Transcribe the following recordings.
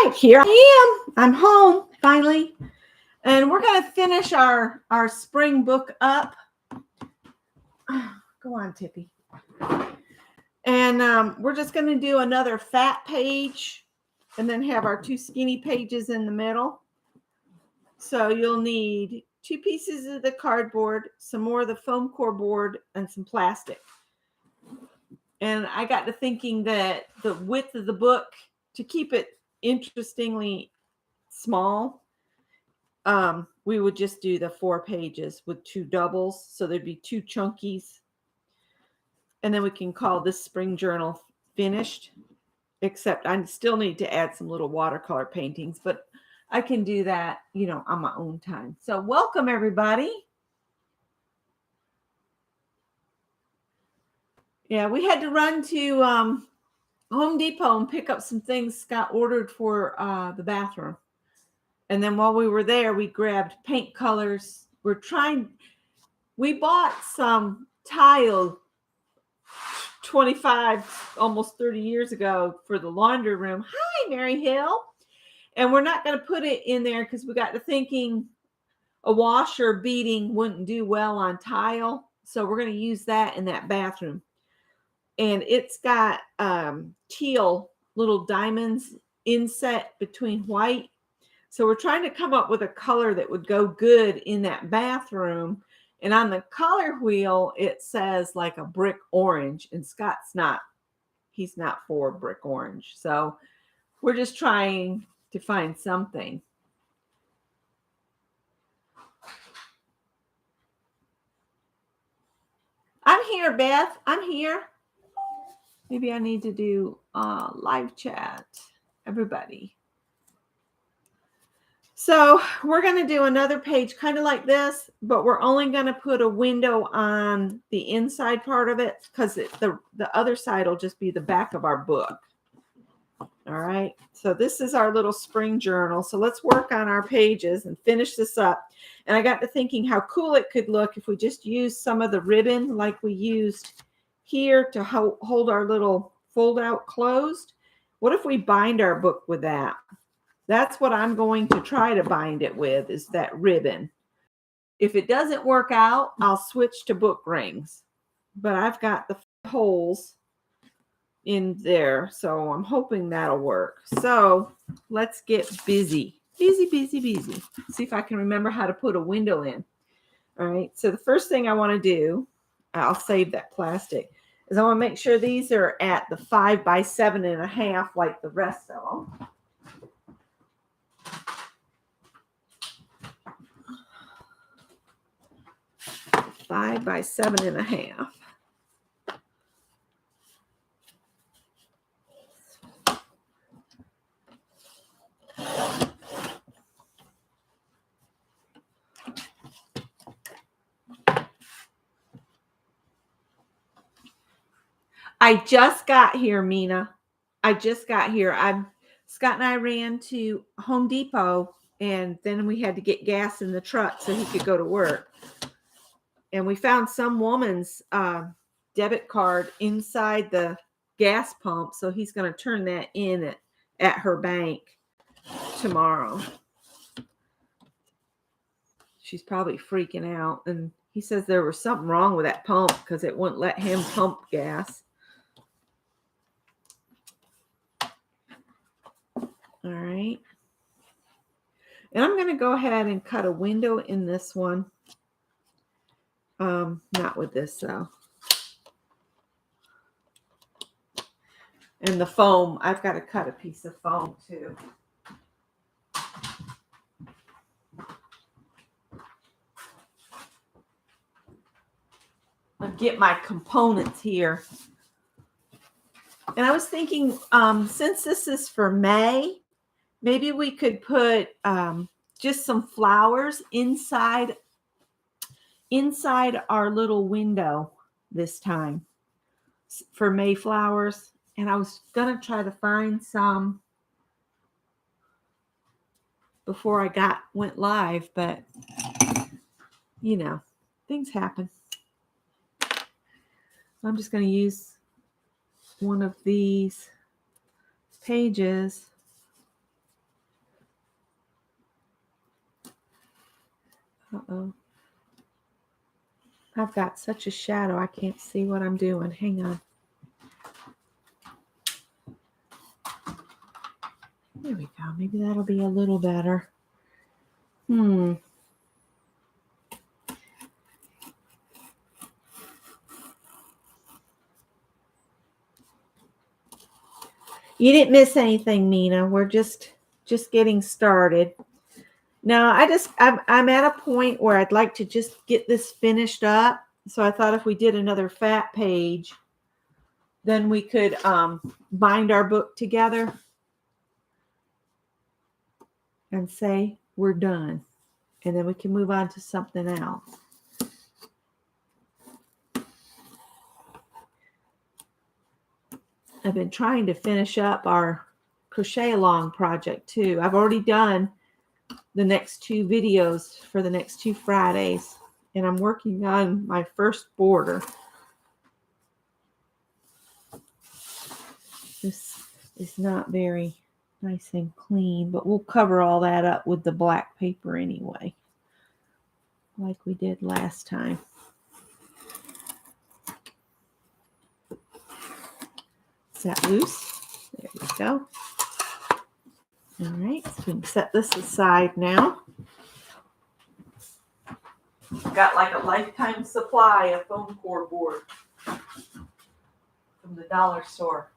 right, here I am. I'm home finally. And we're going to finish our spring book up. Go on, Tippy. And we're just going to do another fat page and then have our two skinny pages in the middle. So you'll need 2 pieces of the cardboard, some more of the foam core board, and some plastic. And I got to thinking that the width of the book, to keep it interestingly small, we would just do the 4 pages with 2 doubles. So there'd be 2 chunkies. And then we can call this spring journal finished, except I still need to add some little watercolor paintings, but I can do that, on my own time. So welcome, everybody. Yeah, we had to run to Home Depot and pick up some things Scott ordered for the bathroom. And then while we were there, we grabbed paint colors. We bought some tile 25, almost 30 years ago for the laundry room. Hi, Mary Hill. And we're not going to put it in there because we got to thinking a washer beading wouldn't do well on tile. So we're going to use that in that bathroom. And it's got teal little diamonds inset between white. So we're trying to come up with a color that would go good in that bathroom. And on the color wheel, it says like a brick orange. And he's not for brick orange. So we're just trying to find something. I'm here, Beth. I'm here. Maybe I need to do live chat, everybody. So we're going to do another page kind of like this, but we're only going to put a window on the inside part of it because the other side will just be the back of our book. All right. So this is our little spring journal. So let's work on our pages and finish this up. And I got to thinking how cool it could look if we just used some of the ribbon like we used here to hold our little fold out closed. What if we bind our book with that? That's what I'm going to try to bind it with, is that ribbon. If it doesn't work out, I'll switch to book rings. But I've got the holes in there, so I'm hoping that'll work. So let's get busy. Busy. See if I can remember how to put a window in. All right, so the first thing I want to do, I'll save that plastic, is I want to make sure these are at the 5 by 7.5 like the rest of them. Five by 7.5. I just got here, Mina. I just got here. Scott and I ran to Home Depot, and then we had to get gas in the truck so he could go to work. And we found some woman's debit card inside the gas pump, so he's going to turn that in at her bank tomorrow. She's probably freaking out, and he says there was something wrong with that pump because it wouldn't let him pump gas. All right. And I'm going to go ahead and cut a window in this one. Not with this though. And the foam, I've got to cut a piece of foam too. I'll get my components here. And I was thinking, since this is for May, maybe we could put just some flowers inside our little window this time for Mayflowers. And I was going to try to find some before I went live, but things happen. I'm just going to use one of these pages Uh-oh. I've got such a shadow, I can't see what I'm doing. Hang on. There we go. Maybe that'll be a little better. You didn't miss anything, Nina. We're just getting started. Now, I'm at a point where I'd like to just get this finished up. So I thought if we did another fat page, then we could bind our book together and say we're done. And then we can move on to something else. I've been trying to finish up our crochet along project too. I've already done the next 2 videos for the next 2 Fridays, and I'm working on my first border. This is not very nice and clean, but we'll cover all that up with the black paper anyway, like we did last time. Is that loose? There we go. All right, so we can set this aside now. Got like a lifetime supply of foam core board from the dollar store.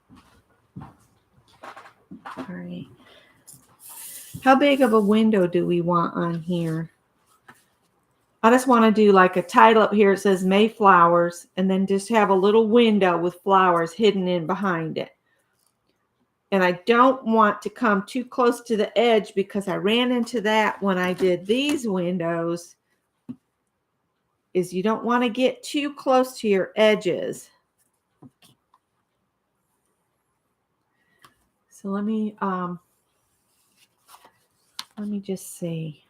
All right. How big of a window do we want on here? I just want to do like a title up here. It says Mayflowers, and then just have a little window with flowers hidden in behind it. And I don't want to come too close to the edge because I ran into that when I did these windows, is you don't want to get too close to your edges. So let me just see.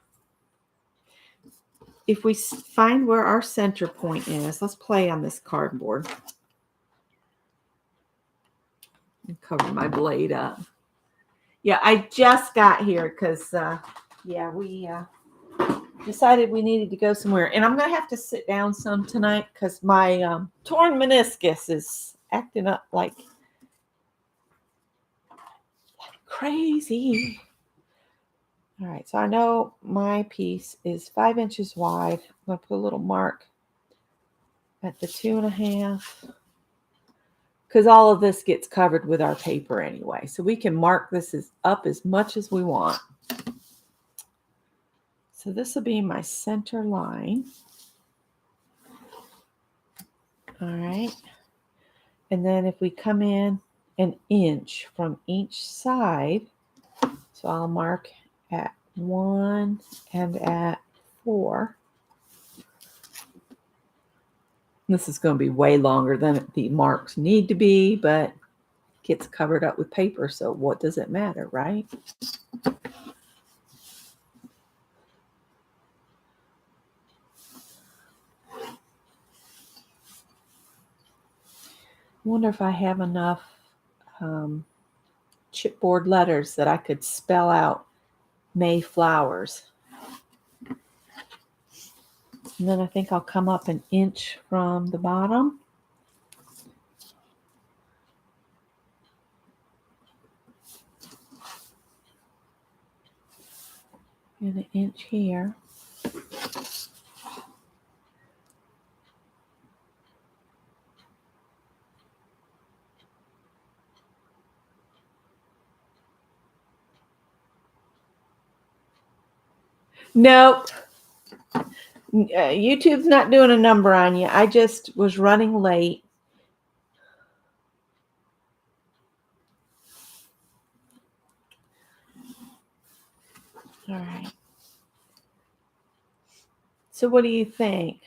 If we find where our center point is, let's play on this cardboard. And cover my blade up. Yeah, I just got here because, we decided we needed to go somewhere. And I'm going to have to sit down some tonight because my torn meniscus is acting up like crazy. All right, so I know my piece is 5 inches wide. I'm going to put a little mark at the 2.5 because all of this gets covered with our paper anyway. So we can mark this up as much as we want. So this will be my center line. All right. And then if we come in an inch from each side, so I'll mark at 1 and at 4. This is going to be way longer than the marks need to be, but it gets covered up with paper, so what does it matter, right? I wonder if I have enough chipboard letters that I could spell out Mayflowers. And then I think I'll come up an inch from the bottom. And an inch here. Nope. YouTube's not doing a number on you. I just was running late. All right. So what do you think?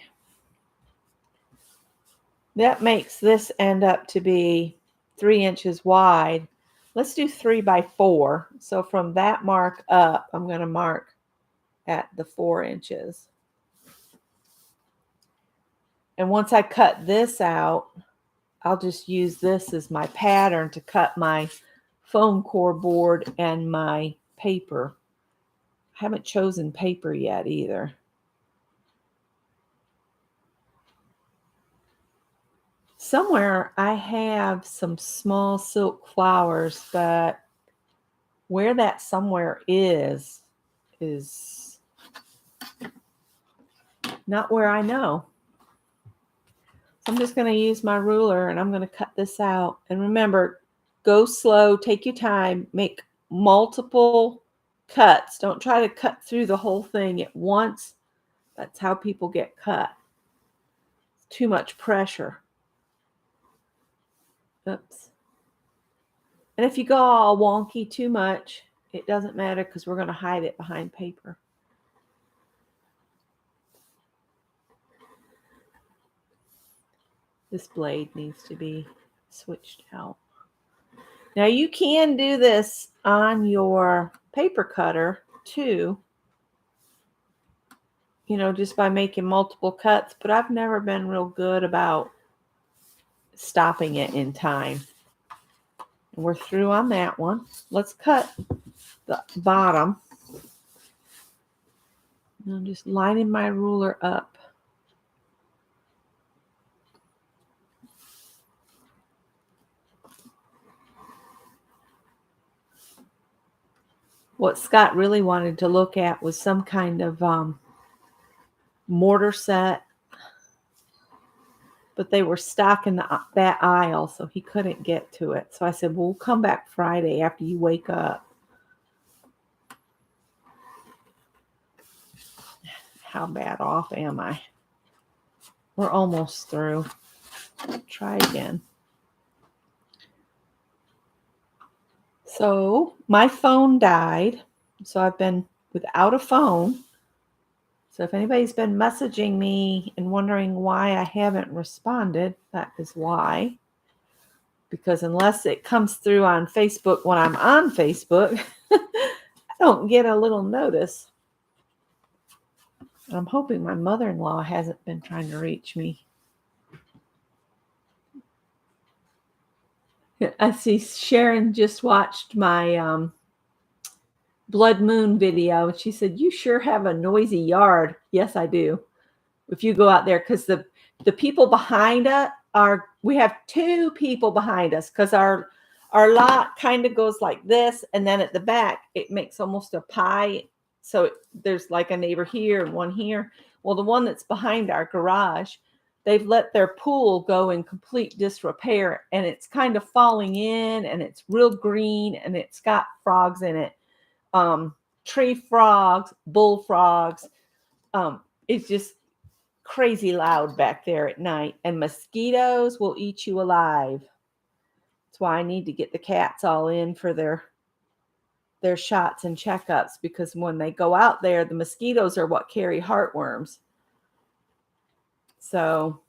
That makes this end up to be 3 inches wide. Let's do 3 by 4. So from that mark up, I'm going to mark at the 4 inches. And once I cut this out, I'll just use this as my pattern to cut my foam core board and my paper. I haven't chosen paper yet either. Somewhere I have some small silk flowers, but where that somewhere is not where I know. So I'm just going to use my ruler and I'm going to cut this out. And remember, go slow, take your time, make multiple cuts. Don't try to cut through the whole thing at once. That's how people get cut. Too much pressure. Oops. And if you go all wonky too much, it doesn't matter because we're going to hide it behind paper. This blade needs to be switched out. Now you can do this on your paper cutter too, you know, just by making multiple cuts, but I've never been real good about stopping it in time. And we're through on that one. Let's cut the bottom. And I'm just lining my ruler up. What Scott really wanted to look at was some kind of mortar set, but they were stocking that aisle, so he couldn't get to it. So I said, well, we'll come back Friday after you wake up. How bad off am I? We're almost through. Try again. So my phone died, so I've been without a phone. So if anybody's been messaging me and wondering why I haven't responded, that is why. Because unless it comes through on Facebook when I'm on Facebook, I don't get a little notice. I'm hoping my mother-in-law hasn't been trying to reach me. I see Sharon just watched my blood moon video, and she said, you sure have a noisy yard. Yes, I do. If you go out there, because the people behind us we have two people behind us, because our lot kind of goes like this, and then at the back it makes almost a pie. So there's like a neighbor here and one here. Well, the one that's behind our garage, they've let their pool go in complete disrepair, and it's kind of falling in, and it's real green, and it's got frogs in it. Tree frogs, bullfrogs. It's just crazy loud back there at night, and mosquitoes will eat you alive. That's why I need to get the cats all in for their shots and checkups, because when they go out there, the mosquitoes are what carry heartworms. So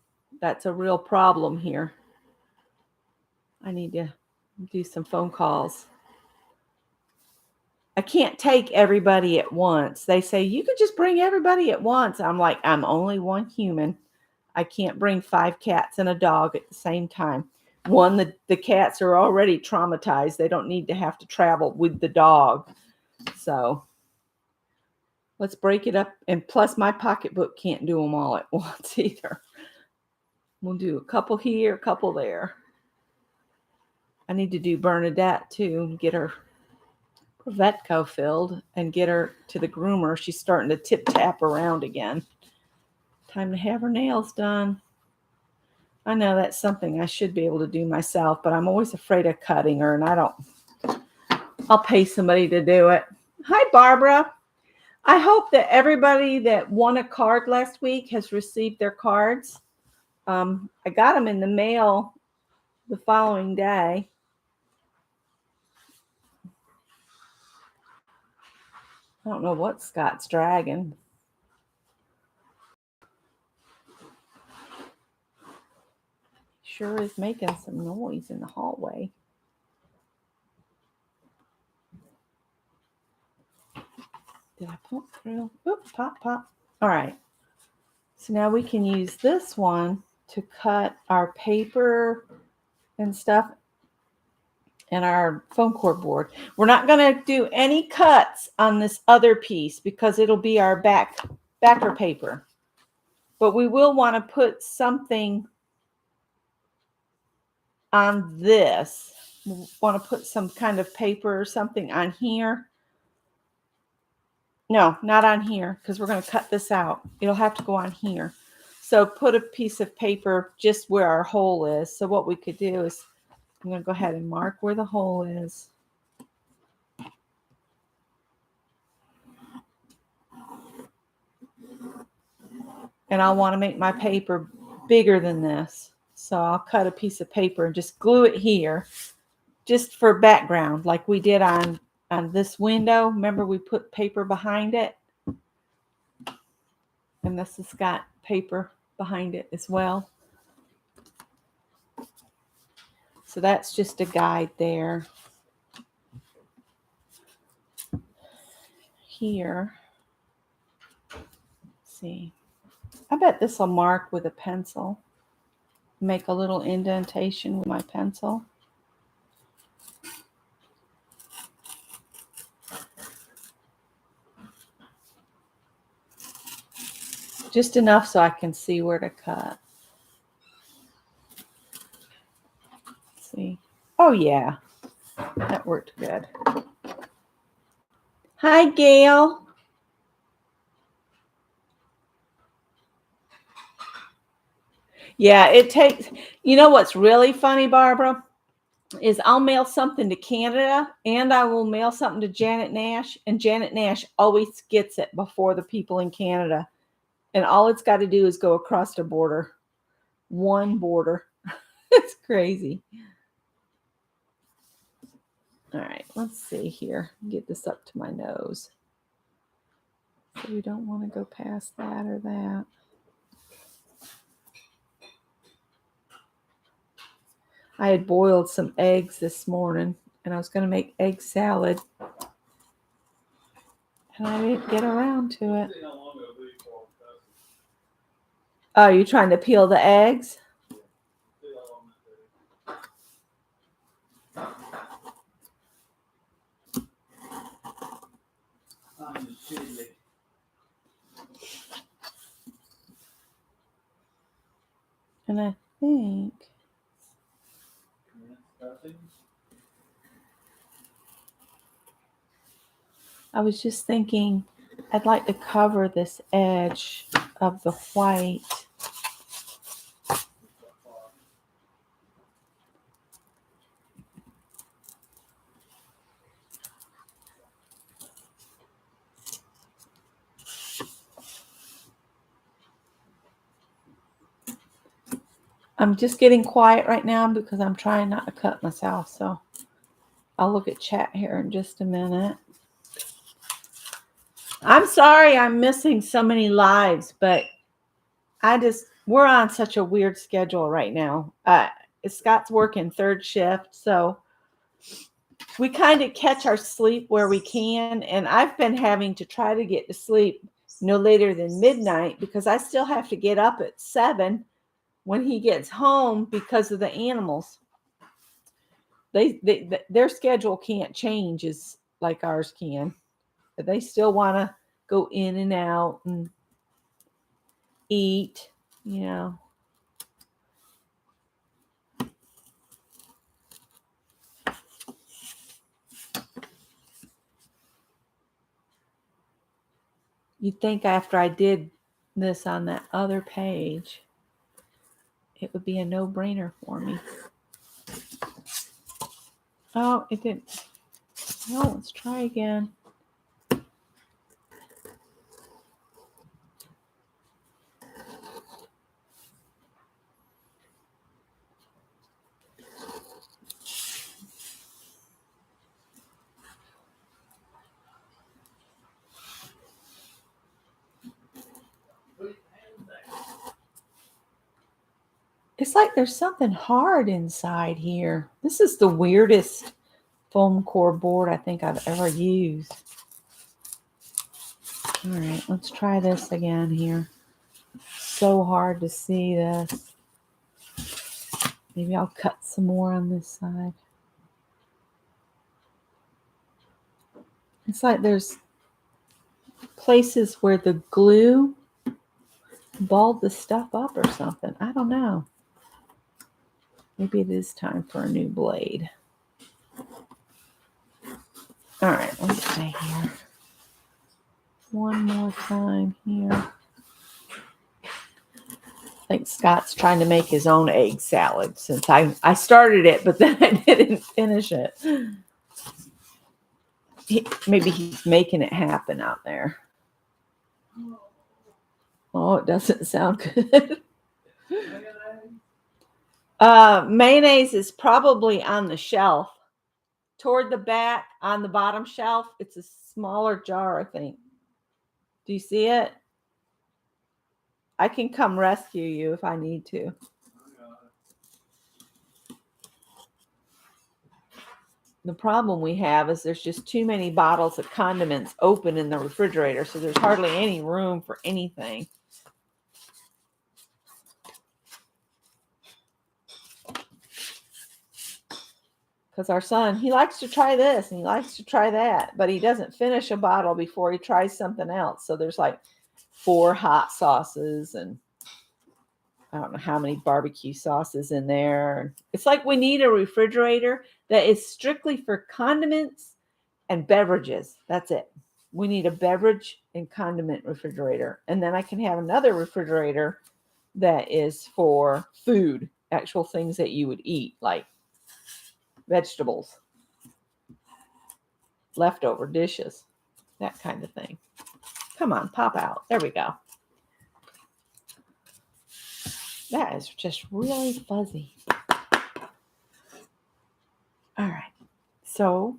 that's a real problem here. I need to do some phone calls. I can't take everybody at once. They say, you could just bring everybody at once. I'm like, I'm only one human. I can't bring 5 cats and a dog at the same time. One, the cats are already traumatized. They don't need to have to travel with the dog. So let's break it up. And plus my pocketbook can't do them all at once either. We'll do a couple here, a couple there. I need to do Bernadette too, and get her Vetco filled and get her to the groomer. She's starting to tip tap around again. Time to have her nails done. I know that's something I should be able to do myself, but I'm always afraid of cutting her, and I'll pay somebody to do it. Hi, Barbara. I hope that everybody that won a card last week has received their cards. I got them in the mail the following day. I don't know what Scott's dragging. Sure is making some noise in the hallway. Did I pop through? Oops, pop, pop. All right. So now we can use this one to cut our paper and stuff and our foam core board. We're not going to do any cuts on this other piece because it'll be our backer paper. But we will want to put something on this. We want to put some kind of paper or something on here. No, not on here, because we're going to cut this out. It'll have to go on here. So put a piece of paper just where our hole is. So what we could do is, I'm going to go ahead and mark where the hole is. And I want to make my paper bigger than this. So I'll cut a piece of paper and just glue it here, just for background, like we did on this window. Remember, we put paper behind it? And this has got paper behind it as well. So that's just a guide there. Here. Let's see. I bet this will mark with a pencil. Make a little indentation with my pencil. Just enough so I can see where to cut. Let's see. Oh yeah, that worked good. Hi, Gail. Yeah, it takes, you know what's really funny, Barbara, is I'll mail something to Canada and I will mail something to Janet Nash, and Janet Nash always gets it before the people in Canada. And all it's got to do is go across the border. One border. It's crazy. All right, let's see here. Get this up to my nose. So we don't want to go past that or that. I had boiled some eggs this morning and I was going to make egg salad. And I didn't get around to it. Oh, you're trying to peel the eggs? And I think I was just thinking I'd like to cover this edge of the white. I'm just getting quiet right now because I'm trying not to cut myself. So I'll look at chat here in just a minute. I'm sorry I'm missing so many lives, but we're on such a weird schedule right now. Scott's working third shift, so we kind of catch our sleep where we can. And I've been having to try to get to sleep no later than midnight because I still have to get up at 7 when he gets home because of the animals. Their schedule can't change as like ours can. They still want to go in and out and eat, you know. You'd think after I did this on that other page, it would be a no-brainer for me. Oh, it didn't. No, let's try again. It's like there's something hard inside here. This is the weirdest foam core board I think I've ever used. All right, let's try this again here. So hard to see this. Maybe I'll cut some more on this side. It's like there's places where the glue balled the stuff up or something. I don't know. Maybe it is time for a new blade. All right, let's see here. One more time here. I think Scott's trying to make his own egg salad since I started it, but then I didn't finish it. Maybe he's making it happen out there. Oh, it doesn't sound good. Mayonnaise is probably on the shelf. Toward the back on the bottom shelf, it's a smaller jar, I think. Do you see it? I can come rescue you if I need to. The problem we have is there's just too many bottles of condiments open in the refrigerator, so there's hardly any room for anything. Because our son, he likes to try this and he likes to try that, but he doesn't finish a bottle before he tries something else. So there's like 4 hot sauces and I don't know how many barbecue sauces in there. It's like we need a refrigerator that is strictly for condiments and beverages. That's it. We need a beverage and condiment refrigerator. And then I can have another refrigerator that is for food, actual things that you would eat, like vegetables, leftover dishes, that kind of thing. Come on, pop out. There we go. That is just really fuzzy. All right. So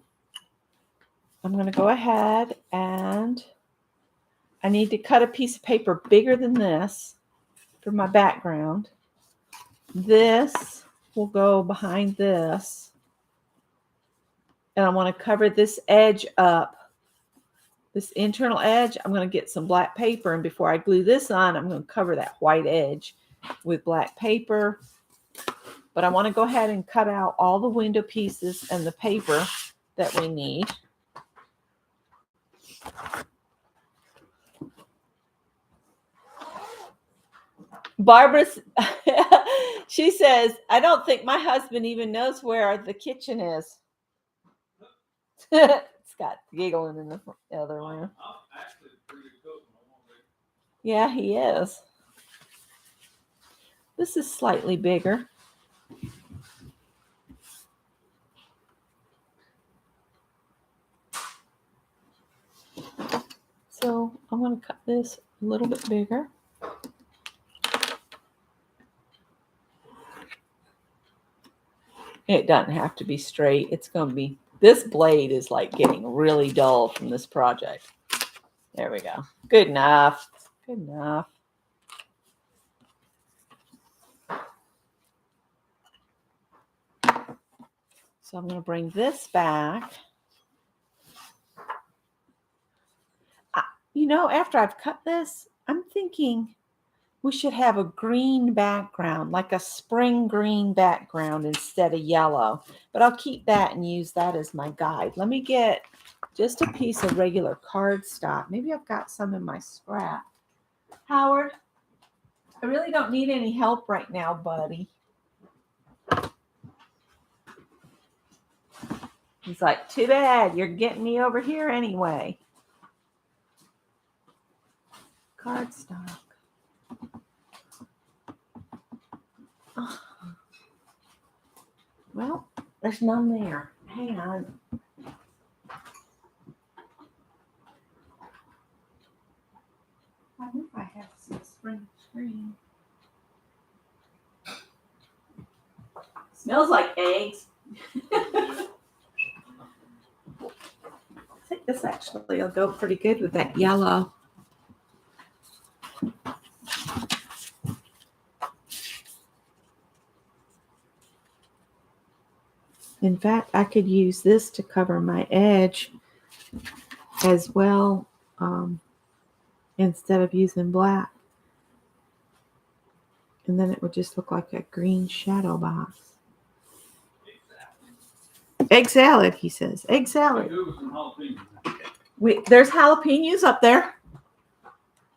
I'm going to go ahead and I need to cut a piece of paper bigger than this for my background. This will go behind this. And I want to cover this edge up. This internal edge, I'm going to get some black paper. And before I glue this on, I'm going to cover that white edge with black paper. But I want to go ahead and cut out all the window pieces and the paper that we need. Barbara, she says, I don't think my husband even knows where the kitchen is. Scott giggling in the other room. Yeah, he is. This is slightly bigger. So I'm going to cut this a little bit bigger. It doesn't have to be straight. It's going to be, this blade is like getting really dull from this project. There we go. Good enough. Good enough. So I'm going to bring this back. You know, after I've cut this, I'm thinking we should have a green background, like a spring green background instead of yellow. But I'll keep that and use that as my guide. Let me get just a piece of regular cardstock. Maybe I've got some in my scrap. Howard, I really don't need any help right now, buddy. He's like, too bad. You're getting me over here anyway. Cardstock. Oh. Well, there's none there. Hang on. I wonder if I have some spring screen. Smells like eggs. I think this actually will go pretty good with that yellow. In fact, I could use this to cover my edge as well, instead of using black. And then it would just look like a green shadow box. Egg salad, he says. Egg salad. There's jalapenos up there.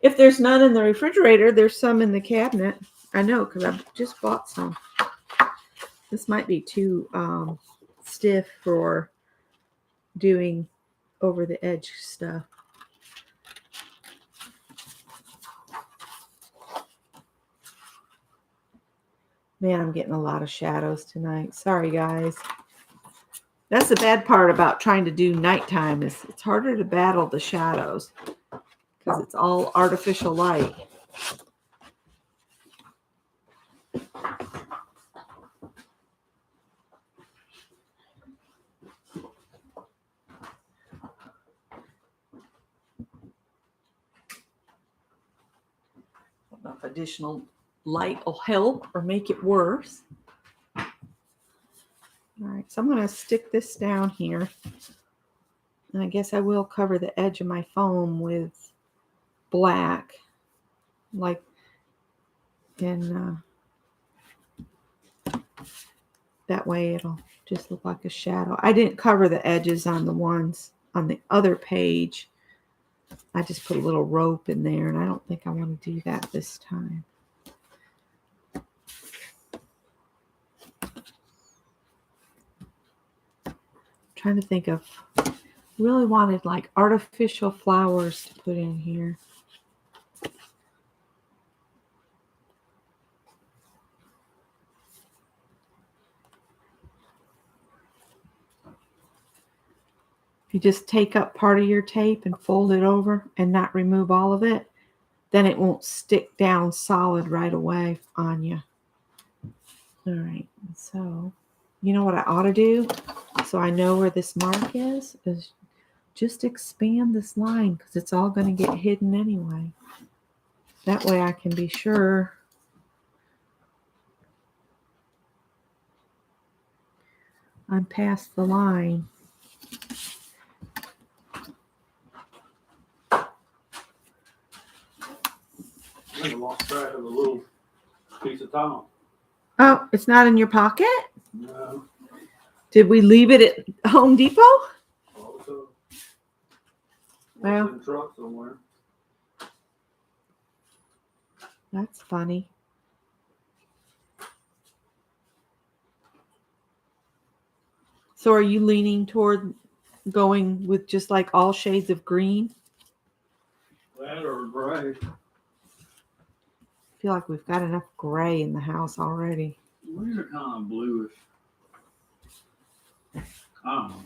If there's none in the refrigerator, there's some in the cabinet. I know, because I just bought some. This might be too stiff for doing over the edge stuff. Man, I'm getting a lot of shadows tonight. Sorry, guys. That's the bad part about trying to do nighttime is it's harder to battle the shadows because it's all artificial light. I don't know if additional light will help or make it worse. All right, so I'm going to stick this down here. And I guess I will cover the edge of my foam with black. Like in that way it'll just look like a shadow. I didn't cover the edges on the ones on the other page. I just put a little rope in there, and I don't think I want to do that this time. Trying to think of, really wanted like artificial flowers to put in here. If you just take up part of your tape and fold it over and not remove all of it, then it won't stick down solid right away on you. All right, so you know what I ought to do so I know where this mark is just expand this line because it's all going to get hidden anyway. That way I can be sure I'm past the line. I lost track of the little piece of towel. Oh, it's not in your pocket? No. Did we leave it at Home Depot? Also, Well, in the truck somewhere. That's funny. So are you leaning toward going with just like all shades of green? That or gray. I feel like we've got enough gray in the house already. These are kind of bluish. I don't know.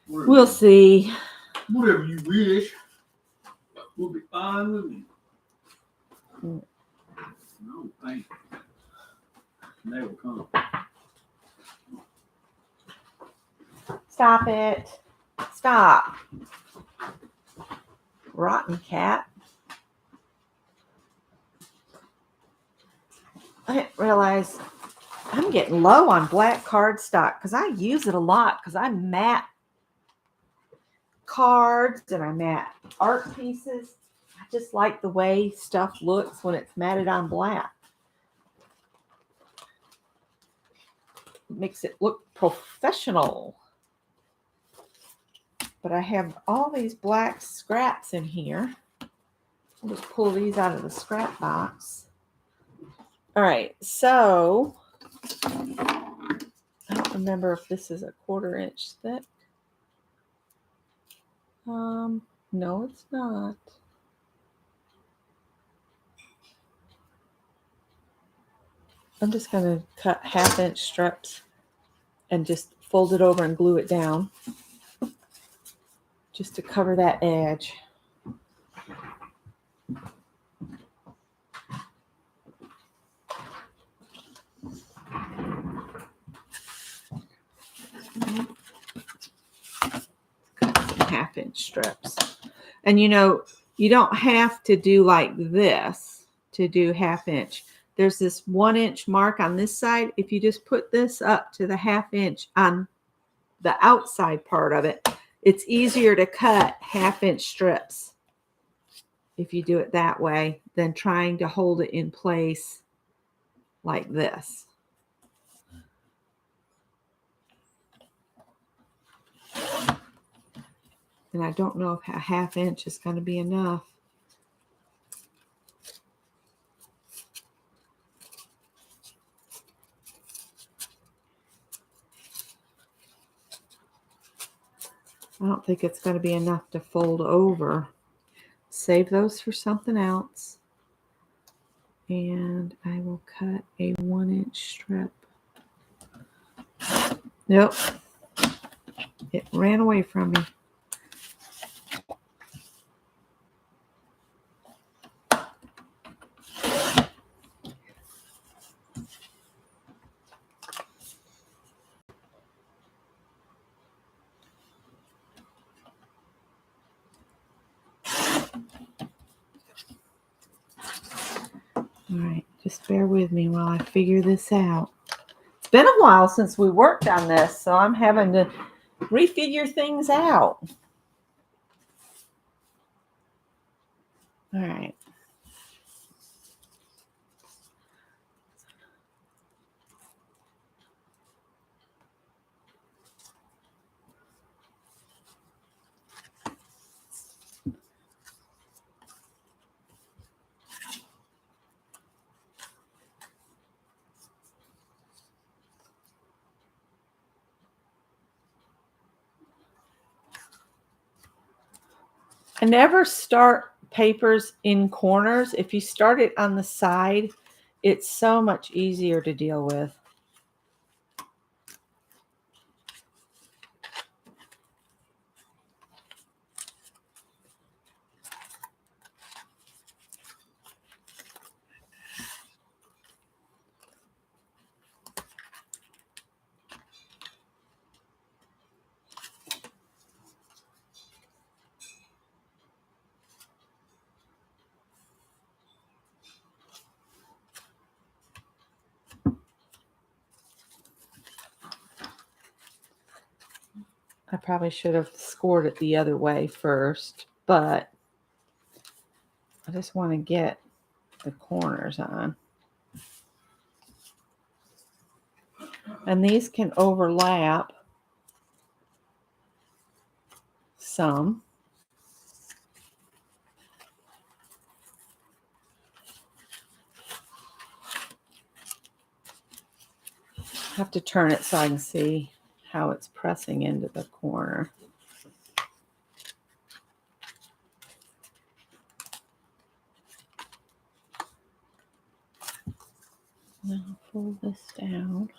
We'll see. Whatever you wish will be fine with me. Mm. I don't think they will come. Stop it. Stop. Rotten cat. I didn't realize I'm getting low on black cardstock because I use it a lot because I mat cards and I mat art pieces. I just like the way stuff looks when it's matted on black. It makes it look professional. But I have all these black scraps in here. I'll just pull these out of the scrap box. All right, so I don't remember if this is a 1/4 inch thick. No, it's not. I'm just going to cut 1/2 inch strips and just fold it over and glue it down just to cover that edge. Cut 1/2 inch strips. And you know, you don't have to do like this to do 1/2 inch. There's this 1 inch mark on this side. If you just put this up to the 1/2 inch on the outside part of it, it's easier to cut 1/2 inch strips if you do it that way than trying to hold it in place like this. And I don't know if 1/2 inch is going to be enough. I don't think it's going to be enough to fold over. Save those for something else. And I will cut a 1-inch strip. Nope. It ran away from me. All right, just bear with me while I figure this out. It's been a while since we worked on this, so I'm having to refigure things out. All right. I never start papers in corners. If you start it on the side, it's so much easier to deal with. I probably should have scored it the other way first, but I just want to get the corners on. And these can overlap some. I have to turn it so I can see how it's pressing into the corner. Now fold this down.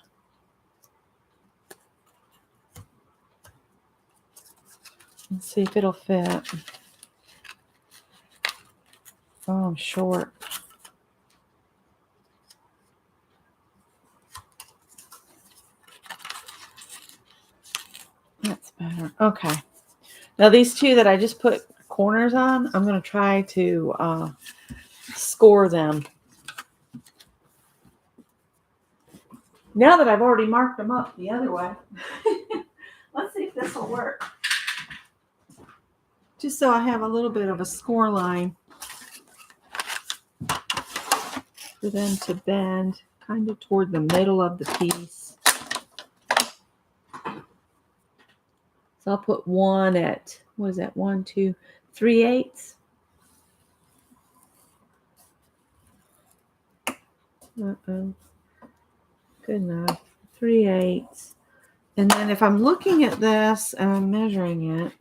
Let's see if it'll fit. Oh, I'm short. That's better. Okay. Now these two that I just put corners on, I'm going to try to score them. Now that I've already marked them up the other way, let's see if this will work. Just so I have a little bit of a score line for them to bend kind of toward the middle of the piece. So I'll put one at, what is that, 1, 2, 3/8. Uh-oh. Good enough. 3/8. And then if I'm looking at this and I'm measuring it,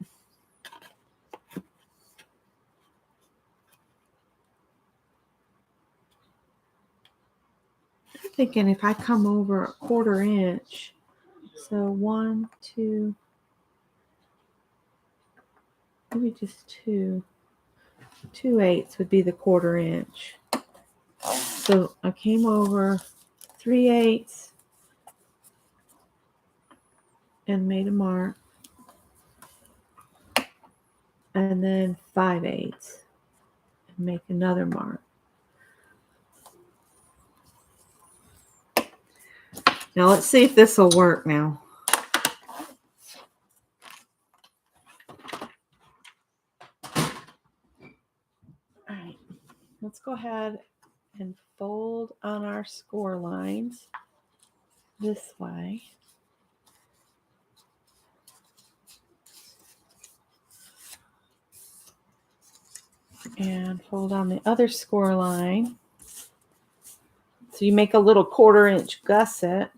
I'm thinking if I come over a 1/4 inch, so 1, 2, maybe just 2. 2/8 would be the 1/4 inch. So I came over 3/8 and made a mark. And then 5/8 and make another mark. Now let's see if this will work now. All right, let's go ahead and fold on our score lines this way. And fold on the other score line. So you make a little 1/4 inch gusset.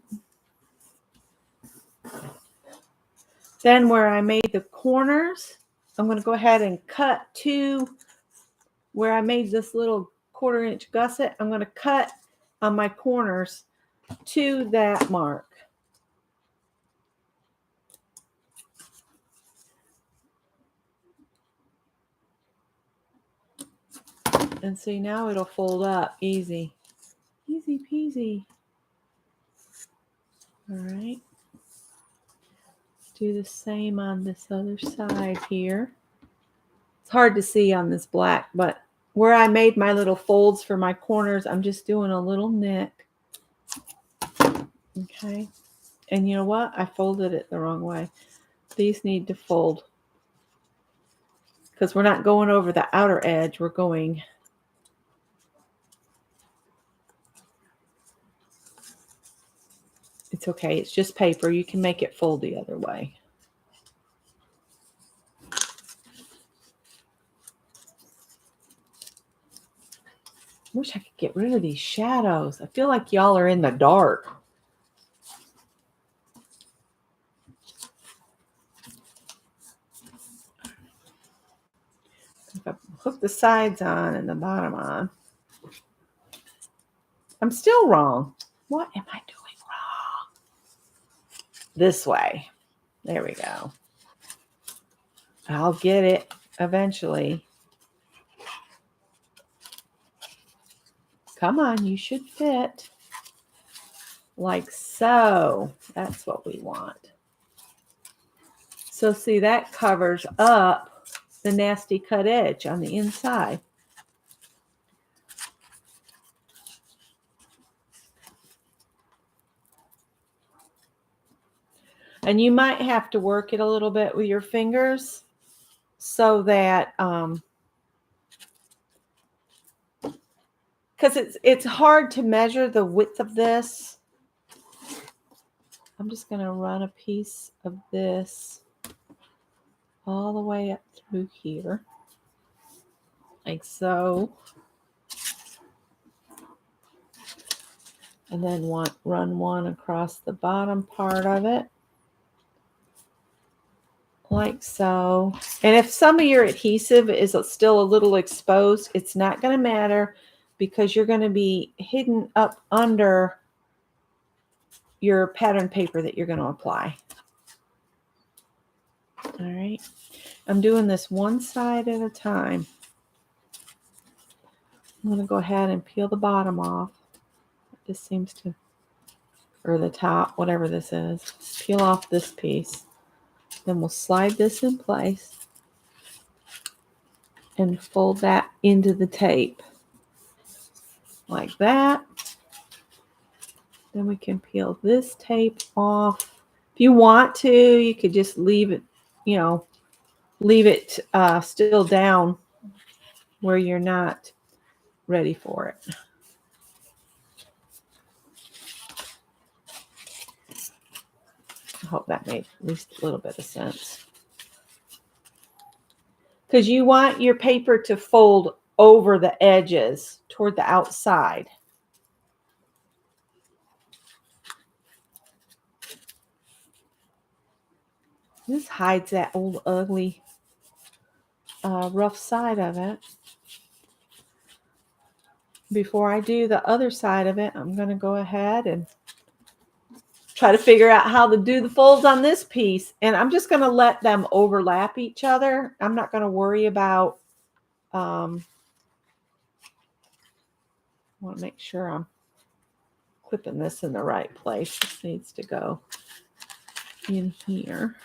Then where I made the corners, I'm going to go ahead and cut to where I made this little 1/4 inch gusset. I'm going to cut on my corners to that mark. And see, now it'll fold up easy. Easy peasy. All right. Let's do the same on this other side here. It's hard to see on this black, but where I made my little folds for my corners, I'm just doing a little nick. Okay. And you know what? I folded it the wrong way. These need to fold because we're not going over the outer edge. We're going it's okay. It's just paper. You can make it fold the other way. Wish I could get rid of these shadows. I feel like y'all are in the dark. If I hook the sides on and the bottom on, I'm still wrong. What am I doing wrong? This way. There we go. I'll get it eventually. Come on, you should fit. Like so. That's what we want. So see, that covers up the nasty cut edge on the inside. And you might have to work it a little bit with your fingers so that, because it's hard to measure the width of this. I'm just going to run a piece of this all the way up through here, like so. And then run one across the bottom part of it, like so. And if some of your adhesive is still a little exposed, it's not going to matter because you're going to be hidden up under your pattern paper that you're going to apply. All right. I'm doing this one side at a time. I'm going to go ahead and peel the bottom off. This seems to, or the top, whatever this is. Peel off this piece. Then we'll slide this in place and fold that into the tape like that. Then we can peel this tape off. If you want to, you could just leave it, leave it still down where you're not ready for it. I hope that made at least a little bit of sense. Because you want your paper to fold over the edges toward the outside. This hides that old ugly rough side of it. Before I do the other side of it, I'm going to go ahead and try to figure out how to do the folds on this piece. And I'm just going to let them overlap each other. I'm not going to worry about, I want to make sure I'm clipping this in the right place. This needs to go in here.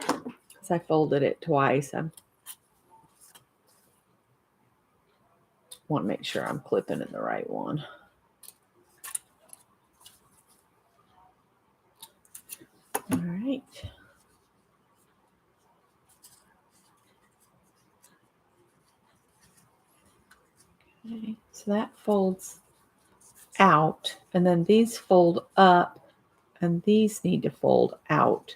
Because I folded it twice. I want to make sure I'm clipping in the right one. All right. Okay, so that folds out, and then these fold up, and these need to fold out.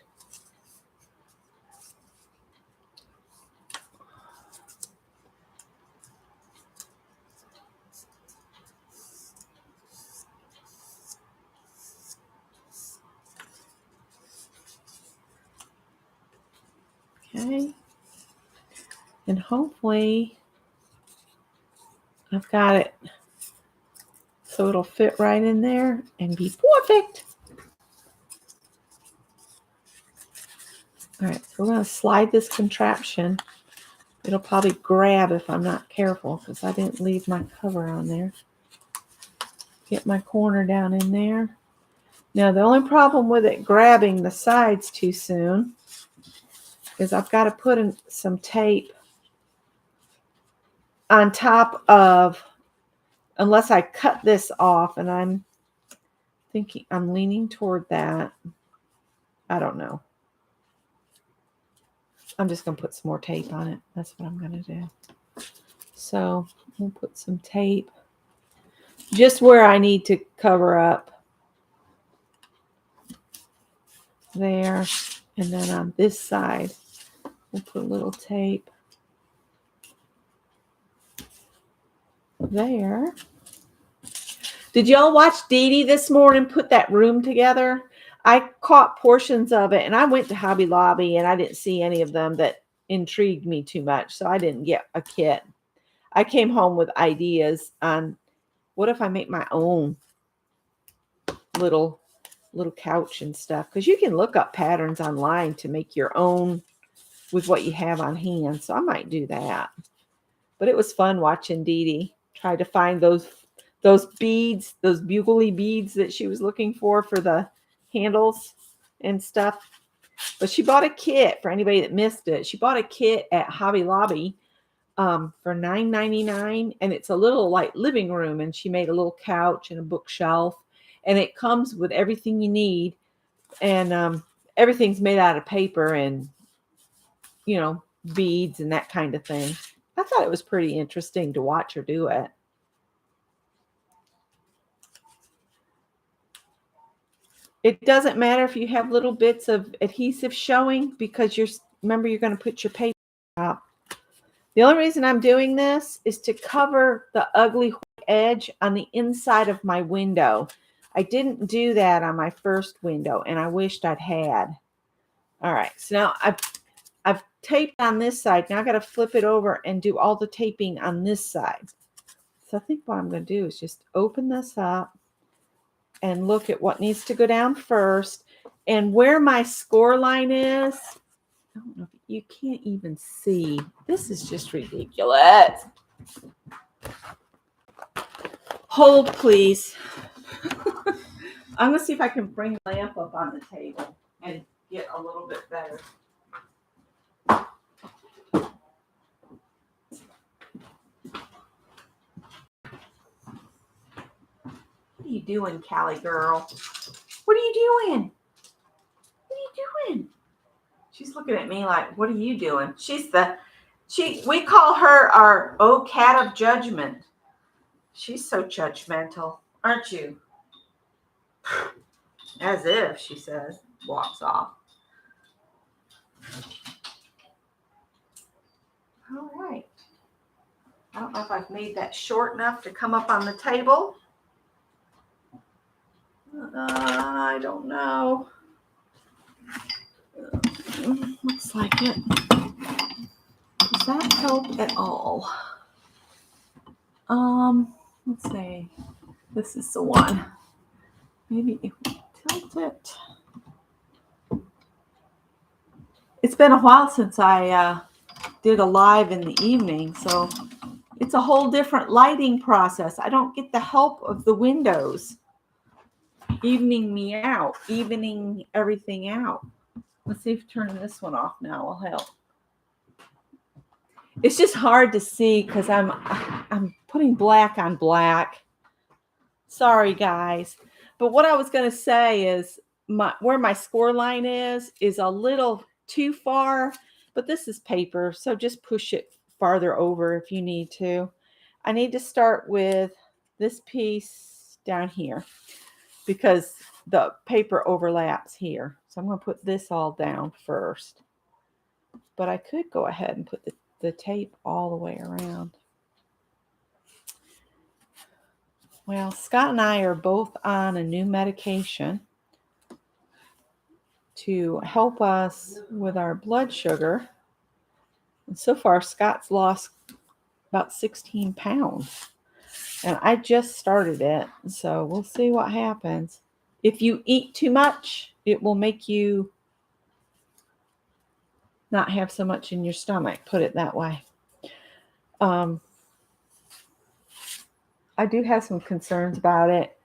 Okay. And hopefully I've got it so it'll fit right in there and be perfect. All right, so we're going to slide this contraption. It'll probably grab if I'm not careful because I didn't leave my cover on there. Get my corner down in there. Now, the only problem with it grabbing the sides too soon is I've got to put in some tape on top of, unless I cut this off, and I'm leaning toward that. I don't know. I'm just going to put some more tape on it. That's what I'm going to do. So we'll put some tape just where I need to cover up there. And then on this side, we'll put a little tape there. Did y'all watch Dee Dee this morning put that room together? I caught portions of it, and I went to Hobby Lobby, and I didn't see any of them that intrigued me too much, so I didn't get a kit. I came home with ideas on what if I make my own little couch and stuff, because you can look up patterns online to make your own with what you have on hand, so I might do that. But it was fun watching Dee Dee try to find those beads, those bugly beads that she was looking for the handles and stuff. But she bought a kit, for anybody that missed it. She bought a kit at Hobby Lobby for $9.99, and it's a little like living room, and she made a little couch and a bookshelf, and it comes with everything you need, and everything's made out of paper and, you know, beads and that kind of thing. I thought it was pretty interesting to watch her do it. It doesn't matter if you have little bits of adhesive showing, because remember, you're going to put your paper up. The only reason I'm doing this is to cover the ugly edge on the inside of my window. I didn't do that on my first window, and I wished I'd had. All right, so now I've taped on this side. Now I got to flip it over and do all the taping on this side. So I think what I'm going to do is just open this up and look at what needs to go down first, and where my score line is. I don't know if you can't even see. This is just ridiculous. Hold, please. I'm going to see if I can bring the lamp up on the table and get a little bit better. What are you doing, Callie girl? What are you doing? What are you doing? She's looking at me like, what are you doing? We call her our cat of judgment. She's so judgmental, aren't you? As if, she says, walks off. All right. I don't know if I've made that short enough to come up on the table. I don't know. Looks like it. Does that help at all? Let's see. This is the one. Maybe if we tilt it. It's been a while since I did a live in the evening, so it's a whole different lighting process. I don't get the help of the windows evening everything out. Let's see if turning this one off now will help. It's just hard to see because I'm putting black on black. Sorry, guys. But what I was going to say is where my score line is a little too far, but this is paper, so just push it farther over if you need to. I need to start with this piece down here because the paper overlaps here. So I'm going to put this all down first. But I could go ahead and put the tape all the way around. Well, Scott and I are both on a new medication to help us with our blood sugar. And so far, Scott's lost about 16 pounds. And I just started it, so we'll see what happens. If you eat too much, it will make you not have so much in your stomach, put it that way. I do have some concerns about it,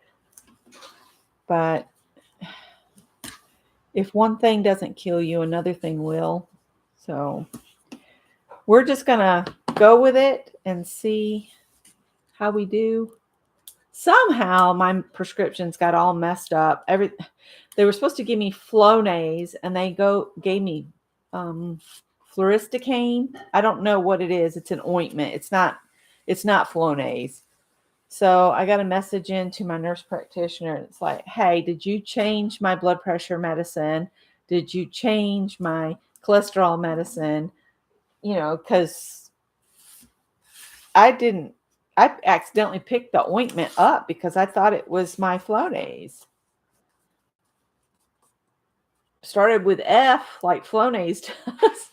but if one thing doesn't kill you, another thing will. So we're just going to go with it and see how we do. Somehow my prescriptions got all messed up. They were supposed to give me Flonase, and they gave me Fluristicane. I don't know what it is. It's an ointment. It's not Flonase. So I got a message in to my nurse practitioner. And it's like, hey, did you change my blood pressure medicine? Did you change my cholesterol medicine? You know, because I accidentally picked the ointment up because I thought it was my Flonase. Started with F like Flonase does.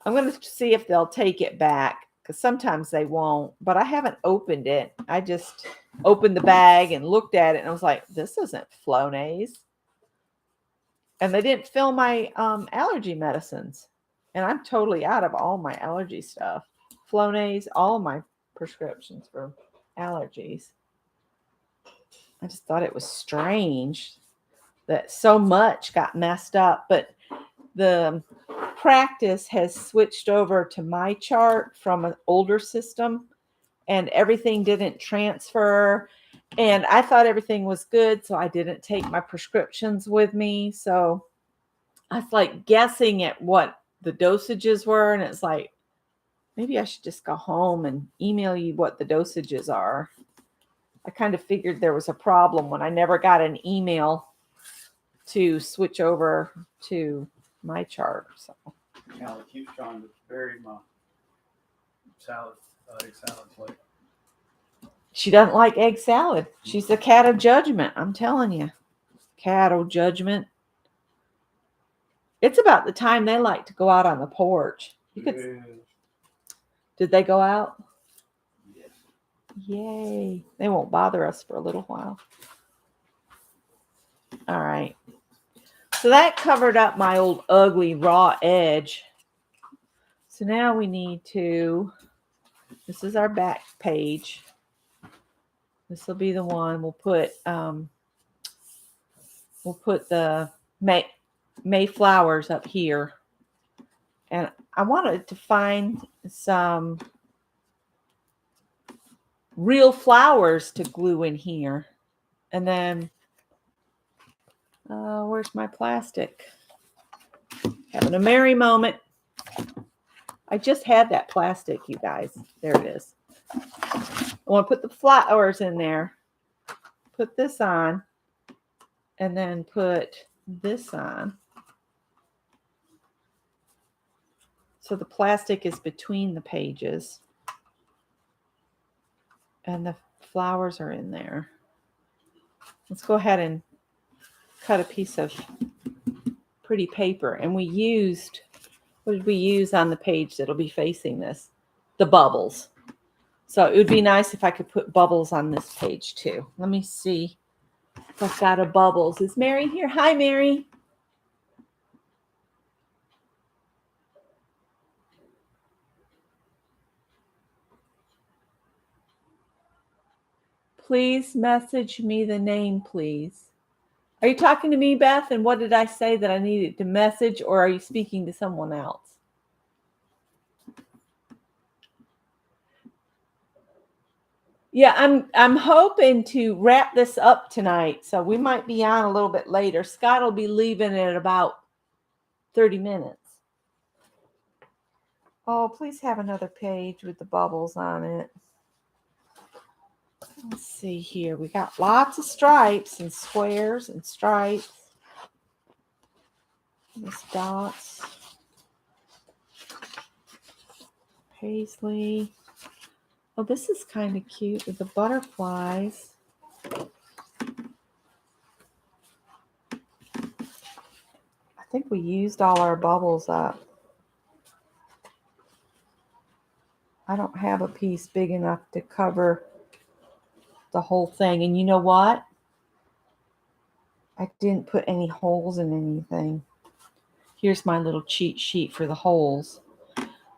I'm going to see if they'll take it back, because sometimes they won't, but I haven't opened it. I just opened the bag and looked at it and I was like, this isn't Flonase. And they didn't fill my allergy medicines. And I'm totally out of all my allergy stuff. Flonase, all of my prescriptions for allergies. I just thought it was strange that so much got messed up, but the practice has switched over to my chart from an older system, and everything didn't transfer, and I thought everything was good, so I didn't take my prescriptions with me. So I was like guessing at what the dosages were, and it's like, maybe I should just go home and email you what the dosages are. I kind of figured there was a problem when I never got an email to switch over to my chart. So Callie keeps trying to bury my salad, egg salad plate. she doesn't like egg salad. She's the cat of judgment. I'm telling you. Cat of judgment. It's about the time they like to go out on the porch. Did they go out? Yes. Yay. They won't bother us for a little while. All right. So that covered up my old ugly raw edge. So now we need to, this is our back page. This will be the one we'll put the Mayflowers up here. And I wanted to find some real flowers to glue in here. And then, where's my plastic? Having a merry moment. I just had that plastic, you guys. There it is. I want to put the flowers in there. Put this on. And then put this on. So the plastic is between the pages. And the flowers are in there. Let's go ahead and cut a piece of pretty paper. And we used, what did we use on the page that'll be facing this? The bubbles. So it would be nice if I could put bubbles on this page too. Let me see if I've got a bubbles. Is Mary here? Hi, Mary. Please message me the name, please. Are you talking to me, Beth? And what did I say that I needed to message, or are you speaking to someone else? Yeah, I'm hoping to wrap this up tonight, so we might be on a little bit later. Scott will be leaving in about 30 minutes. Oh, please have another page with the bubbles on it. Let's see here. We got lots of stripes and squares and stripes. These dots. Paisley. Oh, this is kind of cute with the butterflies. I think we used all our bubbles up. I don't have a piece big enough to cover the whole thing. And you know what? I didn't put any holes in anything. Here's my little cheat sheet for the holes.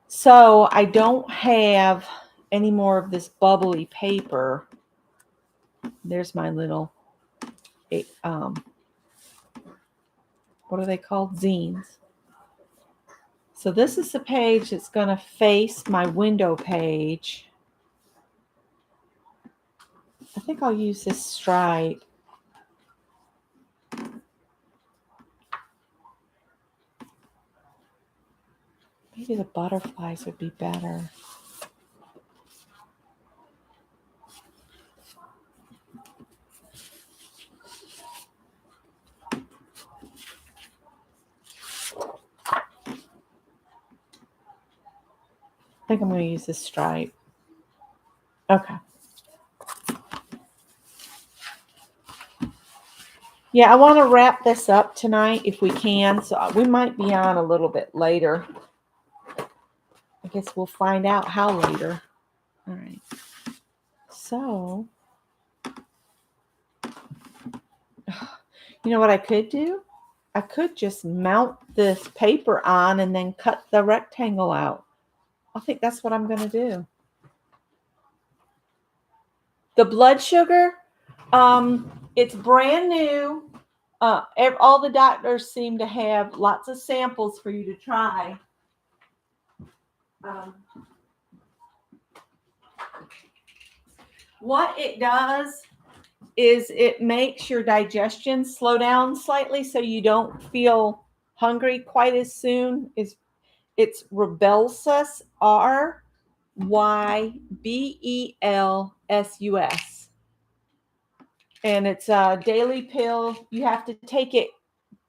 So I don't have any more of this bubbly paper. There's my little, what are they called? Zines. So this is the page that's going to face my window page. I think I'll use this stripe. Maybe the butterflies would be better. I think I'm going to use this stripe. Okay. Yeah, I want to wrap this up tonight if we can. So we might be on a little bit later. I guess we'll find out how later. All right. So, you know what I could do? I could just mount this paper on and then cut the rectangle out. I think that's what I'm going to do. The blood sugar, it's brand new. All the doctors seem to have lots of samples for you to try. What it does is it makes your digestion slow down slightly so you don't feel hungry quite as soon. It's Rybelsus, Rybelsus. And it's a daily pill. You have to take it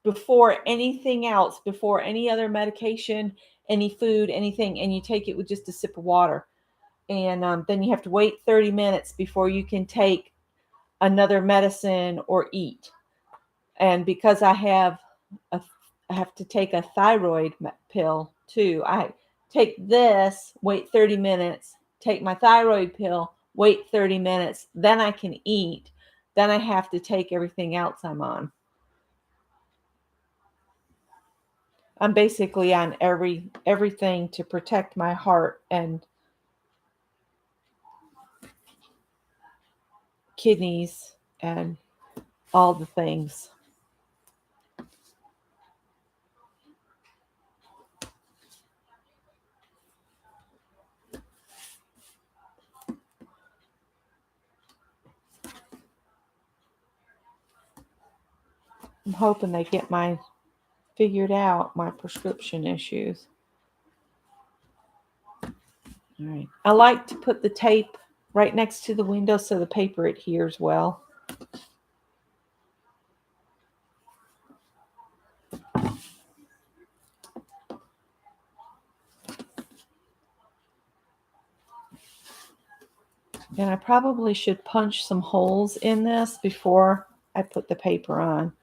before anything else, before any other medication, any food, anything. And you take it with just a sip of water. And then you have to wait 30 minutes before you can take another medicine or eat. And because I have to take a thyroid pill too. I take this, wait 30 minutes, take my thyroid pill, wait 30 minutes, then I can eat. Then I have to take everything else I'm on. I'm basically on everything to protect my heart and kidneys and all the things. I'm hoping they get figured out my prescription issues. All right. I like to put the tape right next to the window so the paper adheres well. And I probably should punch some holes in this before I put the paper on.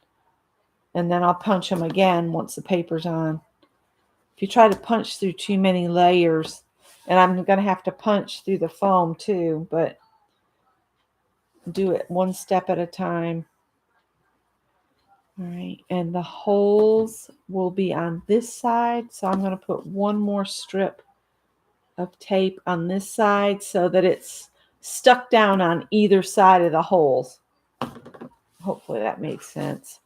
And then I'll punch them again once the paper's on. If you try to punch through too many layers, and I'm going to have to punch through the foam too, but do it one step at a time. All right, and the holes will be on this side. So I'm going to put one more strip of tape on this side so that it's stuck down on either side of the holes. Hopefully that makes sense.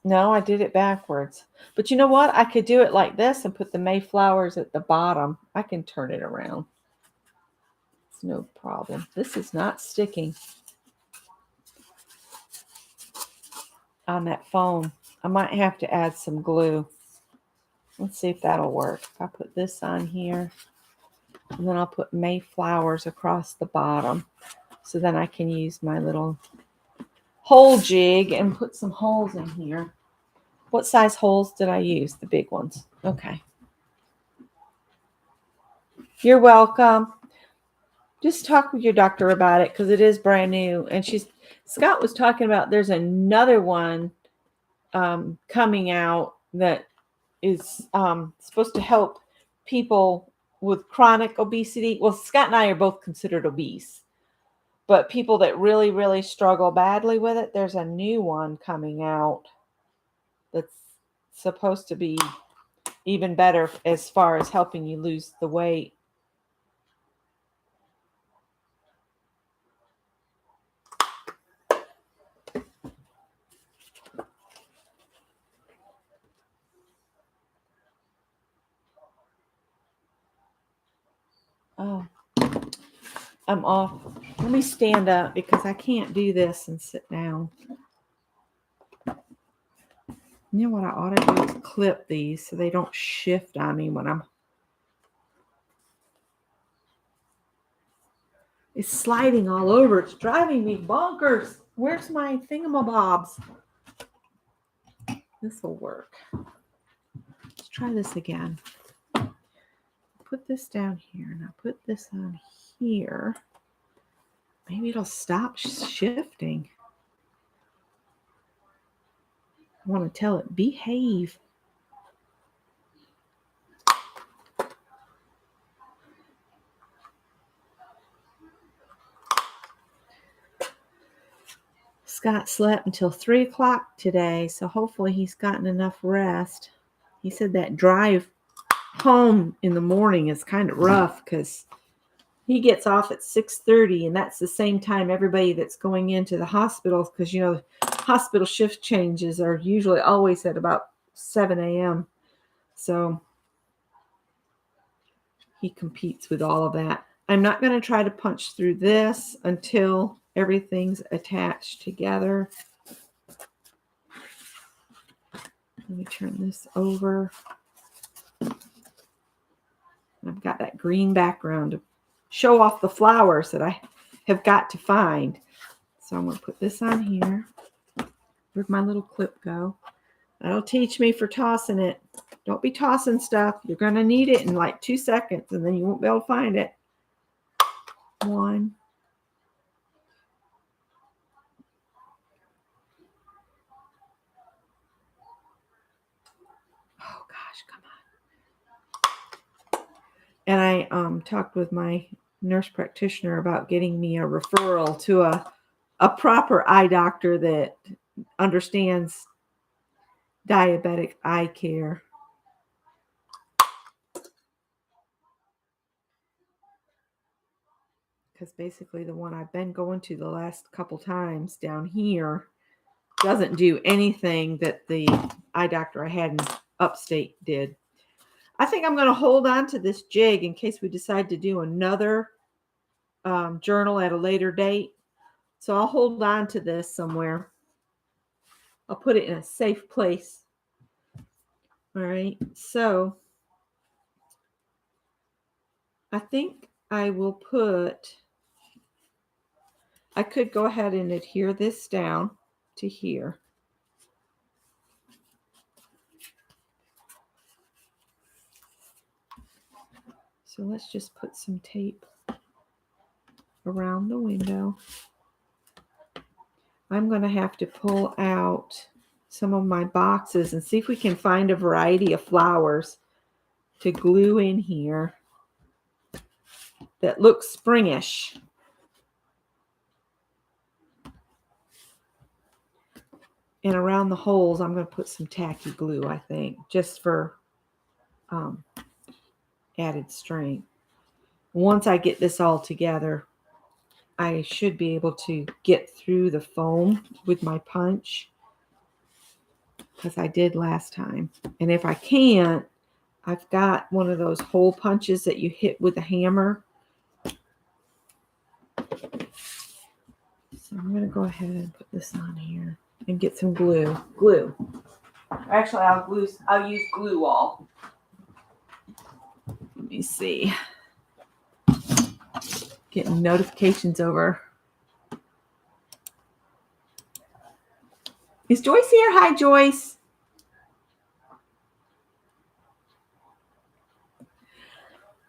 No, I did it backwards. But you know what? I could do it like this and put the Mayflowers at the bottom. I can turn it around. It's no problem. This is not sticking on that foam. I might have to add some glue. Let's see if that'll work. If I put this on here, and then I'll put Mayflowers across the bottom. So then I can use my little hole jig and put some holes in here. What size holes did I use? The big ones. Okay. You're welcome. Just talk with your doctor about it because it is brand new. And Scott was talking about there's another one coming out that is supposed to help people with chronic obesity. Well, Scott and I are both considered obese, but people that really, really struggle badly with it, there's a new one coming out that's supposed to be even better as far as helping you lose the weight. Oh, I'm off. Let me stand up because I can't do this and sit down. You know what I ought to do is clip these so they don't shift on me when I'm... It's sliding all over. It's driving me bonkers. Where's my thingamabobs? This will work. Let's try this again. Put this down here. Now put this on here. Maybe it'll stop shifting. I want to tell it, behave. Scott slept until 3 o'clock today, so hopefully he's gotten enough rest. He said that drive home in the morning is kind of rough because he gets off at 6:30, and that's the same time everybody that's going into the hospital, because, you know, hospital shift changes are usually always at about 7 a.m. So he competes with all of that. I'm not going to try to punch through this until everything's attached together. Let me turn this over. I've got that green background to show off the flowers that I have got to find. So I'm going to put this on here. Where'd my little clip go? That'll teach me for tossing it. Don't be tossing stuff. You're going to need it in like 2 seconds, and then you won't be able to find it. 1. Oh gosh, come on. And I talked with my nurse practitioner about getting me a referral to a proper eye doctor that understands diabetic eye care. Because basically the one I've been going to the last couple times down here doesn't do anything that the eye doctor I had in upstate did. I think I'm going to hold on to this jig in case we decide to do another journal at a later date. So I'll hold on to this somewhere. I'll put it in a safe place. All right. So I think I will I could go ahead and adhere this down to here. So let's just put some tape around the window. I'm going to have to pull out some of my boxes and see if we can find a variety of flowers to glue in here that looks springish. And around the holes, I'm going to put some tacky glue, I think, just for added strength. Once I get this all together, I should be able to get through the foam with my punch, because I did last time. And if I can't, I've got one of those hole punches that you hit with a hammer. So I'm going to go ahead and put this on here and get some glue. Actually, I'll use glue all. Let me see. Getting notifications over. Is Joyce here? Hi, Joyce.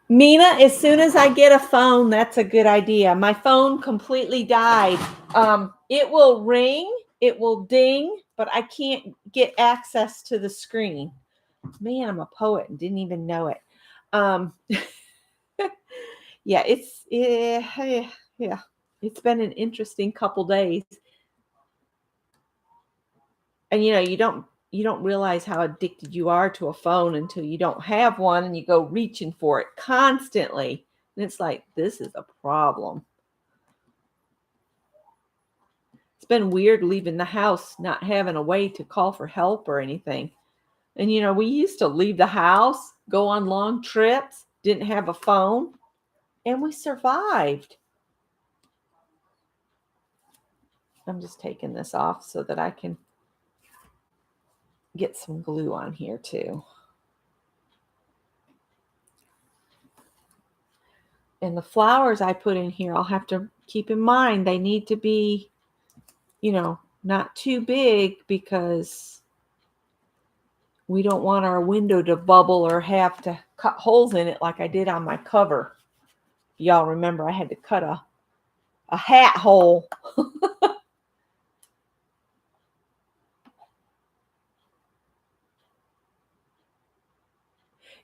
Mina, as soon as I get a phone, that's a good idea. My phone completely died. It will ring, it will ding, but I can't get access to the screen. Man, I'm a poet and didn't even know it. Um, yeah, yeah. It's been an interesting couple days. And you don't realize how addicted you are to a phone until you don't have one and you go reaching for it constantly. And it's like, this is a problem. It's been weird leaving the house, not having a way to call for help or anything. And we used to leave the house, go on long trips, didn't have a phone, and we survived. I'm just taking this off so that I can get some glue on here too. And the flowers I put in here, I'll have to keep in mind they need to be, not too big because we don't want our window to bubble or have to cut holes in it like I did on my cover. Y'all remember I had to cut a hat hole.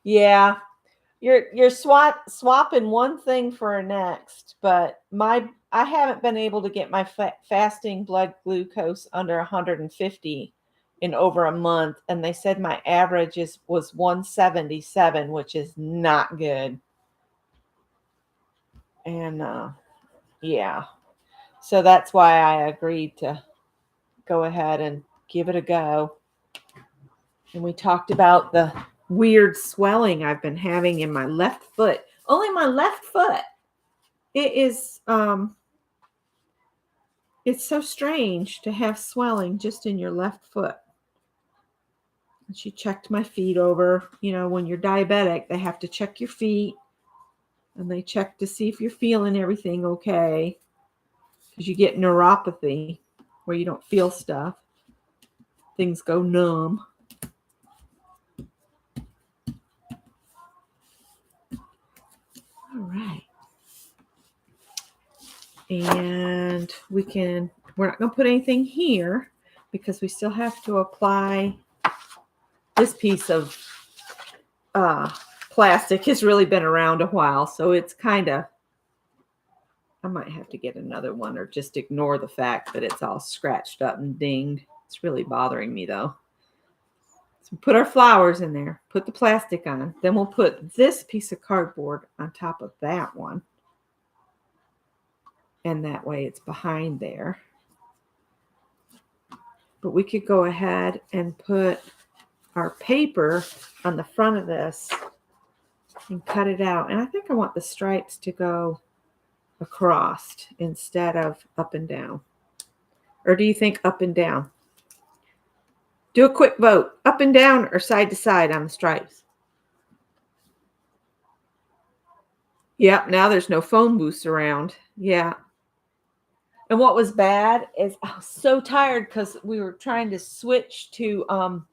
Yeah, you're swapping one thing for a next, but I haven't been able to get my fasting blood glucose under 150 in over a month, and they said my average was 177, which is not good. And yeah, so that's why I agreed to go ahead and give it a go. And we talked about the weird swelling I've been having in my left foot. Only my left foot. It is it's so strange to have swelling just in your left foot. And she checked my feet over. When you're diabetic, they have to check your feet and they check to see if you're feeling everything okay. Because you get neuropathy where you don't feel stuff. Things go numb. All right. And we're not going to put anything here because we still have to apply this piece of plastic. Has really been around a while, so it's kind of, I might have to get another one or just ignore the fact that it's all scratched up and dinged. It's really bothering me though. So put our flowers in there, put the plastic on, then we'll put this piece of cardboard on top of that one. And that way it's behind there. But we could go ahead and put our paper on the front of this and cut it out. And I think I want the stripes to go across instead of up and down. Or do you think up and down? Do a quick vote. Up and down or side to side on the stripes? Yep, now there's no phone booths around. Yeah. And what was bad is I was so tired because we were trying to switch to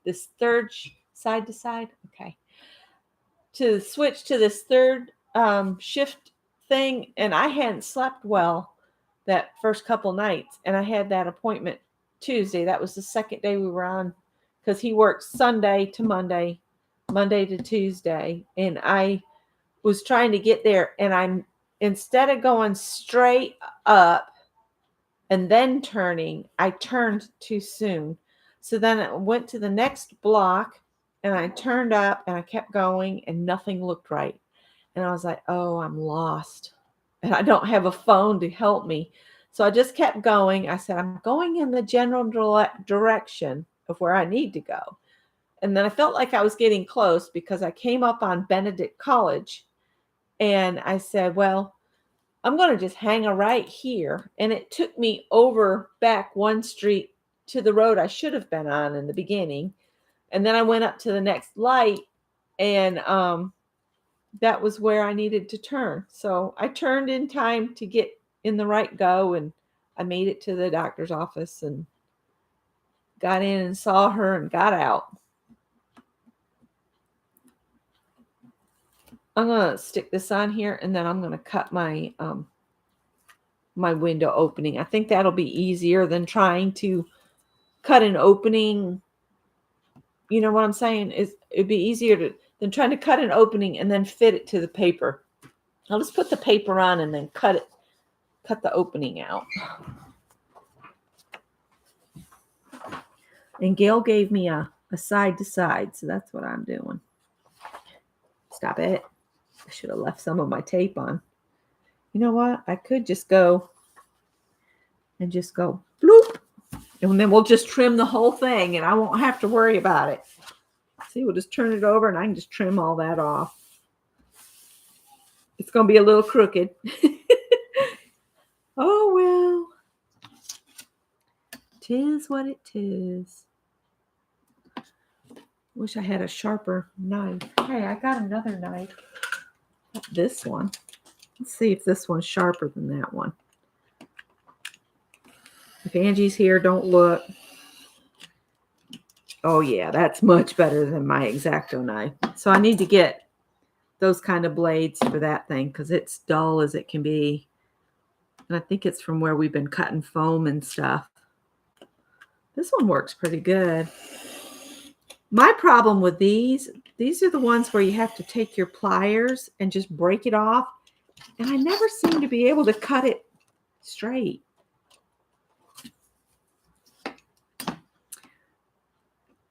this third side to side. Okay. To switch to this third shift thing. And I hadn't slept well that first couple nights. And I had that appointment Tuesday. That was the second day we were on because he works Sunday to Monday, Monday to Tuesday. And I was trying to get there. And instead of going straight up, and then turning, I turned too soon. So then I went to the next block and I turned up and I kept going and nothing looked right. And I was like, oh, I'm lost. And I don't have a phone to help me. So I just kept going. I said, I'm going in the general direction of where I need to go. And then I felt like I was getting close because I came up on Benedict College. And I said, well, I'm going to just hang a right here. And it took me over back one street to the road I should have been on in the beginning. And then I went up to the next light and that was where I needed to turn. So I turned in time to get in the right go and I made it to the doctor's office and got in and saw her and got out. I'm going to stick this on here and then I'm going to cut my my window opening. I think that'll be easier than trying to cut an opening you know what I'm saying? It'd be easier than trying to cut an opening and then fit it to the paper. I'll just put the paper on and then cut the opening out. And Gail gave me a side to side, so that's what I'm doing. Stop it. I should have left some of my tape on. You know what? I could just go bloop. And then we'll just trim the whole thing and I won't have to worry about it. See, we'll just turn it over and I can just trim all that off. It's going to be a little crooked. Oh, well. Tis what it is. Wish I had a sharper knife. Hey, I got another knife. This one. Let's see if this one's sharper than that one. If Angie's here, don't look. Oh, yeah, that's much better than my X-Acto knife. So I need to get those kind of blades for that thing because it's dull as it can be. And I think it's from where we've been cutting foam and stuff. This one works pretty good. My problem with these are the ones where you have to take your pliers and just break it off. And I never seem to be able to cut it straight.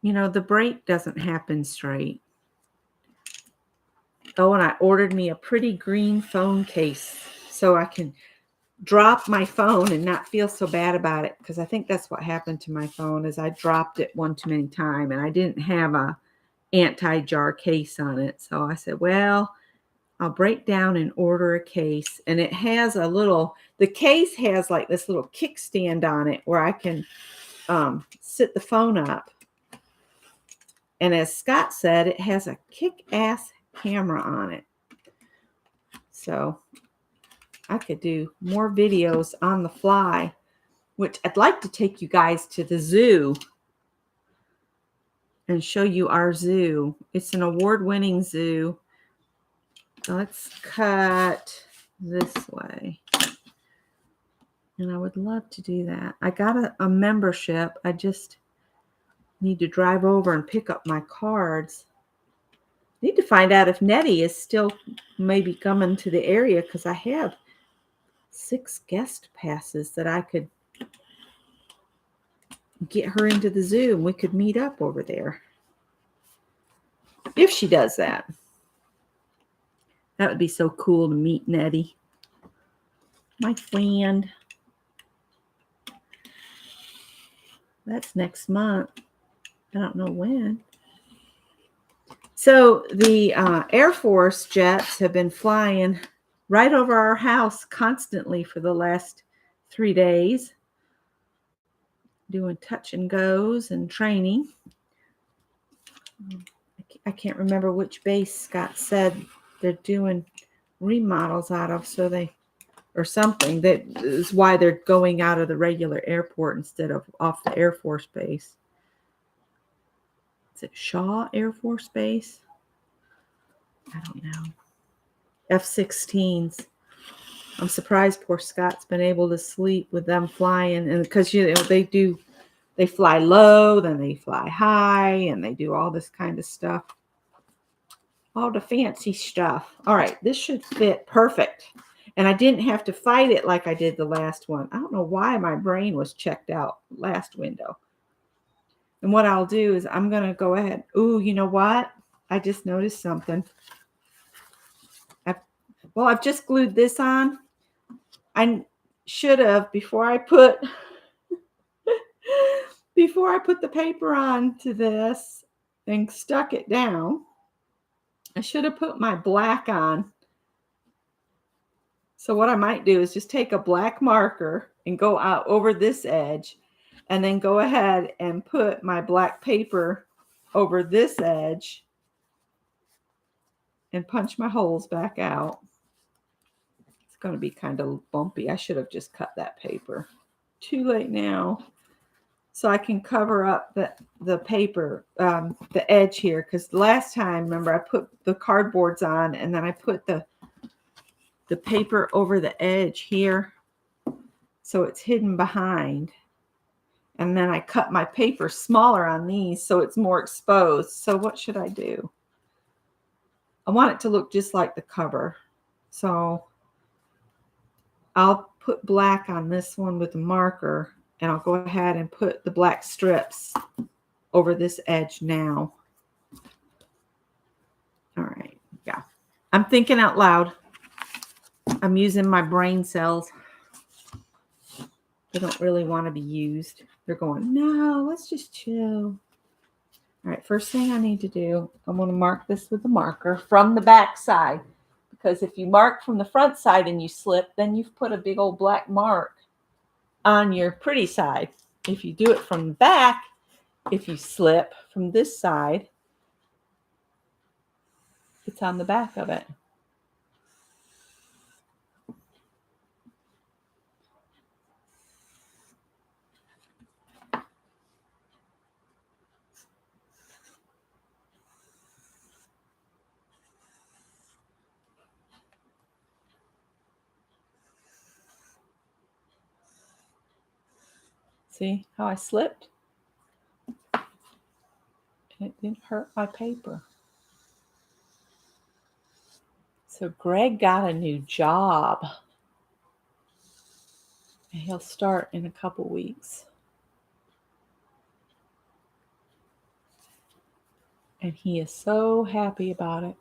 You know, the break doesn't happen straight. Oh, and I ordered me a pretty green phone case so I can drop my phone and not feel so bad about it, because I think that's what happened to my phone is I dropped it one too many times and I didn't have a anti-jar case on it. So I said, well, I'll break down and order a case. And it has the case has like this little kickstand on it where I can sit the phone up. And as Scott said, it has a kick-ass camera on it. So I could do more videos on the fly, which I'd like to take you guys to the zoo and show you our zoo. It's an award-winning zoo. So let's cut this way. And I would love to do that. I got a membership. I just need to drive over and pick up my cards. Need to find out if Nettie is still maybe coming to the area because I have 6 guest passes that I could get her into the zoo and we could meet up over there. If she does that. That would be so cool to meet Nettie. My friend. That's next month. I don't know when. So the Air Force jets have been flying right over our house constantly for the last 3 days. Doing touch and goes and training. I can't remember which base Scott said they're doing remodels out of, so or something. That is why they're going out of the regular airport instead of off the Air Force base. Is it Shaw Air Force Base? I don't know. F-16s. I'm surprised poor Scott's been able to sleep with them flying, and because they fly low, then they fly high, and they do all this kind of stuff. All the fancy stuff. All right, this should fit perfect. And I didn't have to fight it like I did the last one. I don't know why my brain was checked out last window. And what I'll do is I'm going to go ahead. Ooh, you know what? I just noticed something. I've just glued this on. I should have, before I put the paper on to this and stuck it down, I should have put my black on. So what I might do is just take a black marker and go out over this edge and then go ahead and put my black paper over this edge and punch my holes back out. It's going to be kind of bumpy. I should have just cut that paper. Too late now. So I can cover up the paper, the edge here. Because last time, remember, I put the cardboards on and then I put the paper over the edge here. So it's hidden behind. And then I cut my paper smaller on these so it's more exposed. So what should I do? I want it to look just like the cover. So I'll put black on this one with a marker, and I'll go ahead and put the black strips over this edge now. All right, yeah. I'm thinking out loud. I'm using my brain cells. They don't really want to be used. They're going, no, let's just chill. All right, first thing I need to do, I'm going to mark this with a marker from the back side. Because if you mark from the front side and you slip, then you've put a big old black mark on your pretty side. If you do it from the back, if you slip from this side, it's on the back of it. See how I slipped? And it didn't hurt my paper. So Greg got a new job. And he'll start in a couple weeks. And he is so happy about it.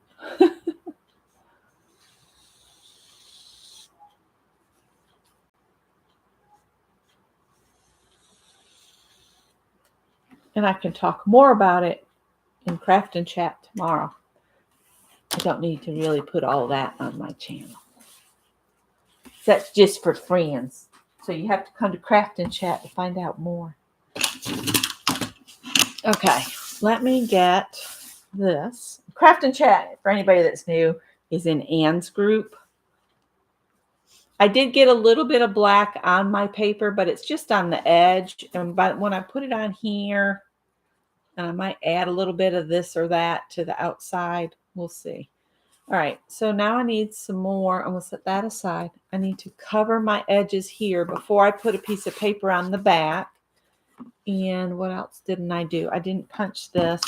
And I can talk more about it in Craft and Chat tomorrow. I don't need to really put all that on my channel. That's just for friends. So you have to come to Craft and Chat to find out more. Okay, let me get this. Craft and Chat, for anybody that's new, is in Anne's group. I did get a little bit of black on my paper, but it's just on the edge. And when I put it on here, and I might add a little bit of this or that to the outside. We'll see. All right, so now I need some more. I'm going to set that aside. I need to cover my edges here before I put a piece of paper on the back. And what else didn't I do? I didn't punch this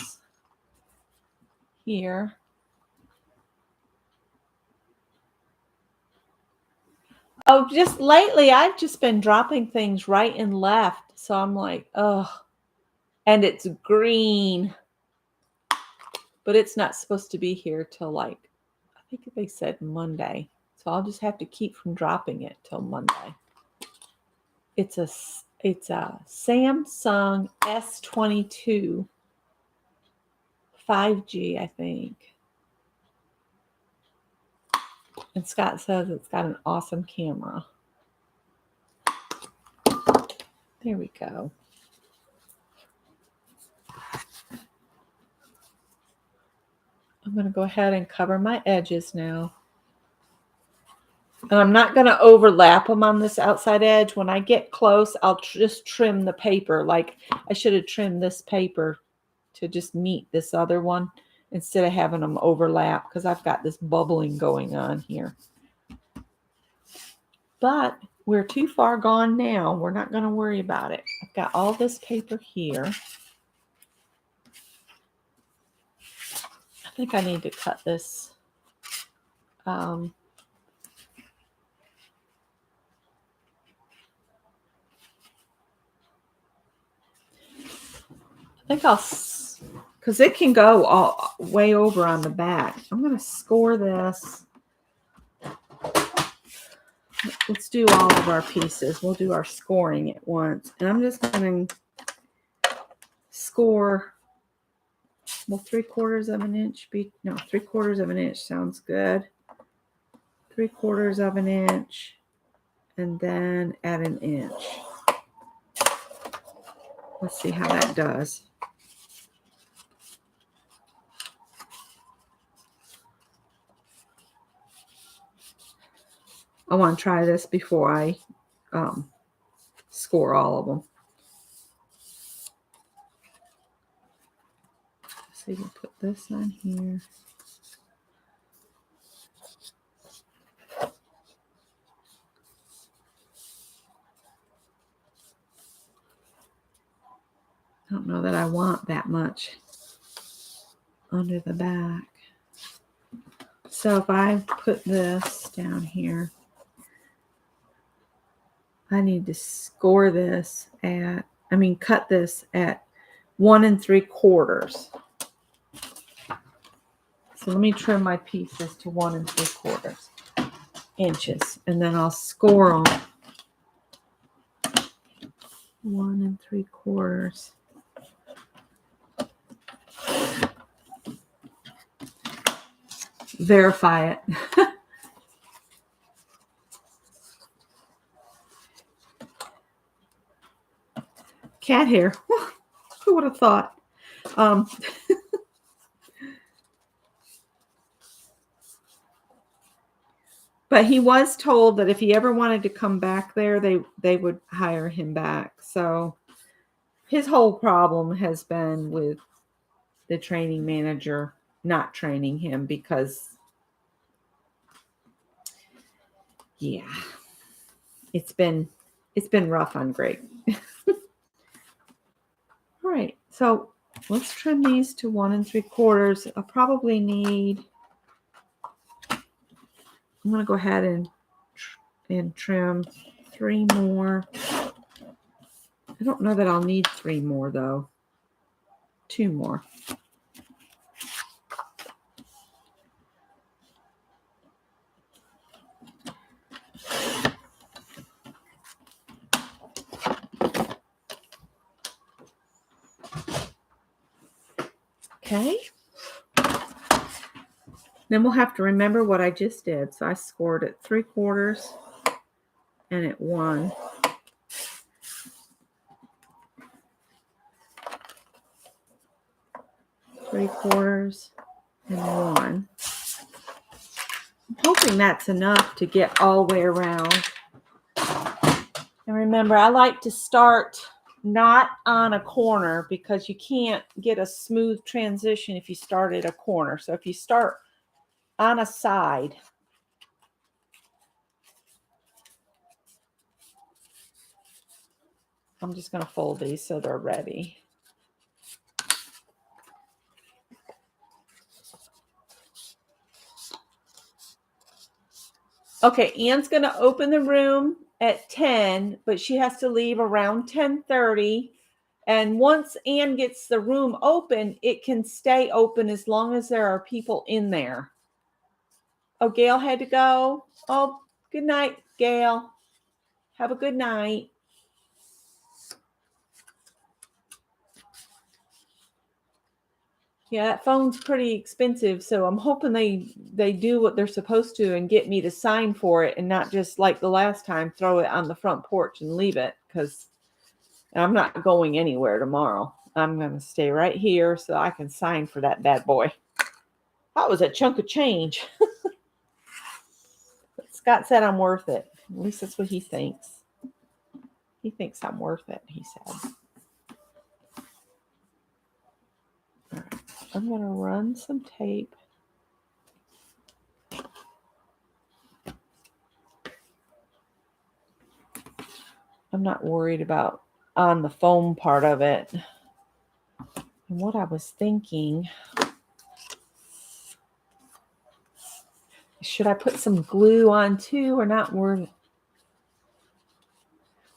here. Oh, just lately, I've just been dropping things right and left. So I'm like, oh, and it's green. But it's not supposed to be here till like, I think they said Monday. So I'll just have to keep from dropping it till Monday. It's a Samsung S22 5G, I think. And Scott says it's got an awesome camera. There we go. I'm going to go ahead and cover my edges now. And I'm not going to overlap them on this outside edge. When I get close, I'll just trim the paper. Like I should have trimmed this paper to just meet this other one instead of having them overlap because I've got this bubbling going on here. But we're too far gone now. We're not going to worry about it. I've got all this paper here. I think I need to cut this. I think I'll, because it can go all way over on the back. I'm going to score this. Let's do all of our pieces. We'll do our scoring at once. And I'm just going to score, will 3/4 of an inch be, no, 3/4 of an inch sounds good. 3/4 of an inch, and then at an inch. Let's see how that does. I want to try this before I score all of them. So we'll put this on here. don't know that I want that much under the back. So if I put this down here, I need to cut this at 1 3/4. So let me trim my pieces to 1 3/4 inches, and then I'll score them 1 3/4. Verify it. Cat hair. Who would have thought? But he was told that if he ever wanted to come back there, they would hire him back. So his whole problem has been with the training manager not training him because, yeah, it's been rough on Greg. All right, so let's trim these to 1 3/4. I'll probably need. I'm going to go ahead and trim 3 more. I don't know that I'll need 3 more, though. 2 more. Okay. Then we'll have to remember what I just did. So I scored at 3/4 and at 1. Three-quarters and 1. I'm hoping that's enough to get all the way around. And remember, I like to start not on a corner because you can't get a smooth transition if you start at a corner. So if you start on a side, I'm just going to fold these so they're ready. Okay, Ann's going to open the room at 10, but she has to leave around 10:30. And once Ann gets the room open, it can stay open as long as there are people in there. Oh, Gail had to go. Oh, good night, Gail. Have a good night. Yeah, that phone's pretty expensive, so I'm hoping they do what they're supposed to and get me to sign for it and not just like the last time throw it on the front porch and leave it, because I'm not going anywhere tomorrow. I'm going to stay right here so I can sign for that bad boy. That was a chunk of change. Scott said I'm worth it. At least that's what he thinks. He thinks I'm worth it, he said. All right. I'm going to run some tape. I'm not worried about on the foam part of it. And what I was thinking, should I put some glue on too or not?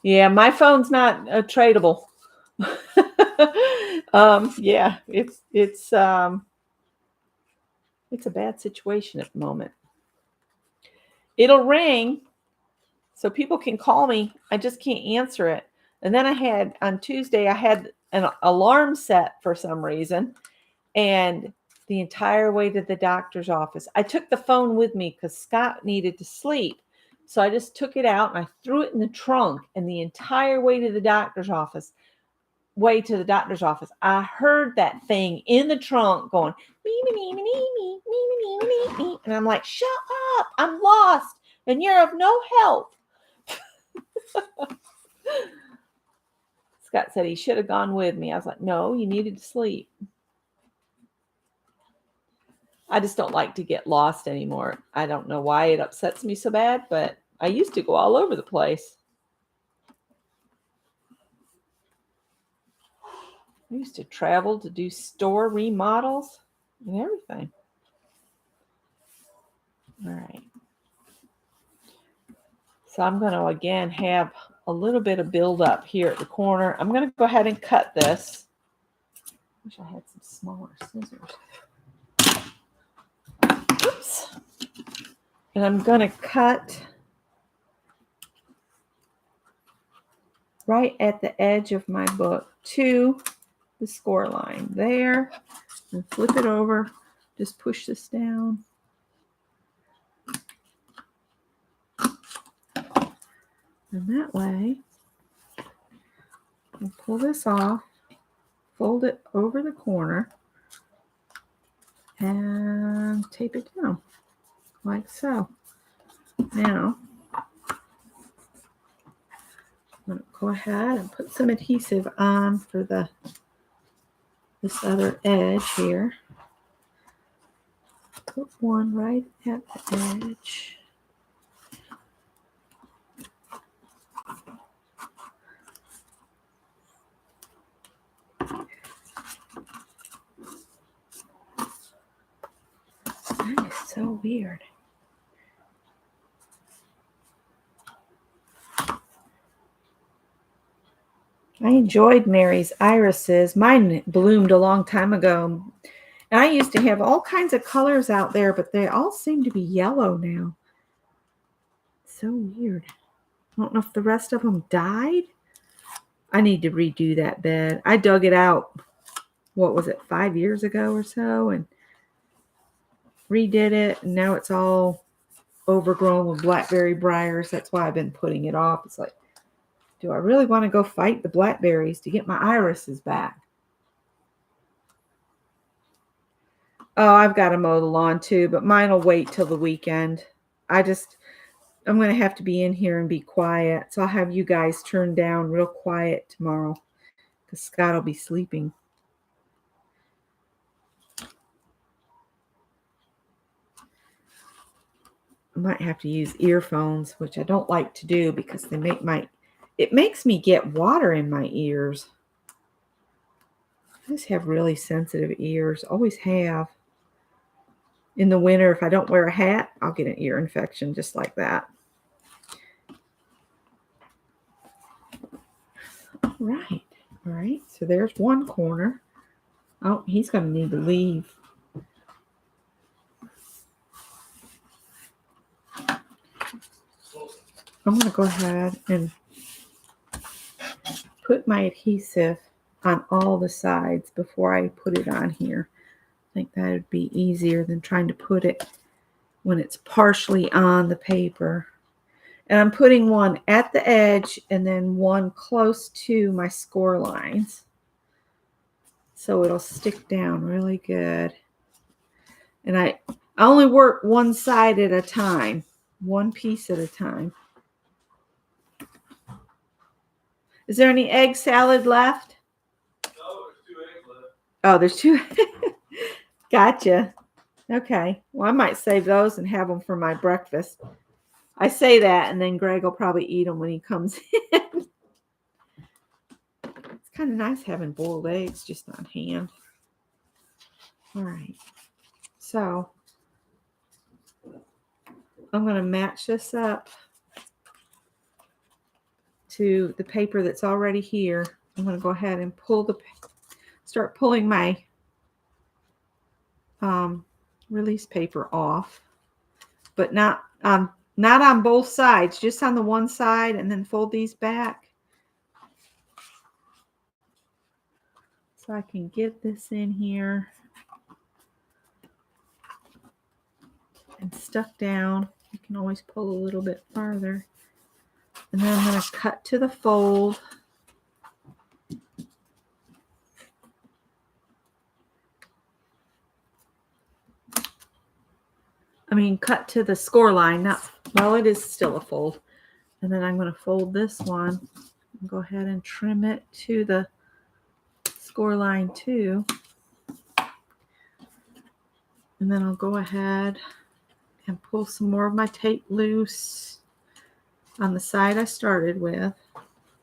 Yeah, my phone's not tradable. Yeah, it's a bad situation at the moment. It'll ring, so people can call me. I just can't answer it. And then on Tuesday, I had an alarm set for some reason, and the entire way to the doctor's office, I took the phone with me because Scott needed to sleep. So I just took it out and I threw it in the trunk, and the entire way to the doctor's office, I heard that thing in the trunk going, me, me, me, me, me, me, me, me, me, me. And I'm like, shut up, I'm lost, and you're of no help. Scott said he should have gone with me. I was like, no, you needed to sleep. I just don't like to get lost anymore. I don't know why it upsets me so bad, but I used to go all over the place. I used to travel to do store remodels and everything. All right. So I'm going to again have a little bit of build up here at the corner. I'm going to go ahead and cut this. Wish I had some smaller scissors. Oops. And I'm going to cut right at the edge of my book to the score line there, and flip it over. Just push this down. And that way, I'll pull this off, fold it over the corner, and tape it down like so. Now, I'm going to go ahead and put some adhesive on for this other edge here. Put one right at the edge. That is so weird. I enjoyed Mary's irises. Mine bloomed a long time ago. And I used to have all kinds of colors out there, but they all seem to be yellow now. So weird. I don't know if the rest of them died. I need to redo that bed. I dug it out, what was it, 5 years ago or so, and redid it. And now it's all overgrown with blackberry briars. That's why I've been putting it off. It's like, do I really want to go fight the blackberries to get my irises back? Oh, I've got to mow the lawn too, but mine will wait till the weekend. I'm going to have to be in here and be quiet. So I'll have you guys turn down real quiet tomorrow because Scott will be sleeping. I might have to use earphones, which I don't like to do because it makes me get water in my ears. I just have really sensitive ears, always have. In the winter, if I don't wear a hat, I'll get an ear infection just like that. All right. So there's one corner. Oh, he's going to need to leave. I'm going to go ahead and put my adhesive on all the sides before I put it on here. I think that would be easier than trying to put it when it's partially on the paper. And I'm putting one at the edge and then one close to my score lines. So it'll stick down really good. And I only work one side at a time, one piece at a time. Is there any egg salad left? No, there's 2 eggs left. Oh, there's 2. Gotcha. Okay. Well, I might save those and have them for my breakfast. I say that, and then Greg will probably eat them when he comes in. It's kind of nice having boiled eggs just on hand. All right. So I'm going to match this up to the paper that's already here. I'm going to go ahead and start pulling my release paper off, but not on both sides, just on the one side, and then fold these back so I can get this in here and stuck down. You can always pull a little bit farther. And then I'm going to cut to the fold. Cut to the score line. It is still a fold. And then I'm going to fold this one and go ahead and trim it to the score line too. And then I'll go ahead and pull some more of my tape loose on the side I started with.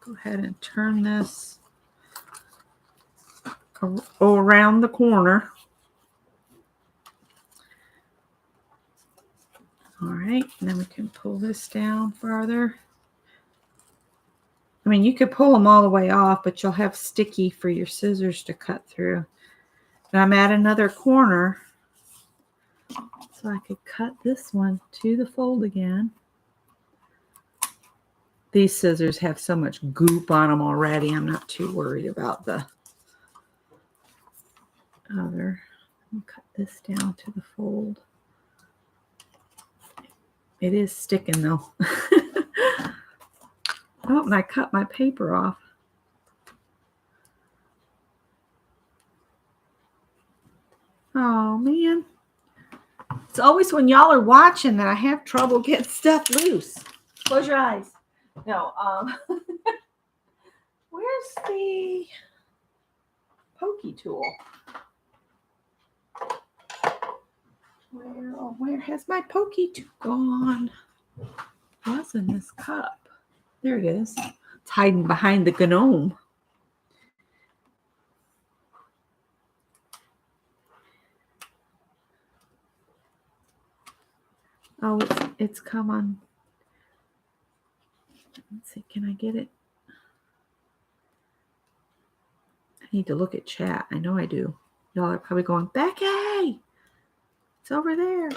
Go ahead and turn this around the corner. All right, and then we can pull this down farther. I mean, you could pull them all the way off, but you'll have sticky for your scissors to cut through. And I'm at another corner, so I could cut this one to the fold again. These scissors have so much goop on them already. I'm not too worried about the other. I'll cut this down to the fold. It is sticking though. Oh, and I cut my paper off. Oh man. It's always when y'all are watching that I have trouble getting stuff loose. Close your eyes. No, where's the pokey tool? Where has my pokey tool gone? What's in this cup? There it is. It's hiding behind the gnome. Oh, it's come on. Let's see, can I get it? I need to look at chat. I know I do. Y'all are probably going, Becky, it's over there.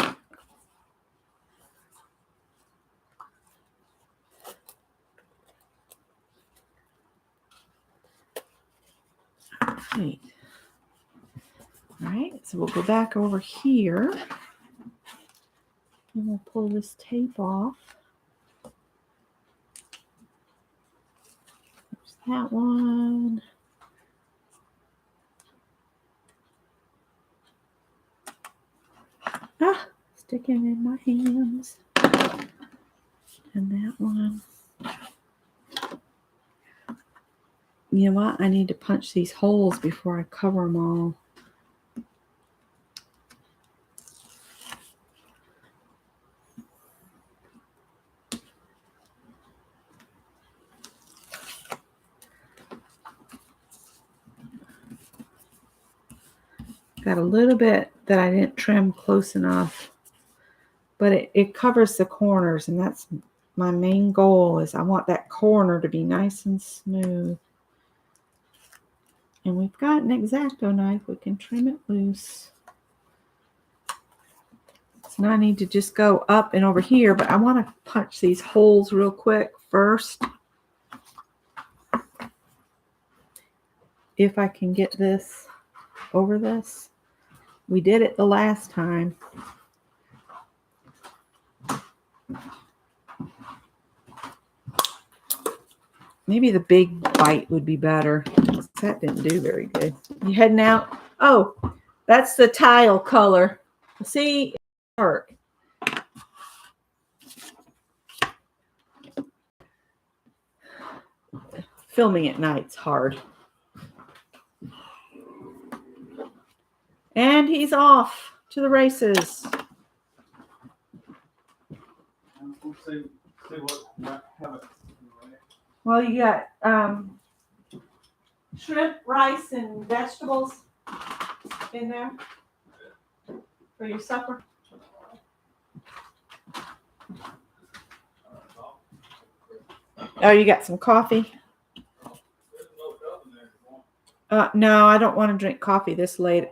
All right, so we'll go back over here and we'll pull this tape off. There's that one. Ah, sticking in my hands. And that one. You know what? I need to punch these holes before I cover them all. Got a little bit that I didn't trim close enough, but it covers the corners, and that's my main goal. Is I want that corner to be nice and smooth. And we've got an X-Acto knife. We can trim it loose. So now I need to just go up and over here, but I want to punch these holes real quick first. If I can get this over this. We did it the last time. Maybe the big bite would be better. That didn't do very good. You heading out? Oh, that's the tile color. See, it's dark. Filming at night's hard. And he's off to the races. Well, you got shrimp, rice, and vegetables in there for your supper. Oh, you got some coffee? No, I don't want to drink coffee this late.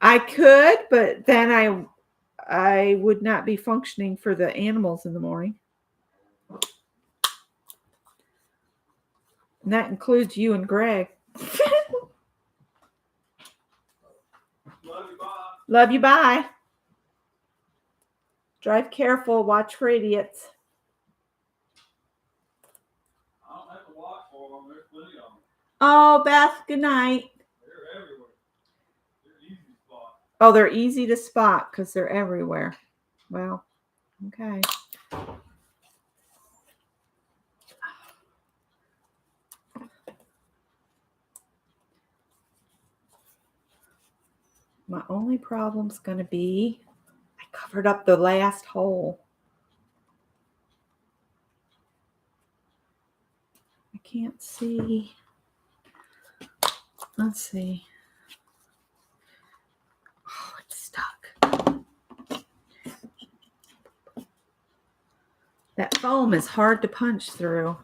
I could, but then I would not be functioning for the animals in the morning. And that includes you and Greg. Love you, bye. Love you, bye. Drive careful, watch for idiots. I don't have to watch for them. There's plenty of them. Oh, Beth, good night. They're everywhere. They're easy to spot. Oh, they're easy to spot because they're everywhere. Well, okay. My only problem's going to be I covered up the last hole. I can't see. Let's see. Oh, it's stuck. That foam is hard to punch through.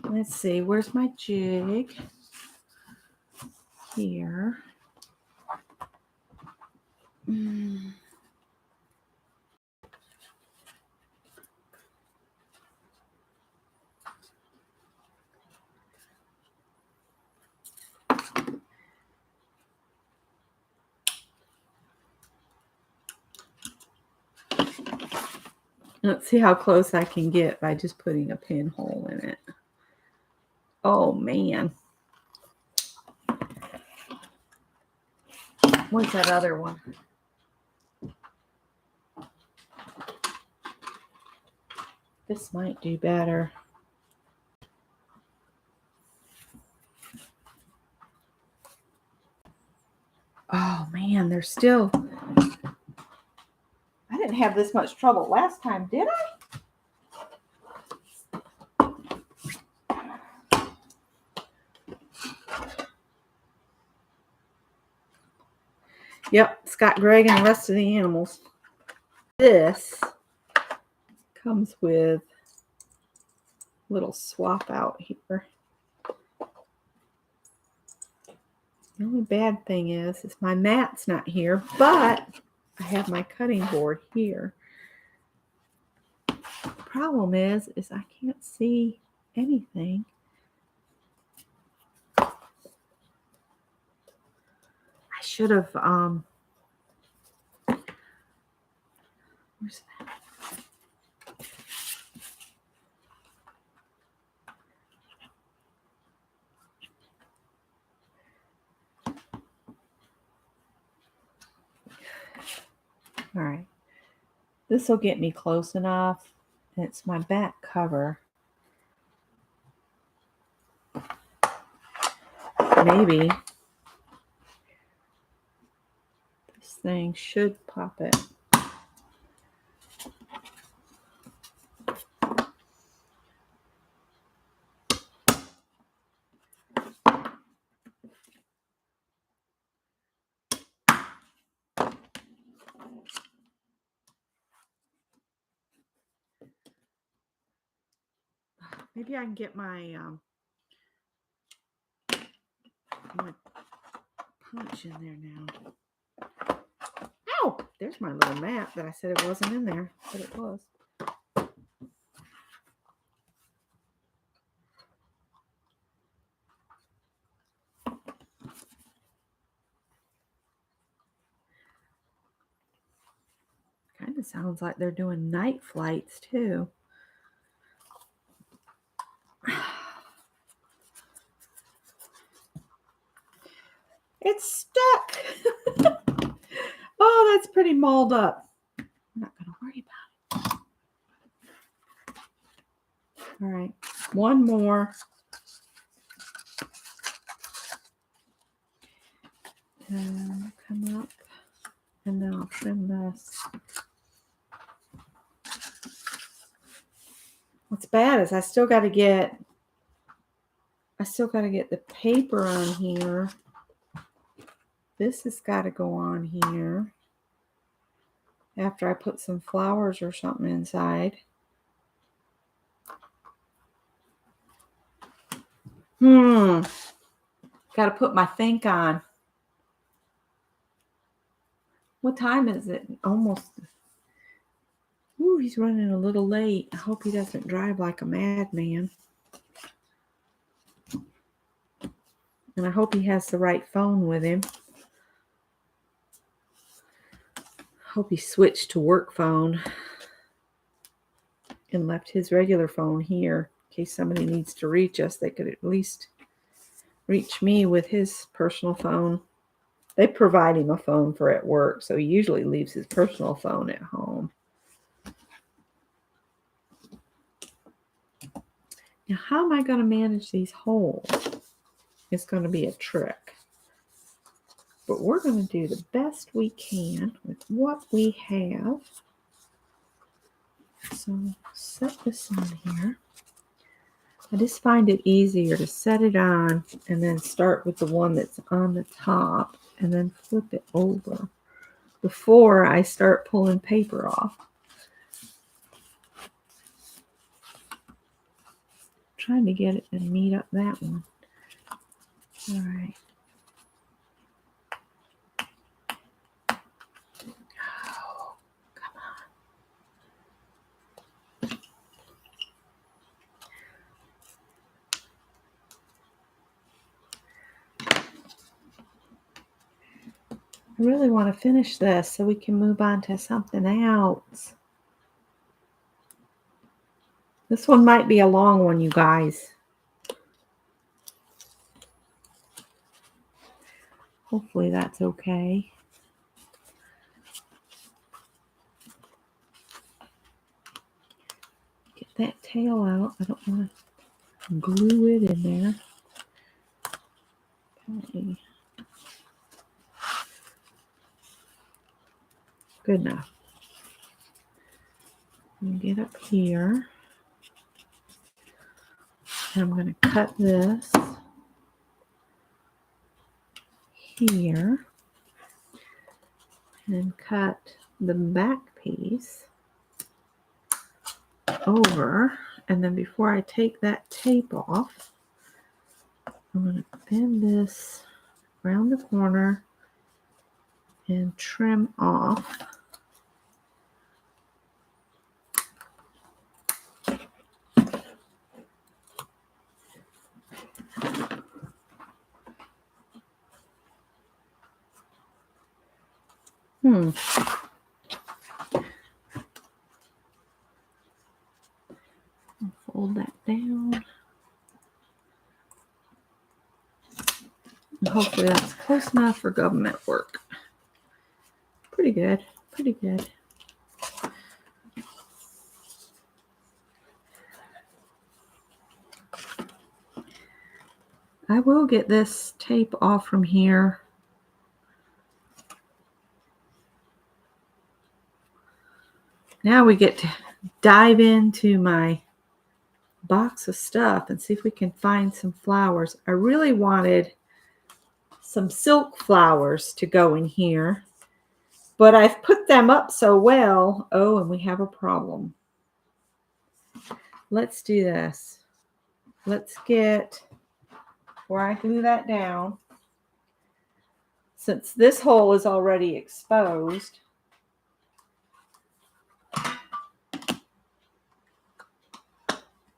Let's see. Where's my jig? Here. Let's see how close I can get by just putting a pinhole in it. Oh, man. What's that other one? This might do better. Oh, man, there's still... I didn't have this much trouble last time, did I? Yep, Scott, Greg, and the rest of the animals. This comes with a little swap out here. The only bad thing is my mat's not here, but I have my cutting board here. The problem is I can't see anything. I should have, where's that? All right. This will get me close enough. It's my back cover. Maybe this thing should pop it. Maybe I can get my my punch in there now. Ow! There's my little mat that I said it wasn't in there, but it was. Kind of sounds like they're doing night flights too. It's stuck. Oh, that's pretty mauled up. I'm not going to worry about it. All right, one more. And come up, and then I'll trim this. What's bad is I still got to get the paper on here. This has got to go on here after I put some flowers or something inside. Got to put my think on. What time is it? Almost. Ooh, he's running a little late. I hope he doesn't drive like a madman. And I hope he has the right phone with him. Hope he switched to work phone and left his regular phone here in case somebody needs to reach us. They could at least reach me with his personal phone. They provide him a phone for at work, so he usually leaves his personal phone at home. Now, how am I going to manage these holes? It's going to be a trick. But we're going to do the best we can with what we have. So set this on here. I just find it easier to set it on and then start with the one that's on the top and then flip it over before I start pulling paper off. Trying to get it and meet up that one. All right. Oh, come on. I really want to finish this so we can move on to something else. This one might be a long one, you guys. Hopefully that's okay. Get that tail out. I don't want to glue it in there. Okay. Good enough. Get up here. And I'm going to cut this here and cut the back piece over. And then before I take that tape off, I'm going to bend this around the corner and trim off. Fold that down. And hopefully that's close enough for government work. Pretty good. Pretty good. I will get this tape off from here. Now we get to dive into my box of stuff and see if we can find some flowers. I really wanted some silk flowers to go in here, but I've put them up so well. Oh, and we have a problem. Let's do this. Let's get, before I glue that down, since this hole is already exposed,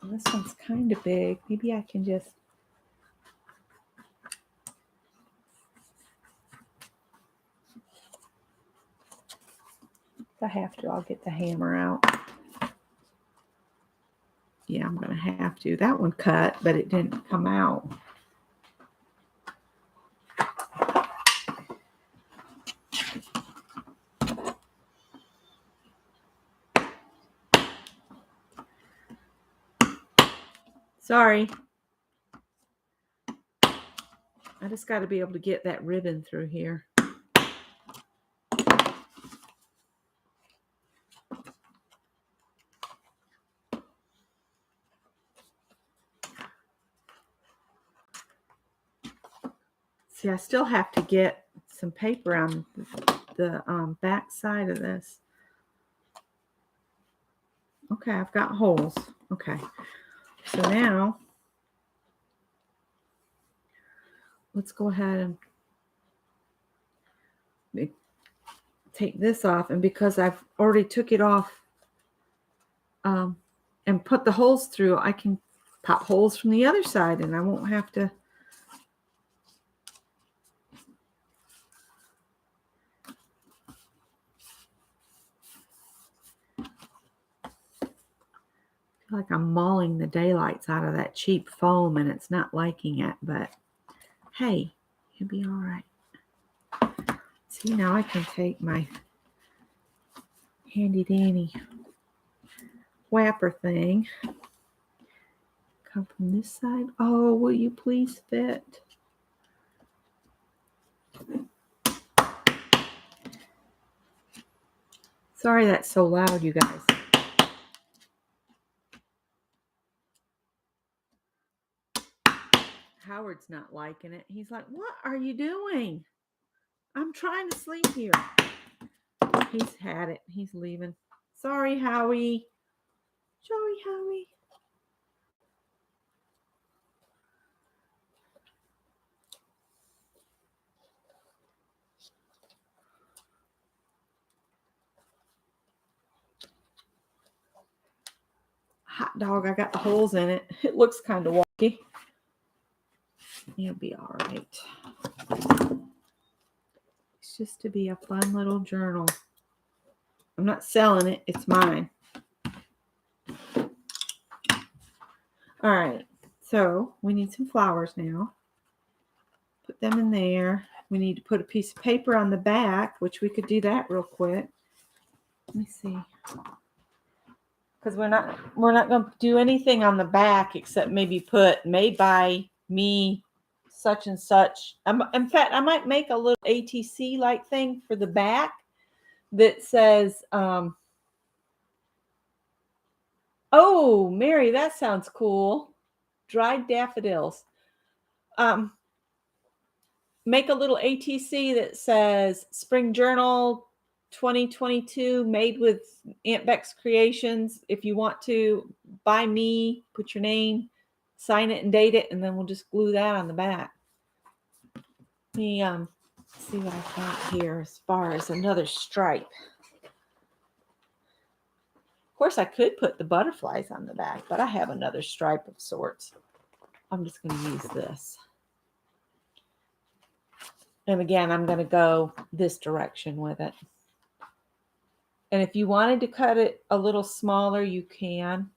this one's kind of big. Maybe I can just, if I have to, I'll get the hammer out. Yeah, I'm going to have to. That one cut, but it didn't come out. Sorry. I just got to be able to get that ribbon through here. See, I still have to get some paper on the back side of this. Okay, I've got holes. Okay, so now let's go ahead and take this off. And because I've already took it off and put the holes through, I can pop holes from the other side and I won't have to. Like I'm mauling the daylights out of that cheap foam and it's not liking it, but hey, you'll be all right. See, now I can take my handy dandy whapper thing. Come from this side. Oh, will you please fit? Sorry that's so loud, you guys. Howard's not liking it. He's like, what are you doing? I'm trying to sleep here. He's had it. He's leaving. Sorry, Howie. Sorry, Howie. Hot dog, I got the holes in it. It looks kind of wonky. It'll be all right. It's just to be a fun little journal. I'm not selling it. It's mine. All right. So we need some flowers now. Put them in there. We need to put a piece of paper on the back, which we could do that real quick. Let me see. Because we're not going to do anything on the back except maybe put made by me, such and such. In fact, I might make a little ATC like thing for the back that says, oh, Mary, that sounds cool. Dried daffodils. Make a little ATC that says Spring Journal 2022 made with Aunt Beck's Creations. If you want to, by me, put your name, sign it and date it, and then we'll just glue that on the back. Let me see what I've got here as far as another stripe. Of course, I could put the butterflies on the back, but I have another stripe of sorts. I'm just going to use this. And again, I'm going to go this direction with it. And if you wanted to cut it a little smaller, you can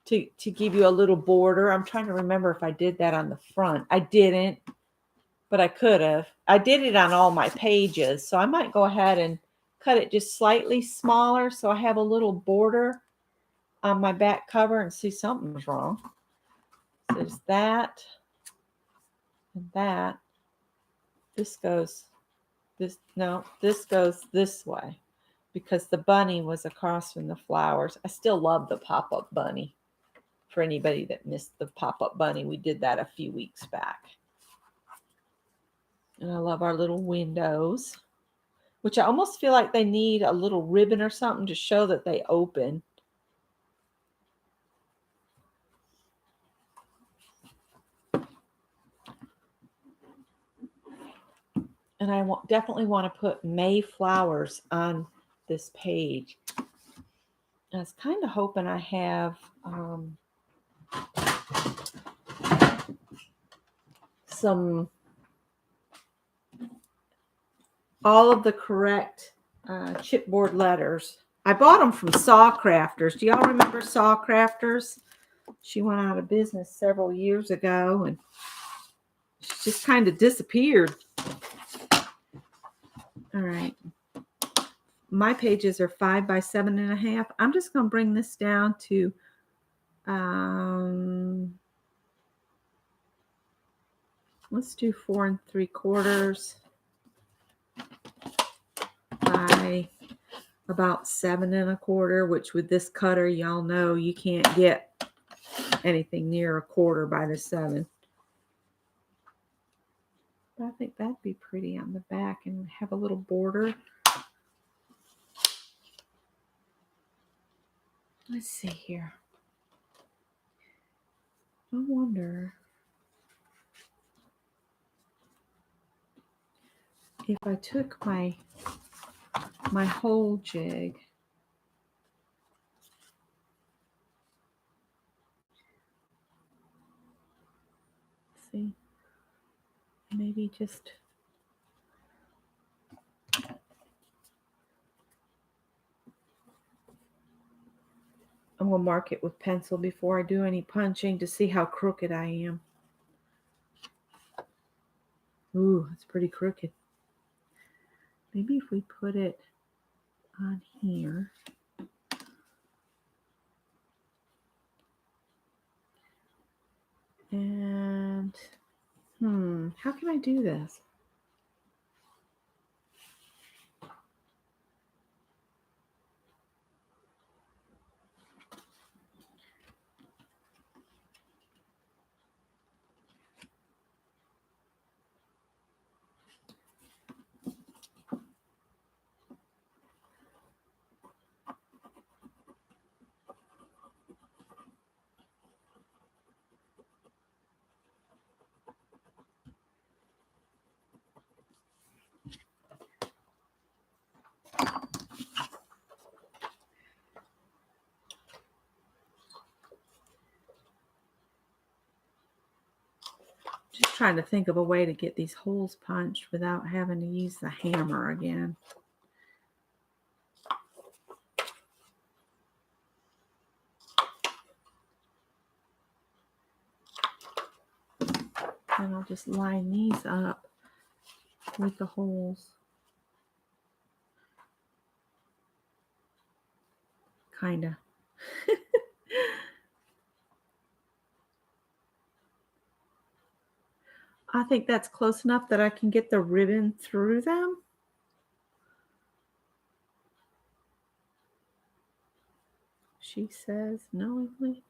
to give you a little border. I'm trying to remember if I did that on the front. I didn't, but I could have. I did it on all my pages. So I might go ahead and cut it just slightly smaller so I have a little border on my back cover and see something's wrong. So there's that and that. This goes this goes this way because the bunny was across from the flowers. I still love the pop-up bunny. For anybody that missed the pop-up bunny, we did that a few weeks back. And I love our little windows, which I almost feel like they need a little ribbon or something to show that they open. And I definitely want to put May flowers on this page. I was kind of hoping I have all of the correct chipboard letters. I bought them from Saw Crafters. Do y'all remember Saw Crafters? She went out of business several years ago and she just kind of disappeared. All right. My pages are 5 by 7.5. I'm just going to bring this down to let's do 4 3/4 by about 7 1/4, which with this cutter, y'all know you can't get anything near 1/4 by the 7. But I think that'd be pretty on the back and have a little border. Let's see here. I wonder if I took my whole jig. See, maybe just I'm going to mark it with pencil before I do any punching to see how crooked I am. Ooh, it's pretty crooked. Maybe if we put it on here. And, how can I do this? trying to think of a way to get these holes punched without having to use the hammer again. And I'll just line these up with the holes. Kinda. I think that's close enough that I can get the ribbon through them. She says knowingly.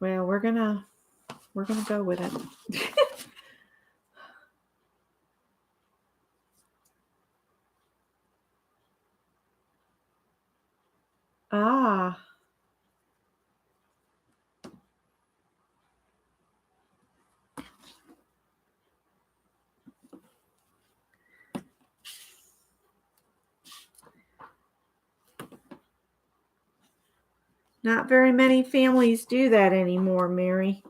Well, we're gonna go with it. Ah. Not very many families do that anymore, Mary.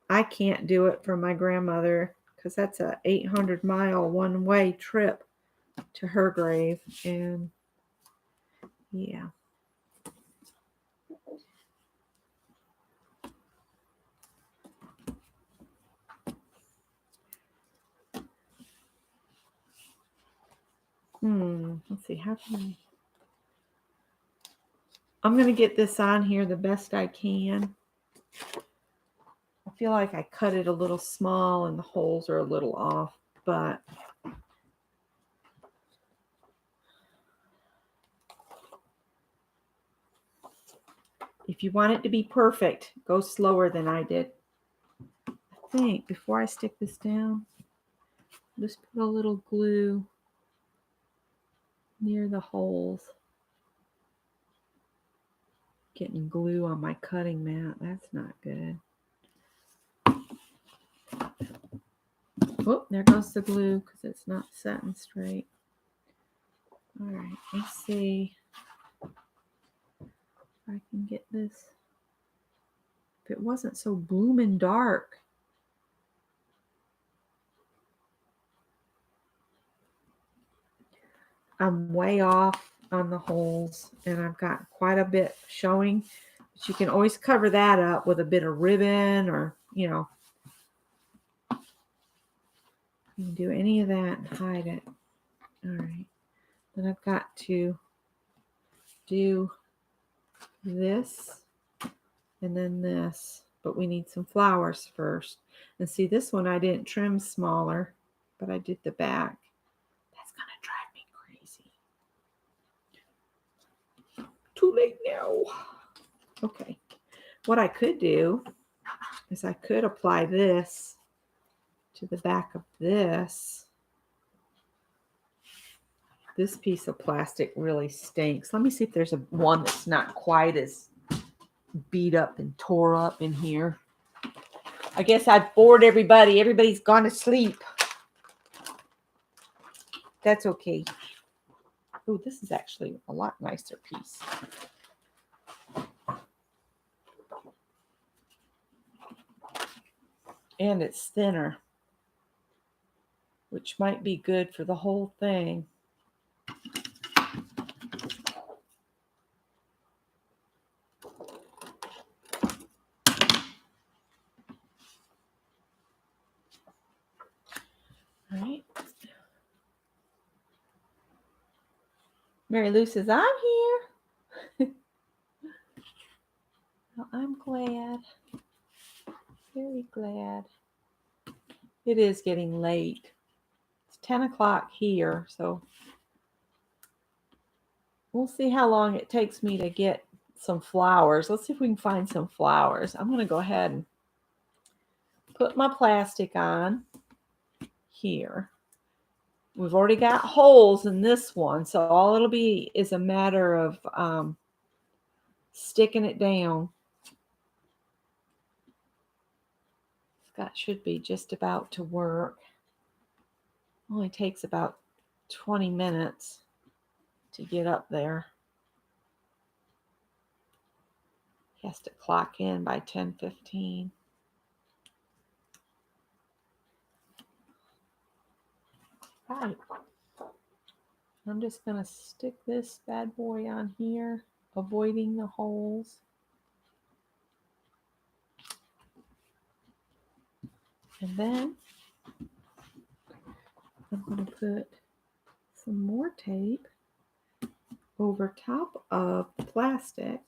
I can't do it for my grandmother because that's a 800-mile one-way trip to her grave. And yeah. Let's see, how can I'm going to get this on here the best I can. I feel like I cut it a little small and the holes are a little off, but if you want it to be perfect, go slower than I did. I think before I stick this down, just put a little glue near the holes. Getting glue on my cutting mat, that's not good. Oh, there goes the glue because it's not setting straight. All right, let's see if I can get this. If it wasn't so blooming dark. I'm way off on the holes and I've got quite a bit showing. But you can always cover that up with a bit of ribbon or, you know, you can do any of that and hide it. All right. Then I've got to do this and then this, but we need some flowers first. And see, this one I didn't trim smaller, but I did the back. That's going to drive me crazy. Too late now. Okay. What I could do is I could apply this to the back of this. This piece of plastic really stinks. Let me see if there's one that's not quite as beat up and tore up in here. I guess I've bored everybody. Everybody's gone to sleep. That's okay. Oh, this is actually a lot nicer piece. And it's thinner, which might be good for the whole thing. All right. Mary Lou says, I'm here. Well, I'm glad. Very glad. It is getting late. It's 10 o'clock here, so we'll see how long it takes me to get some flowers. Let's see if we can find some flowers. I'm going to go ahead and put my plastic on here. We've already got holes in this one, so all it'll be is a matter of sticking it down. That should be just about to work. Only takes about 20 minutes to get up there. He has to clock in by 10:15. Right. I'm just going to stick this bad boy on here, avoiding the holes. And then I'm going to put some more tape over top of the plastic.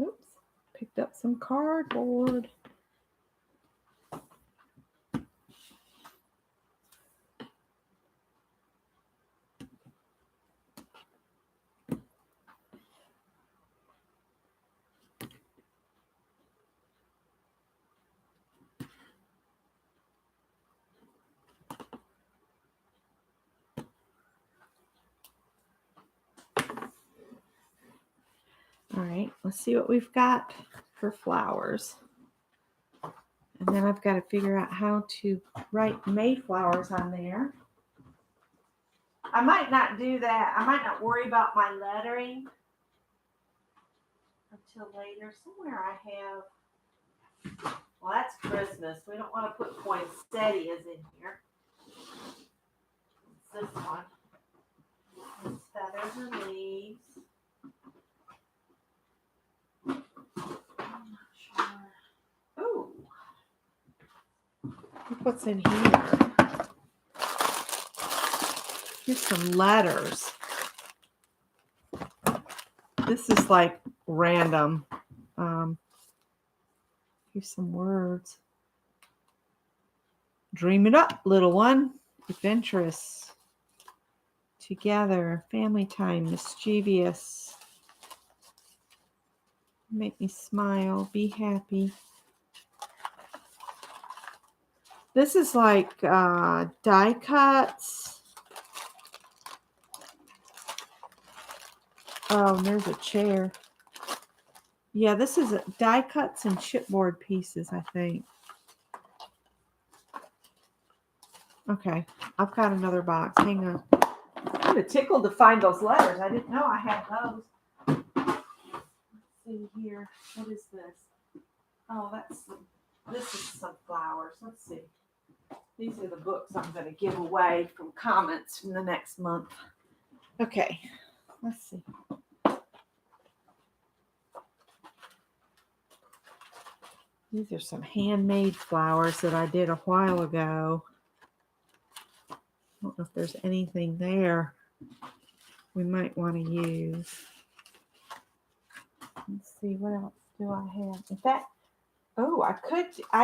Oops, picked up some cardboard. All right, let's see what we've got for flowers. And then I've got to figure out how to write Mayflowers on there. I might not do that. I might not worry about my lettering until later. Somewhere I have, well, that's Christmas. We don't want to put poinsettias in here. It's this one. It's feathers and leaves. I'm not sure. Oh, look what's in here. Here's some letters. This is like random. Here's some words. Dream it up, little one. Adventurous. Together. Family time. Mischievous. Make me smile. Be happy. This is like die cuts. Oh, and there's a chair. Yeah, this is die cuts and chipboard pieces, I think. Okay, I've got another box. Hang on. I'm kind of tickled to find those letters. I didn't know I had those. Let's see here. What is this? Oh, this is some flowers. Let's see. These are the books I'm going to give away from comments from the next month. Okay, let's see. These are some handmade flowers that I did a while ago. I don't know if there's anything there we might want to use. Let's see, what else do I have? In fact, oh, I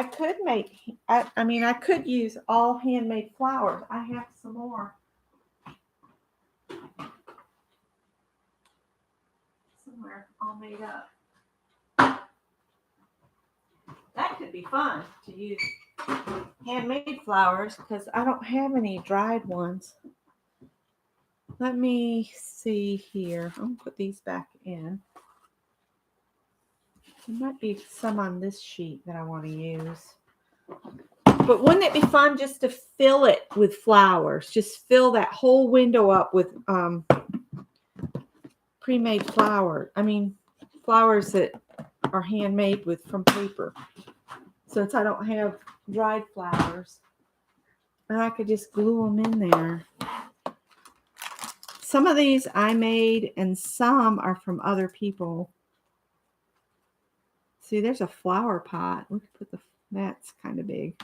could make, I could use all handmade flowers. I have some more. Somewhere all made up. That could be fun to use handmade flowers because I don't have any dried ones. Let me see here. I'm going to put these back in. There might be some on this sheet that I want to use. But wouldn't it be fun just to fill it with flowers? Just fill that whole window up with pre-made flowers that are handmade from paper. Since I don't have dried flowers. And I could just glue them in there. Some of these I made and some are from other people. See, there's a flower pot. We could put that's kind of big.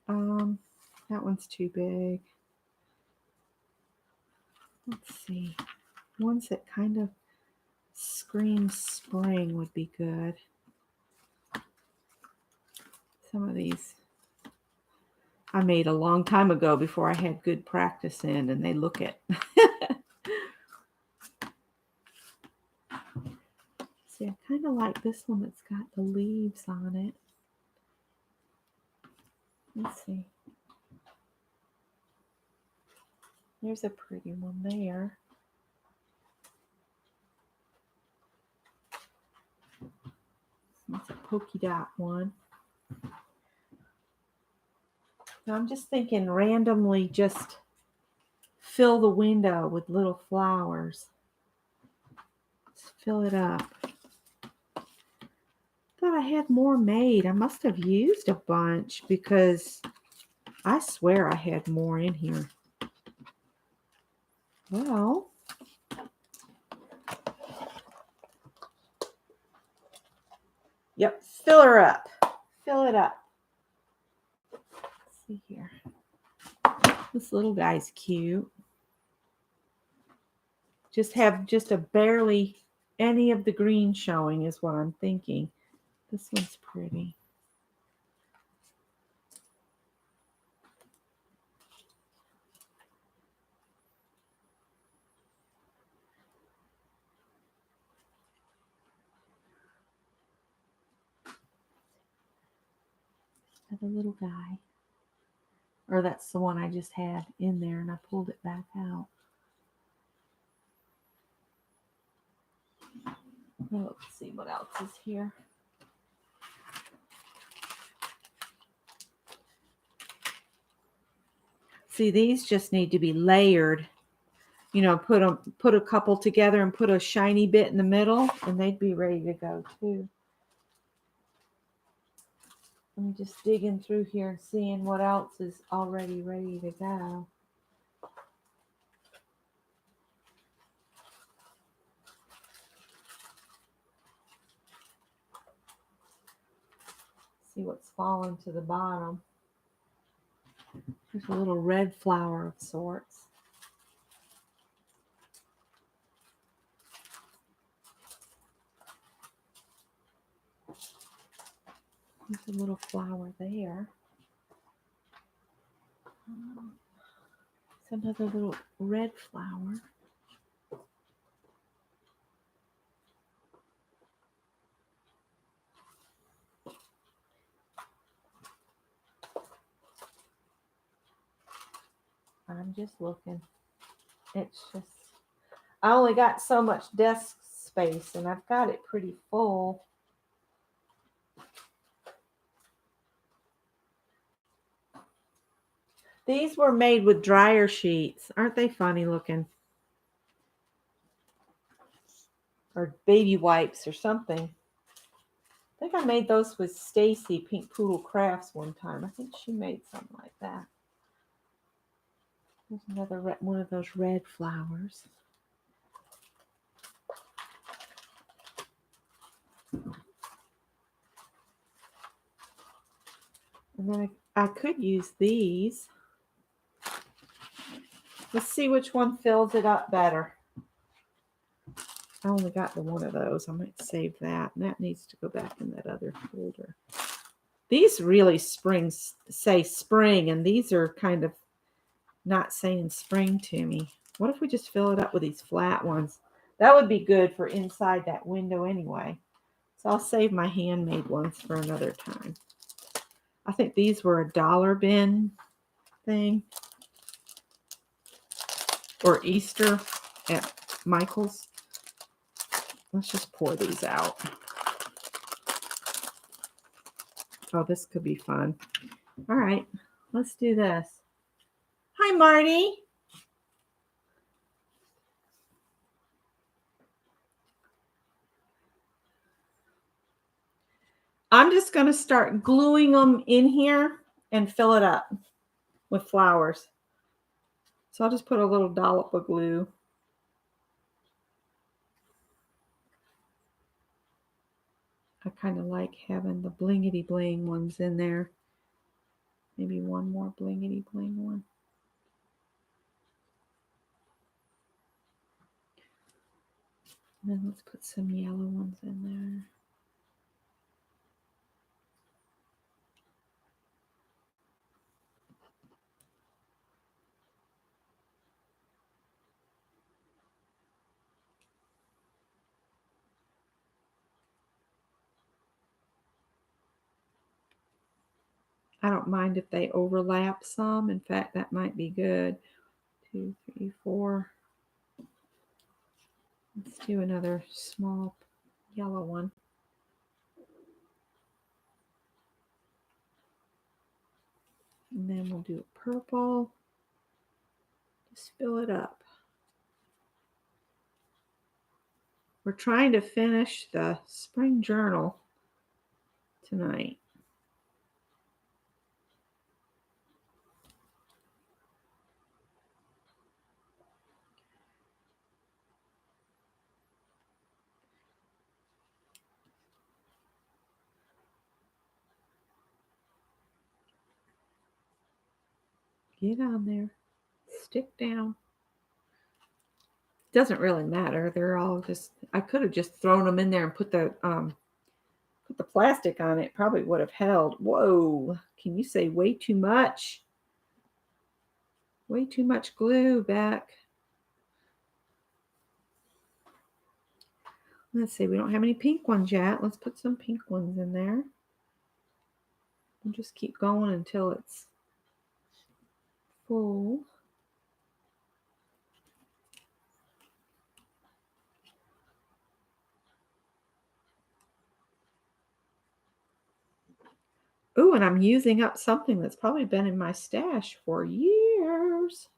That one's too big. Let's see. Ones that kind of scream spring would be good. Some of these I made a long time ago before I had good practice in, and they look it. See, I kind of like this one that's got the leaves on it. Let's see. There's a pretty one there. That's a polka dot one. Now I'm just thinking randomly just fill the window with little flowers. Let's fill it up. Thought I had more made. I must have used a bunch because I swear I had more in here. Well, yep, fill her up. Fill it up. Let's see here. This little guy's cute. Just have just a barely any of the green showing is what I'm thinking. This one's pretty. The little guy. Or that's the one I just had in there and I pulled it back out. Well, let's see what else is here. See, these just need to be layered. You know, put a couple together and put a shiny bit in the middle and they'd be ready to go too. I'm just digging through here and seeing what else is already ready to go. See what's fallen to the bottom. There's a little red flower of sorts. There's a little flower there. It's another little red flower. I'm just looking. It's just, I only got so much desk space and I've got it pretty full. These were made with dryer sheets. Aren't they funny looking? Or baby wipes or something. I think I made those with Stacy Pink Poodle Crafts one time. I think she made something like that. There's another one of those red flowers. And then I could use these. Let's see which one fills it up better. I only got the one of those. I might save that. And that needs to go back in that other folder. These really say spring, and these are kind of not saying spring to me. What if we just fill it up with these flat ones? That would be good for inside that window anyway. So I'll save my handmade ones for another time. I think these were a dollar bin thing. Or Easter at Michael's. Let's just pour these out. Oh, this could be fun. All right, let's do this. Hi, Marty. I'm just going to start gluing them in here and fill it up with flowers. So I'll just put a little dollop of glue. I kind of like having the blingity bling ones in there. Maybe one more blingity bling one. And then let's put some yellow ones in there. I don't mind if they overlap some. In fact, that might be good. 2, 3, 4. Let's do another small yellow one. And then we'll do a purple. Just fill it up. We're trying to finish the spring journal tonight. Get on there. Stick down. Doesn't really matter. They're all just, I could have just thrown them in there and put the plastic on it. Probably would have held. Whoa. Can you say way too much? Way too much glue back. Let's see. We don't have any pink ones yet. Let's put some pink ones in there. And just keep going until it's full. Oh, and I'm using up something that's probably been in my stash for years.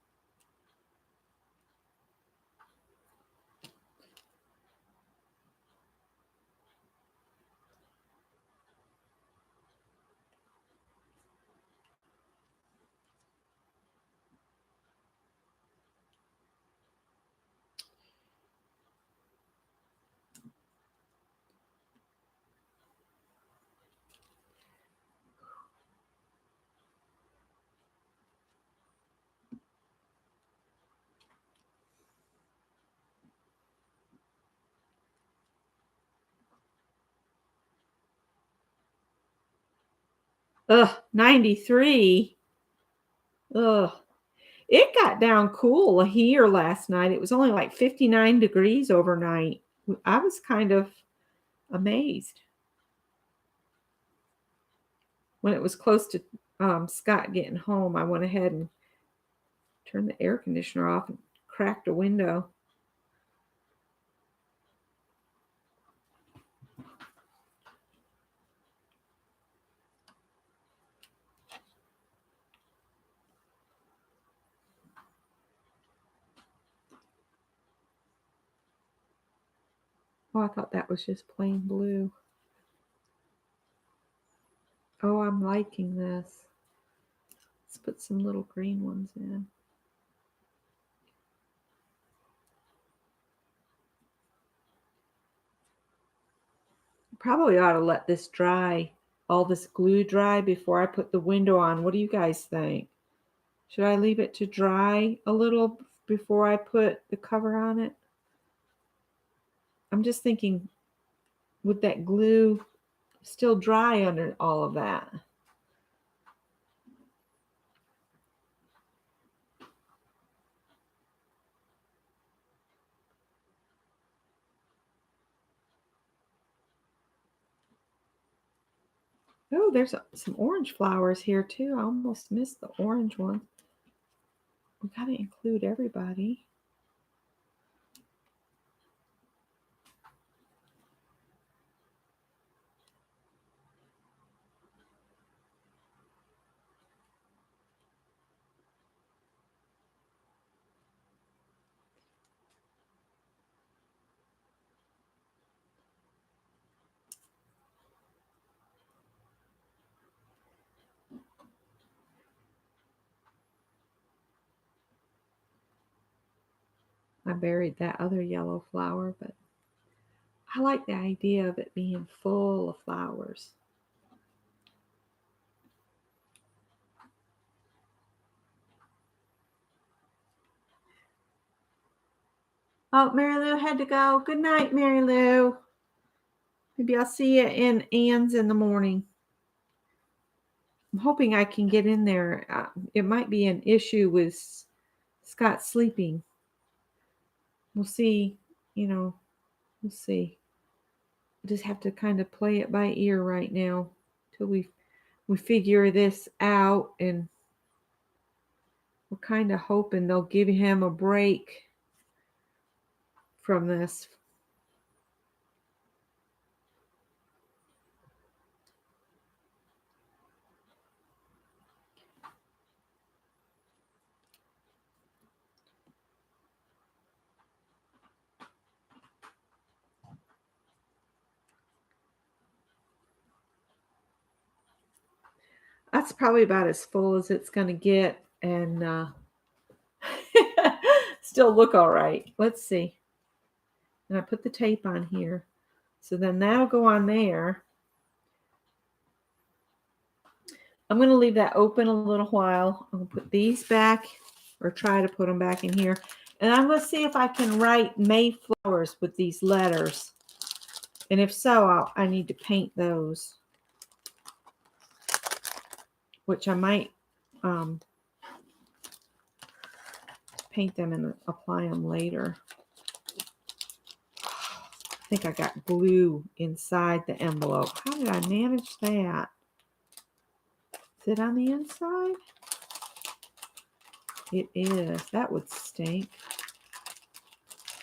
Ugh, 93. Ugh. It got down cool here last night. It was only like 59 degrees overnight. I was kind of amazed. When it was close to Scott getting home, I went ahead and turned the air conditioner off and cracked a window. Oh, I thought that was just plain blue. Oh, I'm liking this. Let's put some little green ones in. Probably ought to let this dry, all this glue dry before I put the window on. What do you guys think? Should I leave it to dry a little before I put the cover on it? I'm just thinking, would that glue still dry under all of that? Oh, there's some orange flowers here too. I almost missed the orange one. We got to include everybody. I buried that other yellow flower, but I like the idea of it being full of flowers. Oh, Mary Lou had to go. Good night, Mary Lou. Maybe I'll see you in Ann's in the morning. I'm hoping I can get in there. It might be an issue with Scott sleeping. We'll see. We'll see. I just have to kind of play it by ear right now till we figure this out. And We're kind of hoping they'll give him a break from this. That's probably about as full as it's going to get, and still look all right. Let's see. And I put the tape on here. So then that'll go on there. I'm going to leave that open a little while. I'm going to put these back, or try to put them back in here. And I'm going to see if I can write Mayflowers with these letters. And if so, I need to paint those. Which I might paint them and apply them later. I think I got glue inside the envelope. How did I manage that? Is it on the inside? It is. That would stink.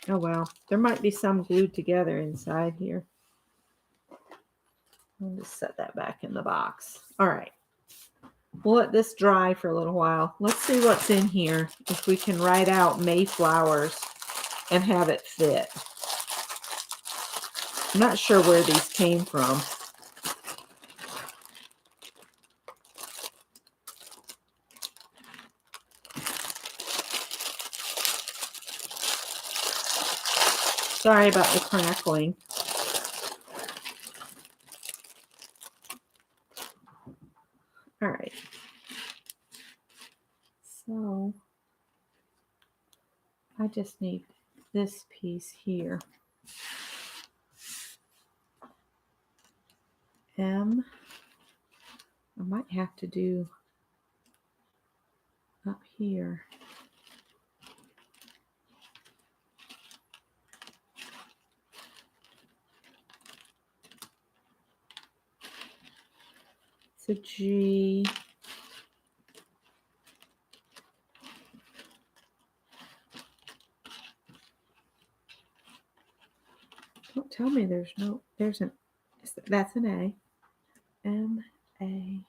Oh well. There might be some glued together inside here. I'll just set that back in the box. All right. We'll let this dry for a little while. Let's see what's in here. If we can write out Mayflowers and have it fit. I'm not sure where these came from. Sorry about the crackling. All right. So I just need this piece here. M. I might have to do up here. It's a G. Don't tell me there's that's an A. M, A.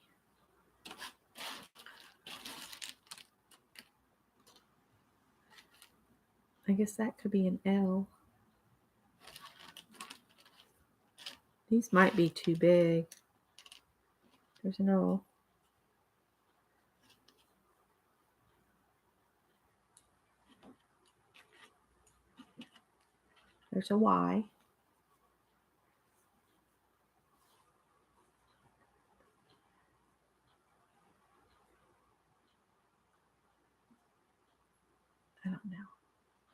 I guess that could be an L. These might be too big. There's an O. There's a Y. I don't know.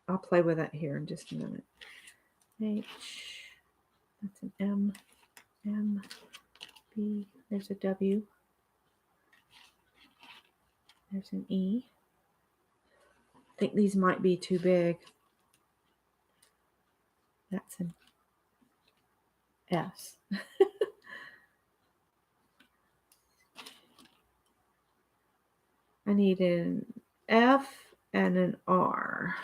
I'll play with that here in just a minute. H. That's an M. M. B. There's a W. There's an E. I think these might be too big. That's an S. I need an F and an R.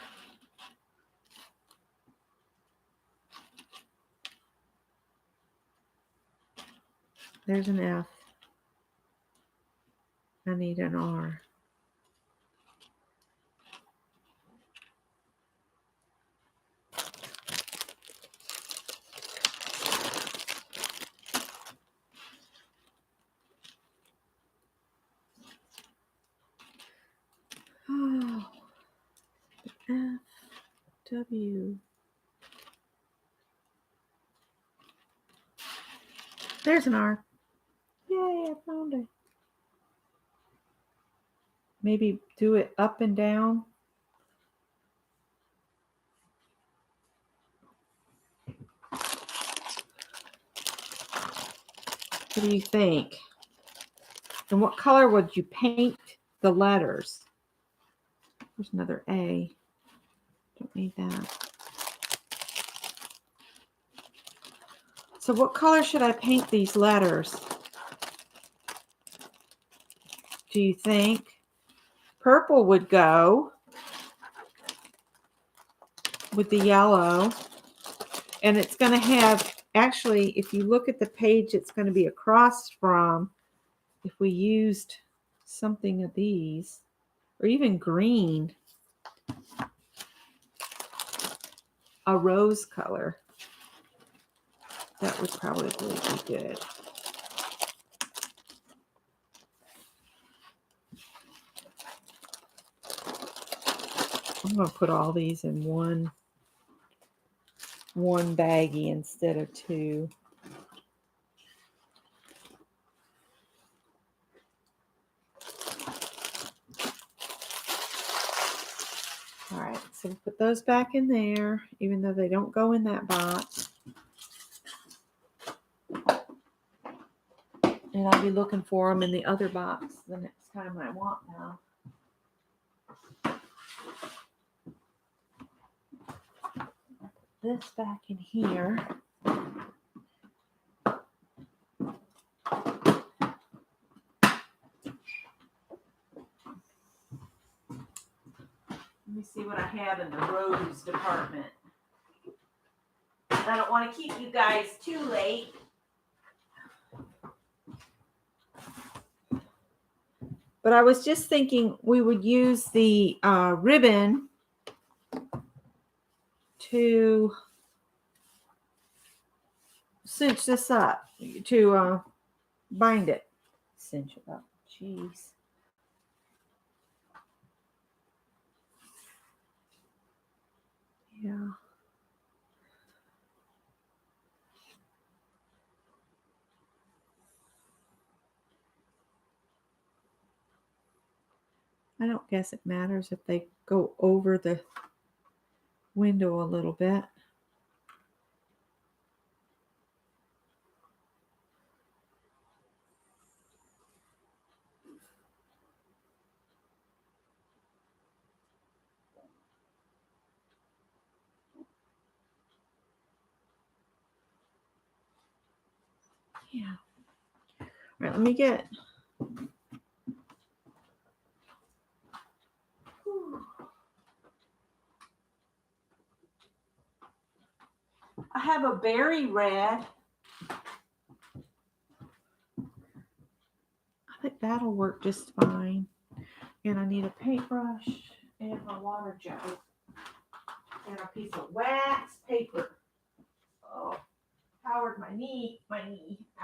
There's an F. I need an R. Oh, F, W. There's an R. Yay, I found it. Maybe do it up and down. What do you think? And what color would you paint the letters? There's another A. Don't need that. So what color should I paint these letters? Do you think? purple would go with the yellow. And it's going to have, actually, if you look at the page, it's going to be across from, if we used something of these, or even green, a rose color. That would probably be good. I'm going to put all these in one baggie instead of two. All right, so we'll put those back in there, even though they don't go in that box. And I'll be looking for them in the other box the next time I want now. This back in here. Let me see what I have in the rose department. I don't want to keep you guys too late. But I was just thinking we would use the ribbon to cinch this up, to bind it. Cinch it up. Jeez. Yeah. I don't guess it matters if they go over the window a little bit. Yeah. All right, let me get. I have a berry red. I think that'll work just fine. And I need a paintbrush and my water jug and a piece of wax paper. Oh, powered my knee. Ow,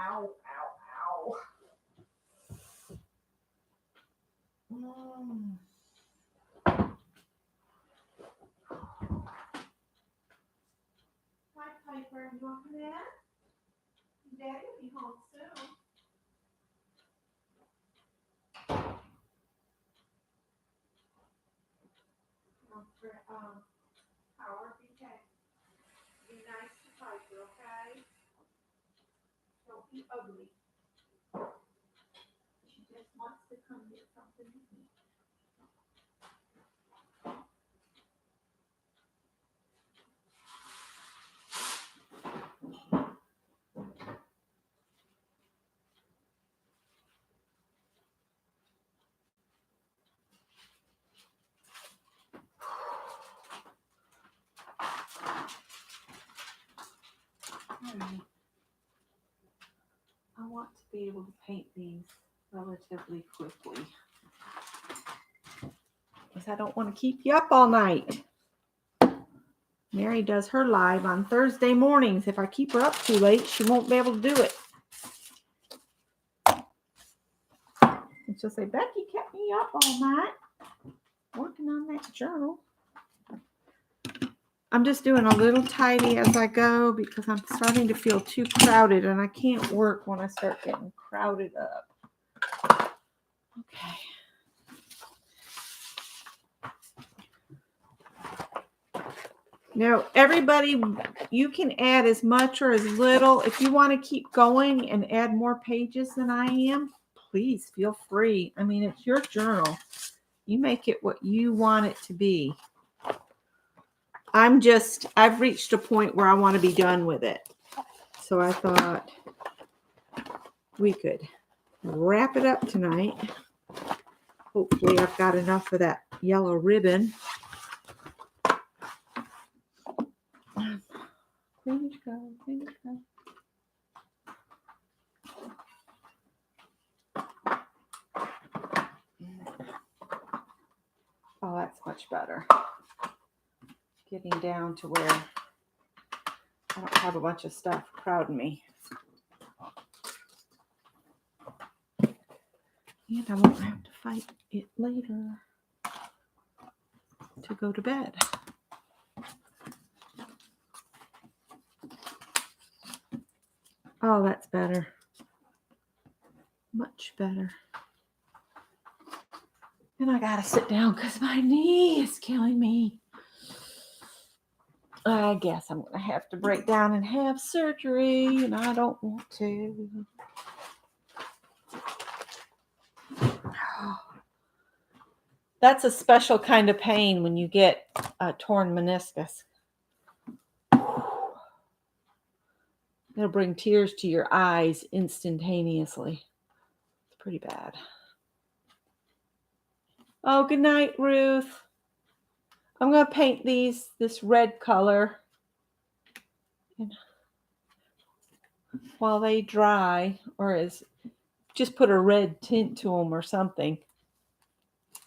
ow, ow. Hi, Piper. You want to come in? Daddy will be home soon. Howard, be nice to Piper, okay? Don't be ugly. She just wants to come get something to eat. Right. I want to be able to paint these relatively quickly because I don't want to keep you up all night. Mary does her live on Thursday mornings. If I keep her up too late, she won't be able to do it. And she'll say, Becky kept me up all night working on that journal. I'm just doing a little tidy as I go because I'm starting to feel too crowded and I can't work when I start getting crowded up. Okay. Now, everybody, you can add as much or as little. If you want to keep going and add more pages than I am, please feel free. I mean, it's your journal. You make it what you want it to be. I've reached a point where I want to be done with it. So I thought we could wrap it up tonight. Hopefully I've got enough of that yellow ribbon. Finish go, finish go. Oh, that's much better. Getting down to where I don't have a bunch of stuff crowding me. And I won't have to fight it later to go to bed. Oh, that's better. Much better. And I gotta sit down because my knee is killing me. I guess I'm gonna have to break down and have surgery, and I don't want to. That's a special kind of pain when you get a torn meniscus. It'll bring tears to your eyes instantaneously. It's pretty bad. Oh, good night, Ruth. I'm going to paint this red color. And while they dry, or just put a red tint to them or something.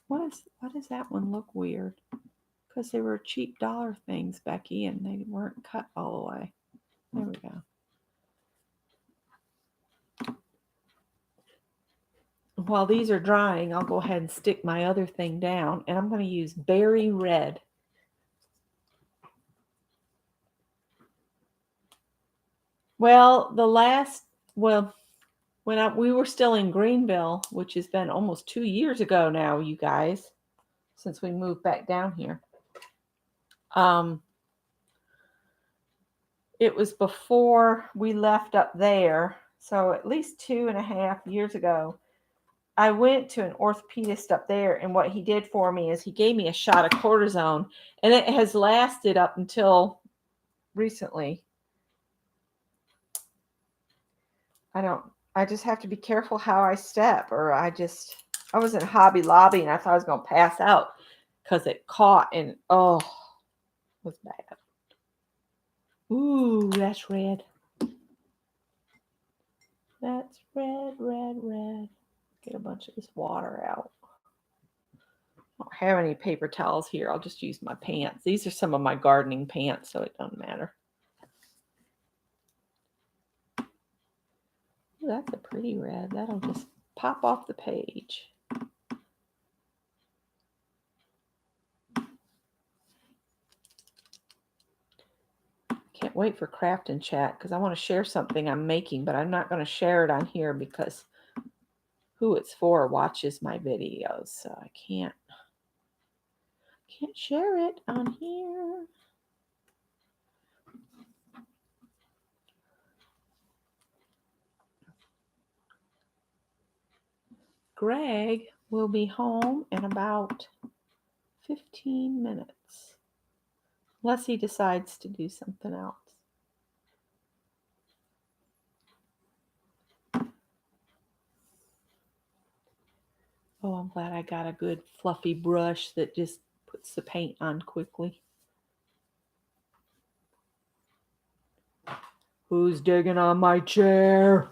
Why does that one look weird? Because they were cheap dollar things, Becky, and they weren't cut all the way. There we go. While these are drying, I'll go ahead and stick my other thing down, and I'm going to use berry red. Well, when we were still in Greenville, which has been almost 2 years ago now, you guys, since we moved back down here. It was before we left up there, so at least 2.5 years ago. I went to an orthopedist up there, and what he did for me is he gave me a shot of cortisone, and it has lasted up until recently. I just have to be careful how I step, or I was in Hobby Lobby and I thought I was going to pass out because it caught and it was bad. Ooh, that's red. That's red, red, red. Get a bunch of this water out. I don't have any paper towels here. I'll just use my pants. These are some of my gardening pants, so it doesn't matter. Ooh, that's a pretty red. That'll just pop off the page. Can't wait for craft and chat because I want to share something I'm making, but I'm not going to share it on here because who it's for watches my videos, so I can't share it on here. Greg will be home in about 15 minutes, unless he decides to do something else. Oh, I'm glad I got a good fluffy brush that just puts the paint on quickly. Who's digging on my chair?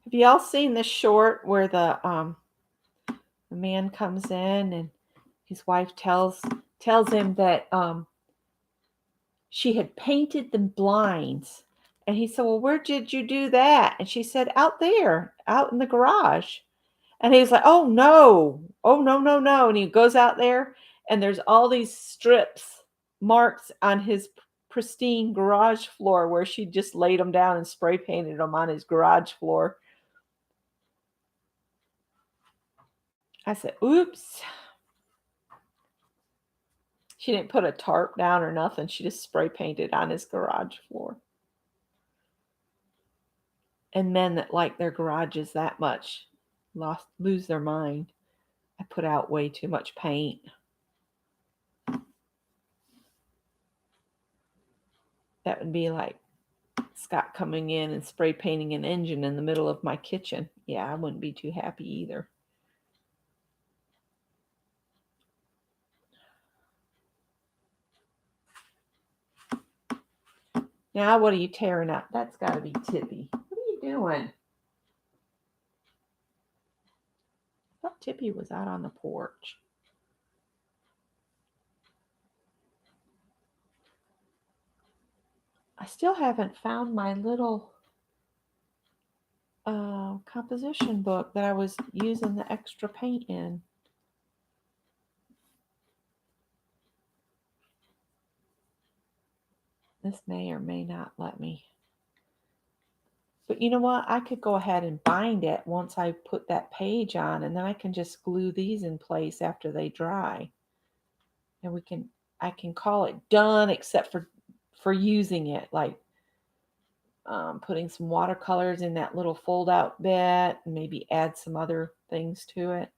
Have y'all seen this short where the man comes in and his wife tells him that she had painted the blinds, and he said, "Well, where did you do that?" And she said, "Out there, out in the garage." And he's like, "Oh no, no!" And he goes out there, and there's all these strips, marks on his pristine garage floor where she just laid them down and spray painted them on his garage floor. I said, "Oops." She didn't put a tarp down or nothing. She just spray painted on his garage floor. And men that like their garages that much lose their mind. I put out way too much paint. That would be like Scott coming in and spray painting an engine in the middle of my kitchen. Yeah, I wouldn't be too happy either. Now, what are you tearing up? That's got to be Tippy. What are you doing? I thought Tippy was out on the porch. I still haven't found my little composition book that I was using the extra paint in. This may or may not let me. But you know what? I could go ahead and bind it once I put that page on, and then I can just glue these in place after they dry. And I can call it done, except for using it, like putting some watercolors in that little fold out bit and maybe add some other things to it.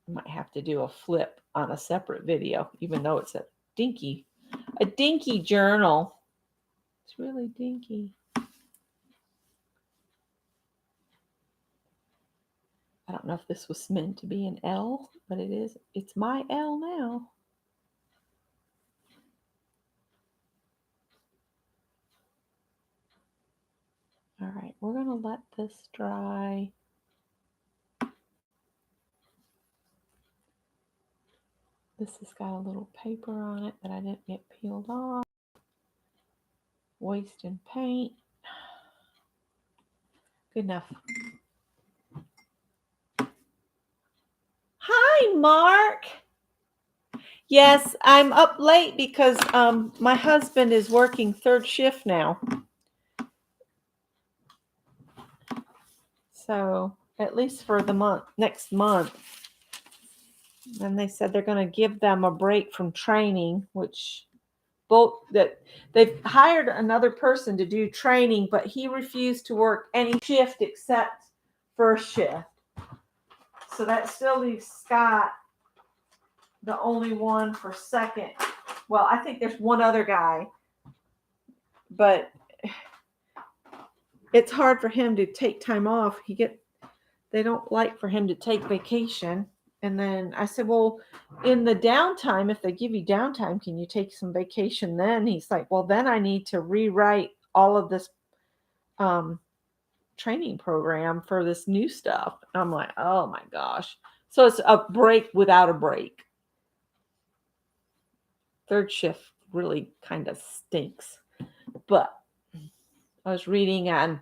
I might have to do a flip on a separate video, even though it's a dinky journal. It's really dinky. I don't know if this was meant to be an L, but it is. It's my L now. All right, we're going to let this dry. This has got a little paper on it that I didn't get peeled off. Wasting paint. Good enough. Hi, Mark. Yes, I'm up late because my husband is working third shift now. So at least for the next month. And they said they're going to give them a break from training, which they've hired another person to do training, but he refused to work any shift except first shift. So that still leaves Scott the only one for second. Well, I think there's one other guy, but it's hard for him to take time off. They don't like for him to take vacation. And then I said, well, in the downtime, if they give you downtime, can you take some vacation then? He's like, well, then I need to rewrite all of this training program for this new stuff. And I'm like, oh my gosh. So it's a break without a break. Third shift really kind of stinks. But I was reading I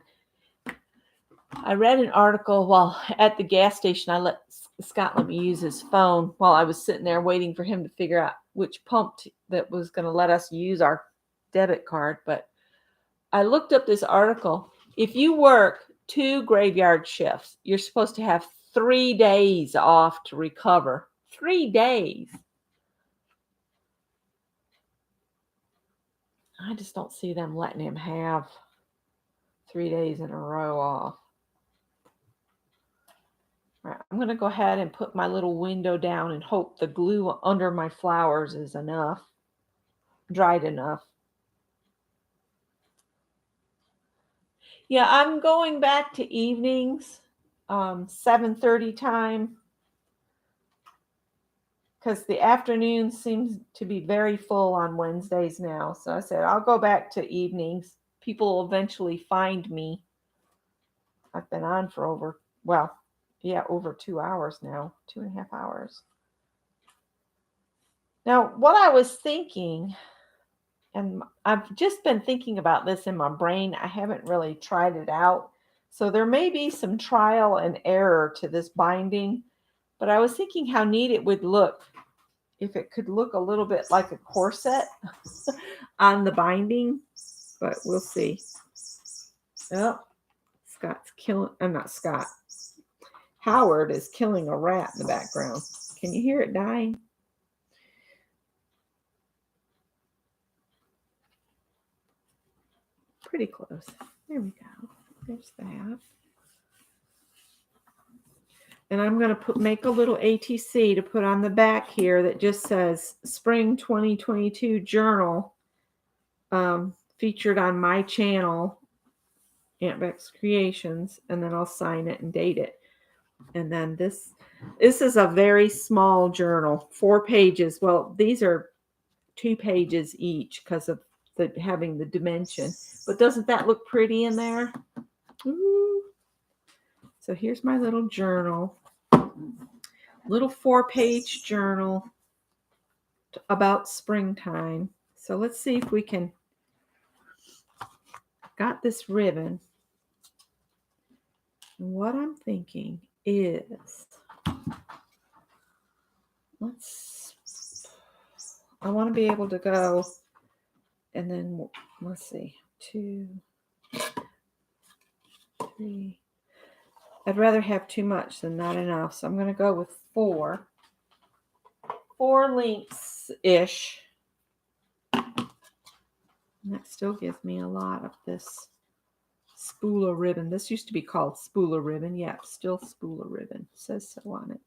read an article while at the gas station. Scott let me use his phone while I was sitting there waiting for him to figure out which pump that was going to let us use our debit card. But I looked up this article. If you work 2 graveyard shifts, you're supposed to have 3 days off to recover. 3 days. I just don't see them letting him have 3 days in a row off. All right, I'm going to go ahead and put my little window down and hope the glue under my flowers is enough, dried enough. Yeah, I'm going back to evenings, 7:30 time, because the afternoon seems to be very full on Wednesdays now. So I said, I'll go back to evenings. People will eventually find me. I've been on for over 2 hours now, 2.5 hours. Now, what I was thinking, and I've just been thinking about this in my brain, I haven't really tried it out. So there may be some trial and error to this binding, but I was thinking how neat it would look if it could look a little bit like a corset on the binding, but we'll see. Oh, Howard is killing a rat in the background. Can you hear it dying? Pretty close. There we go. There's that. And I'm going to make a little ATC to put on the back here that just says Spring 2022 Journal, featured on my channel, Aunt Beck's Creations, and then I'll sign it and date it. And then this is a very small journal, 4 pages. Well, these are 2 pages each because of having the dimension. But doesn't that look pretty in there? Ooh. So here's my little journal. Little 4-page journal about springtime. So let's see if we can. Got this ribbon. And what I'm thinking is, I want to be able to go, and then let's see, 2, 3. I'd rather have too much than not enough, so I'm going to go with 4 links-ish. And that still gives me a lot of this spooler ribbon. This used to be called spooler ribbon. Yeah, still spooler ribbon. It says so on it.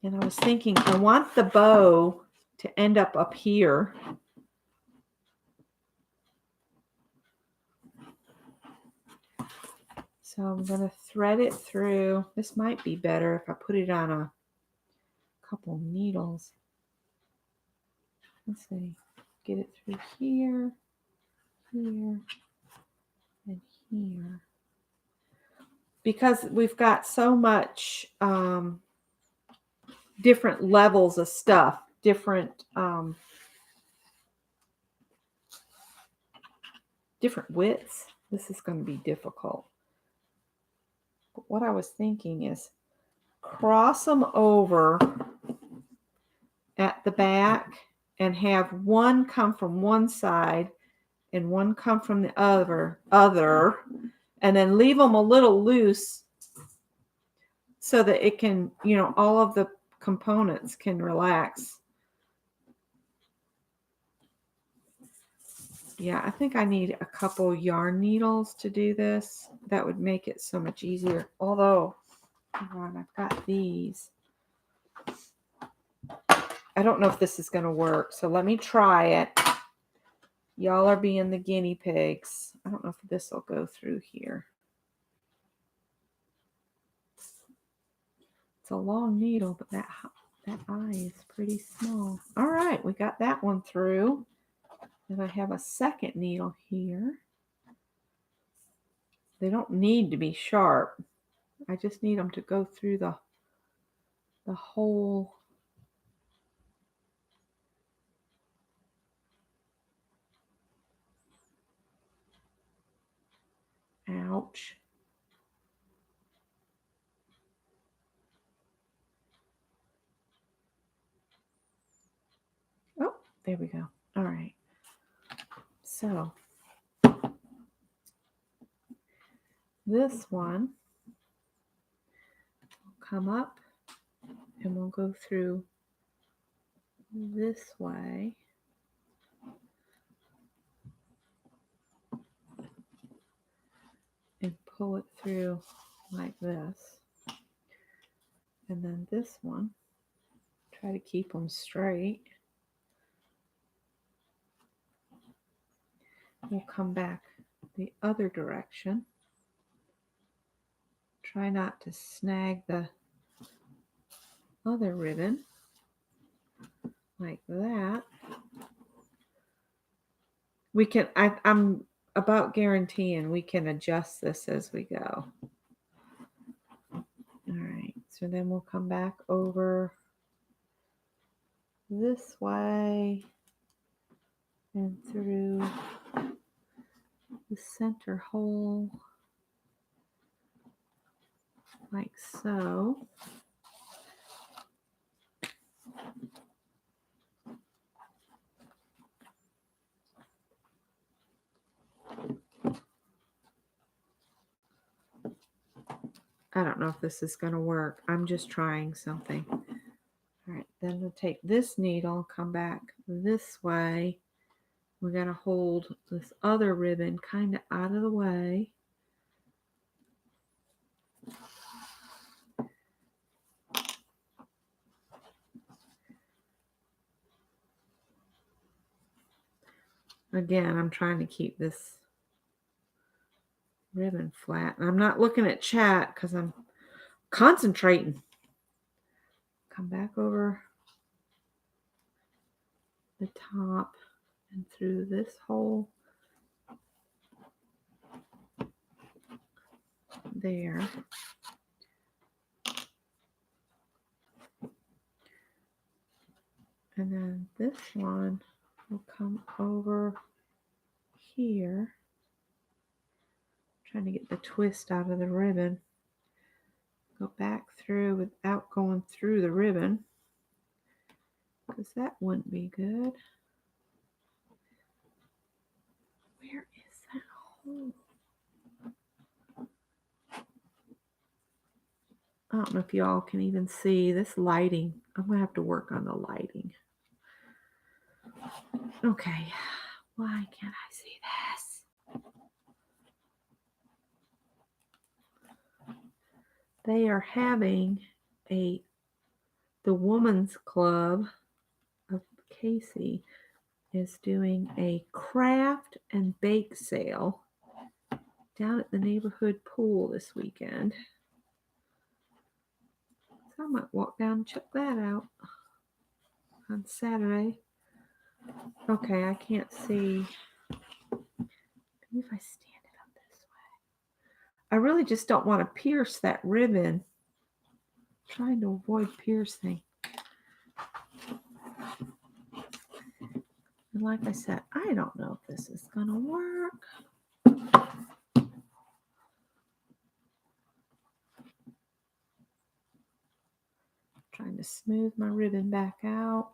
And I was thinking, I want the bow to end up here. So I'm going to thread it through. This might be better if I put it on a couple needles. Let's see. Get it through here, here, and here. Because we've got so much different levels of stuff, different widths. This is going to be difficult. But what I was thinking is cross them over at the back and have one come from one side and one come from the other, and then leave them a little loose so that it can, all of the components can relax. Yeah, I think I need a couple yarn needles to do this. That would make it so much easier. Although, I've got these. I don't know if this is going to work, so let me try it. Y'all are being the guinea pigs. I don't know if this will go through here. It's a long needle, but that eye is pretty small. All right, we got that one through. And I have a second needle here. They don't need to be sharp. I just need them to go through the whole. Ouch. Oh, there we go. All right. So this one will come up and we'll go through this way. And pull it through like this. And then this one, try to keep them straight. We'll come back the other direction. Try not to snag the other ribbon like that. We can, I'm about guaranteeing we can adjust this as we go. All right, so then we'll come back over this way and through the center hole like so. I don't know if this is going to work. I'm just trying something. All right, then we'll take this needle, come back this way. We're going to hold this other ribbon kind of out of the way. Again, I'm trying to keep this ribbon flat. And I'm not looking at chat because I'm concentrating. Come back over the top and through this hole there. And then this one will come over here. Trying to get the twist out of the ribbon. Go back through without going through the ribbon, because that wouldn't be good. Where is that hole? I don't know if y'all can even see this lighting. I'm going to have to work on the lighting. Okay. Why can't I see this? They are having the Woman's Club of Casey is doing a craft and bake sale down at the neighborhood pool this weekend. So I might walk down and check that out on Saturday. Okay, I can't see. Maybe if I stand it up this way. I really just don't want to pierce that ribbon. I'm trying to avoid piercing. And like I said, I don't know if this is going to work. Trying to smooth my ribbon back out.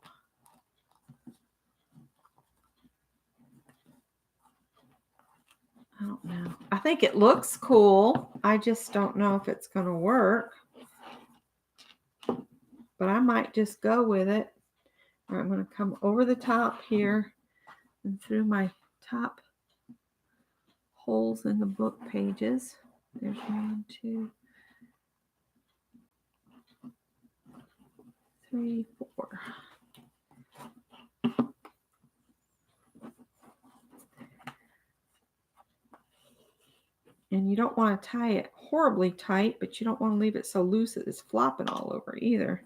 I don't know. I think it looks cool. I just don't know if it's going to work. But I might just go with it. All right, I'm going to come over the top here and through my top holes in the book pages. There's 1, 2, 3, 4. And you don't want to tie it horribly tight, but you don't want to leave it so loose that it's flopping all over either.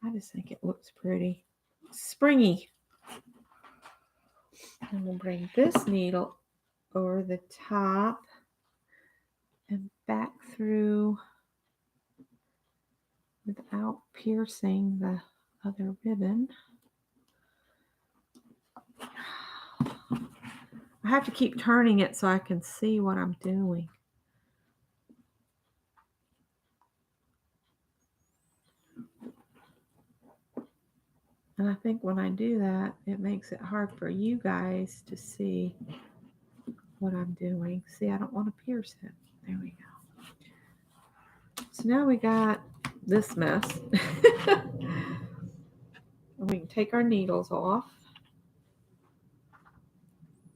I just think it looks pretty. Springy. And we'll bring this needle over the top and back through without piercing the other ribbon. I have to keep turning it so I can see what I'm doing. And I think when I do that, it makes it hard for you guys to see what I'm doing. See, I don't want to pierce it. There we go. So now we got this mess. And we can take our needles off.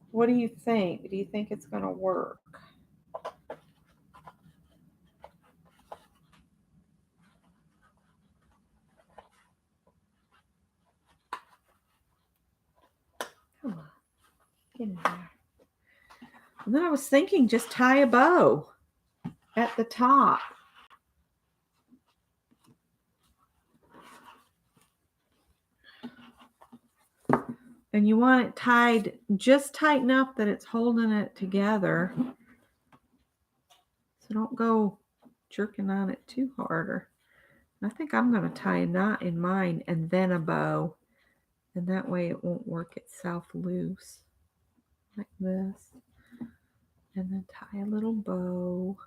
What do you think? Do you think it's going to work? Come on. Get in there. And then I was thinking just tie a bow at the top. And you want it tied just tight enough that it's holding it together. So don't go jerking on it too hard. I think I'm going to tie a knot in mine and then a bow. And that way it won't work itself loose. Like this. And then tie a little bow.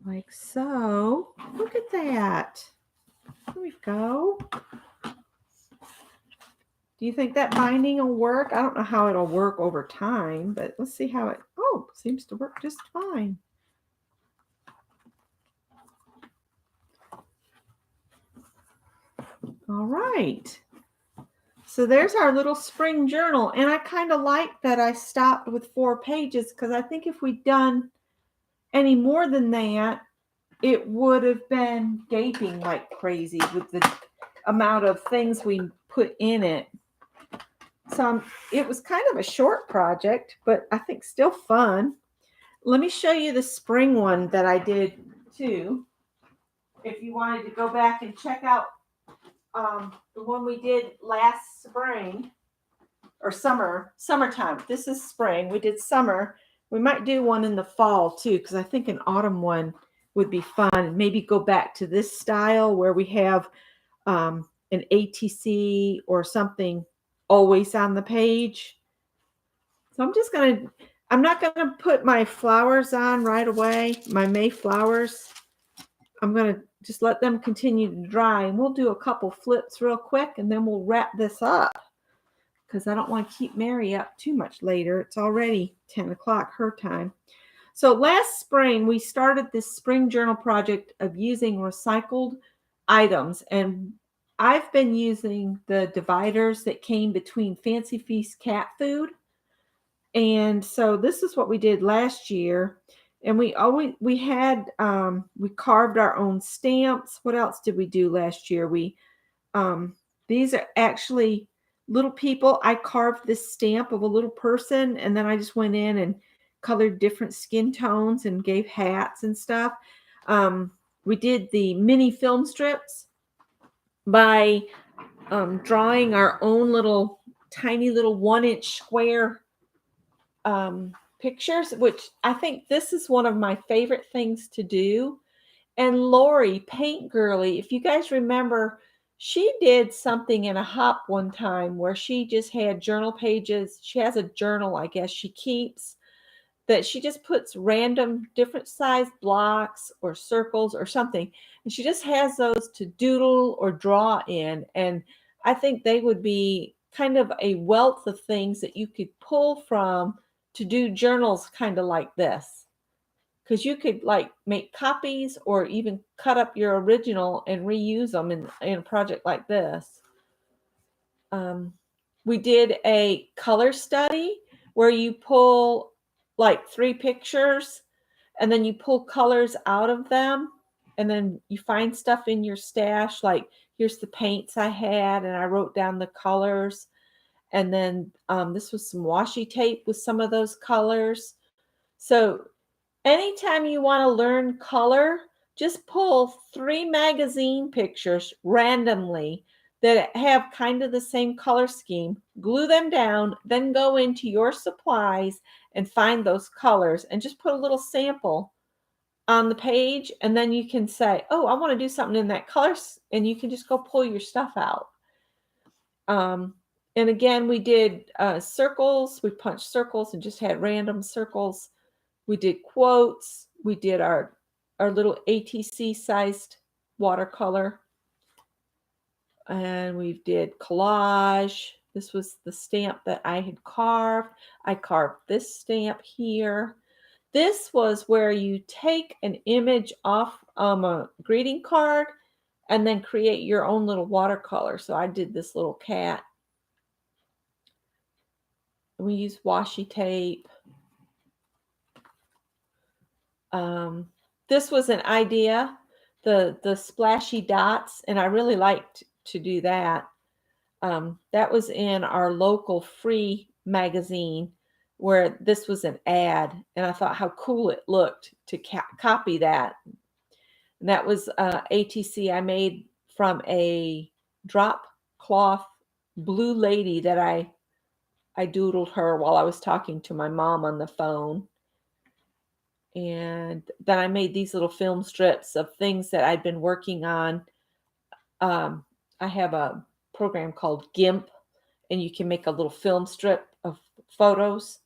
Like so. Look at that. There we go. Do you think that binding will work? I don't know how it'll work over time, but let's see how it, seems to work just fine. All right. So there's our little spring journal. And I kind of like that I stopped with 4 pages because I think if we'd done any more than that, it would have been gaping like crazy with the amount of things we put in it. it was kind of a short project, but I think still fun. Let me show you the spring one that I did too. If you wanted to go back and check out the one we did last spring or summertime. This is spring. We did summer. We might do one in the fall too, because I think an autumn one would be fun. Maybe go back to this style where we have an ATC or something always on the page. So I'm not gonna put my flowers on right away, my May flowers. I'm gonna just let them continue to dry, and we'll do a couple flips real quick, and then we'll wrap this up because I don't want to keep Mary up too much later. It's already 10 o'clock her time. So last spring, we started this spring journal project of using recycled items, and I've been using the dividers that came between Fancy Feast cat food. And so this is what we did last year. And we carved our own stamps. What else did we do last year? These are actually little people. I carved this stamp of a little person, and then I just went in and colored different skin tones and gave hats and stuff. We did the mini film strips by drawing our own little tiny little 1-inch square pictures, which I think this is one of my favorite things to do. And Lori, Paint Girly, if you guys remember, she did something in a hop one time where she just had journal pages. She has a journal, I guess, she keeps that she just puts random different size blocks or circles or something. And she just has those to doodle or draw in. And I think they would be kind of a wealth of things that you could pull from to do journals kind of like this. Because you could like make copies or even cut up your original and reuse them in a project like this. We did a color study where you pull like 3 pictures and then you pull colors out of them, and then you find stuff in your stash. Like here's the paints I had, and I wrote down the colors. And then this was some washi tape with some of those colors. So anytime you want to learn color, just pull 3 magazine pictures randomly that have kind of the same color scheme, glue them down, then go into your supplies and find those colors and just put a little sample on the page. And then you can say, oh, I want to do something in that color. And you can just go pull your stuff out. And again, we did circles. We punched circles and just had random circles. We did quotes. We did our little ATC sized watercolor. And we did collage. This was the stamp that I had carved. I carved this stamp here. This was where you take an image off a greeting card and then create your own little watercolor. So I did this little cat. We used washi tape. This was an idea, the splashy dots, and I really liked to do that. That was in our local free magazine where this was an ad, and I thought how cool it looked to copy that. And that was ATC I made from a drop cloth blue lady that I doodled her while I was talking to my mom on the phone. And then I made these little film strips of things that I'd been working on. I have a program called GIMP, and you can make a little film strip of photos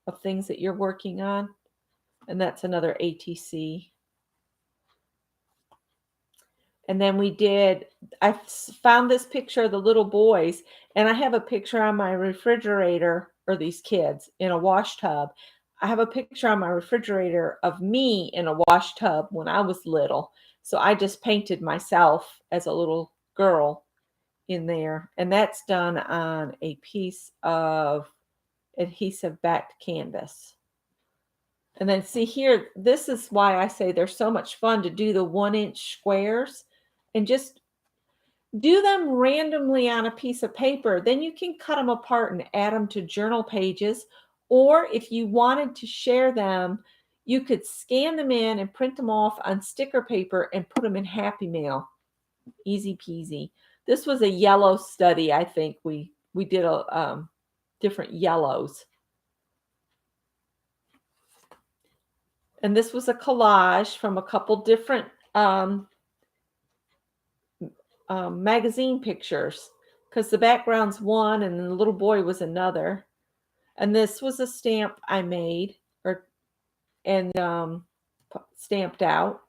of things that you're working on. And that's another ATC. And then I found this picture of the little boys, and I have a picture on my refrigerator, or these kids in a wash tub. I have a picture on my refrigerator of me in a wash tub when I was little. So I just painted myself as a little girl in there. And that's done on a piece of adhesive backed canvas. And then see here, this is why I say they're so much fun to do the 1-inch squares and just do them randomly on a piece of paper. Then you can cut them apart and add them to journal pages. Or if you wanted to share them, you could scan them in and print them off on sticker paper and put them in Happy Mail. Easy peasy. This was a yellow study. I think we did a different yellows. And this was a collage from a couple different magazine pictures, because the background's one and the little boy was another. And this was a stamp I made and stamped out,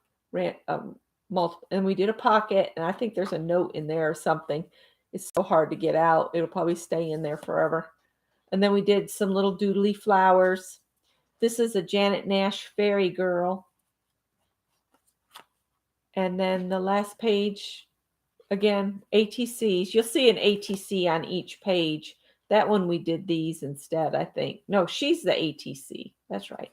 multiple, and we did a pocket, and I think there's a note in there or something. It's so hard to get out. It'll probably stay in there forever. And then we did some little doodly flowers. This is a Janet Nash fairy girl. And then the last page, again, ATCs. You'll see an ATC on each page. That one we did these instead, I think. No, she's the ATC. That's right.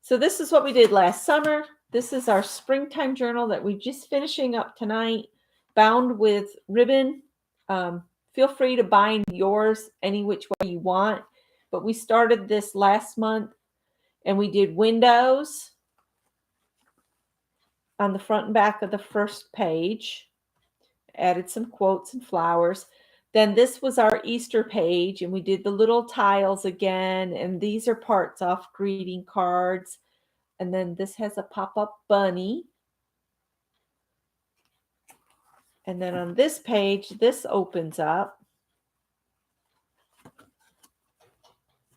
So this is what we did last summer. This is our springtime journal that we're just finishing up tonight, bound with ribbon. Feel free to bind yours any which way you want. But we started this last month, and we did windows on the front and back of the first page. Added some quotes and flowers. Then this was our Easter page, and we did the little tiles again, and these are parts off greeting cards. And then this has a pop-up bunny. And then on this page, this opens up.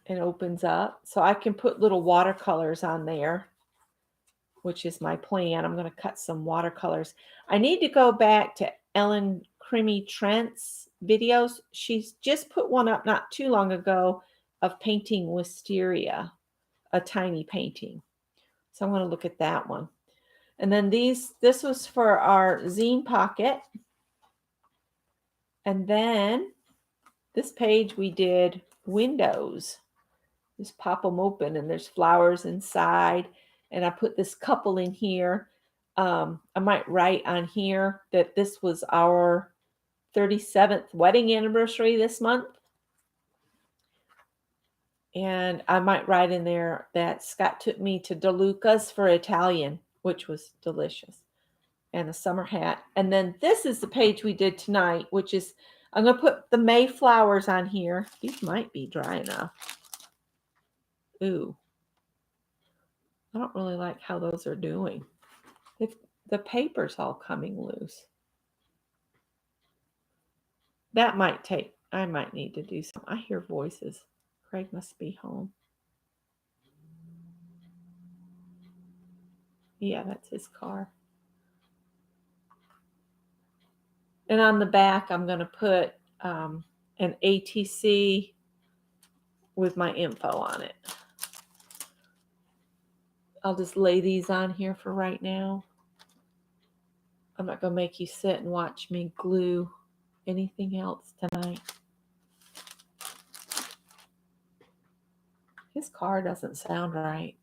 And opens up. So I can put little watercolors on there, which is my plan. I'm going to cut some watercolors. I need to go back to Ellen Crimmy Trent's videos. She's just put one up not too long ago of painting wisteria, a tiny painting. So I'm going to look at that one. And then this was for our zine pocket. And then this page we did windows. Just pop them open and there's flowers inside. And I put this couple in here. I might write on here that this was our 37th wedding anniversary this month. And I might write in there that Scott took me to DeLuca's for Italian, which was delicious, and a summer hat. And then this is the page we did tonight, which is, I'm going to put the May flowers on here. These might be dry enough. Ooh. I don't really like how those are doing. The paper's all coming loose. That might take, I might need to do some. I hear voices. Craig must be home. Yeah, that's his car. And on the back, I'm going to put an ATC with my info on it. I'll just lay these on here for right now. I'm not going to make you sit and watch me glue anything else tonight. His car doesn't sound right.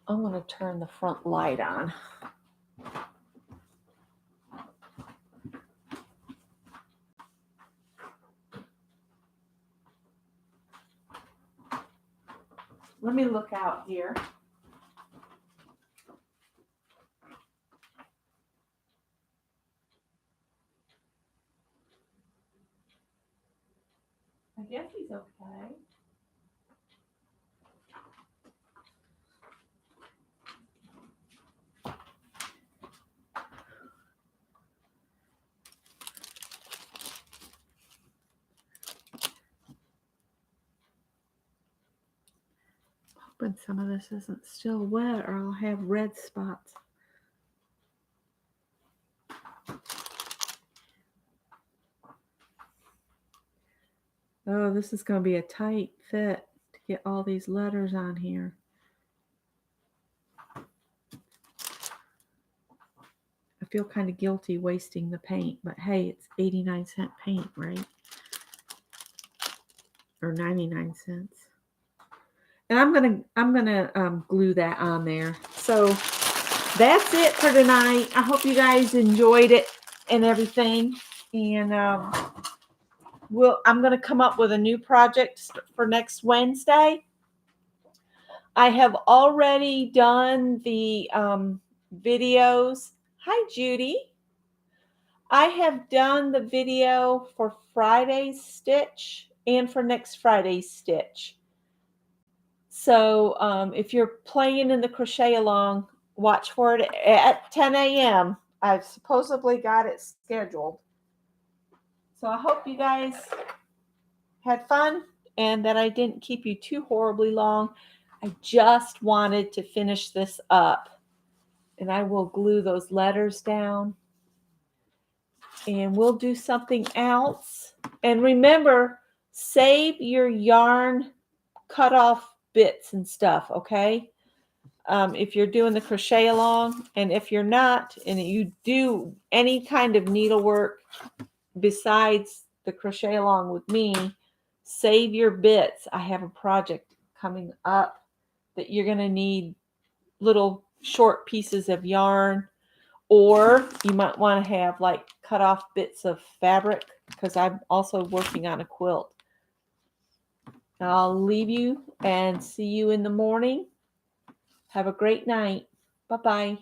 I'm going to turn the front light on. Let me look out here. I guess he's okay. Hoping some of this isn't still wet or I'll have red spots. Oh, this is going to be a tight fit to get all these letters on here. I feel kind of guilty wasting the paint, but hey, it's 89-cent paint, right? Or 99 cents. And I'm gonna glue that on there. So that's it for tonight. I hope you guys enjoyed it and everything. And I'm gonna come up with a new project for next Wednesday. I have already done the videos. Hi, Judy. I have done the video for Friday's stitch and for next Friday's stitch. So if you're playing in the crochet along, watch for it at 10 a.m. I've supposedly got it scheduled. So I hope you guys had fun and that I didn't keep you too horribly long. I just wanted to finish this up. And I will glue those letters down. And we'll do something else. And remember, save your yarn cut off bits and stuff, okay? If you're doing the crochet along, and if you're not, and you do any kind of needlework besides the crochet along with me, save your bits. I have a project coming up that you're going to need little short pieces of yarn, or you might want to have like cut off bits of fabric because I'm also working on a quilt. I'll leave you and see you in the morning. Have a great night. Bye-bye.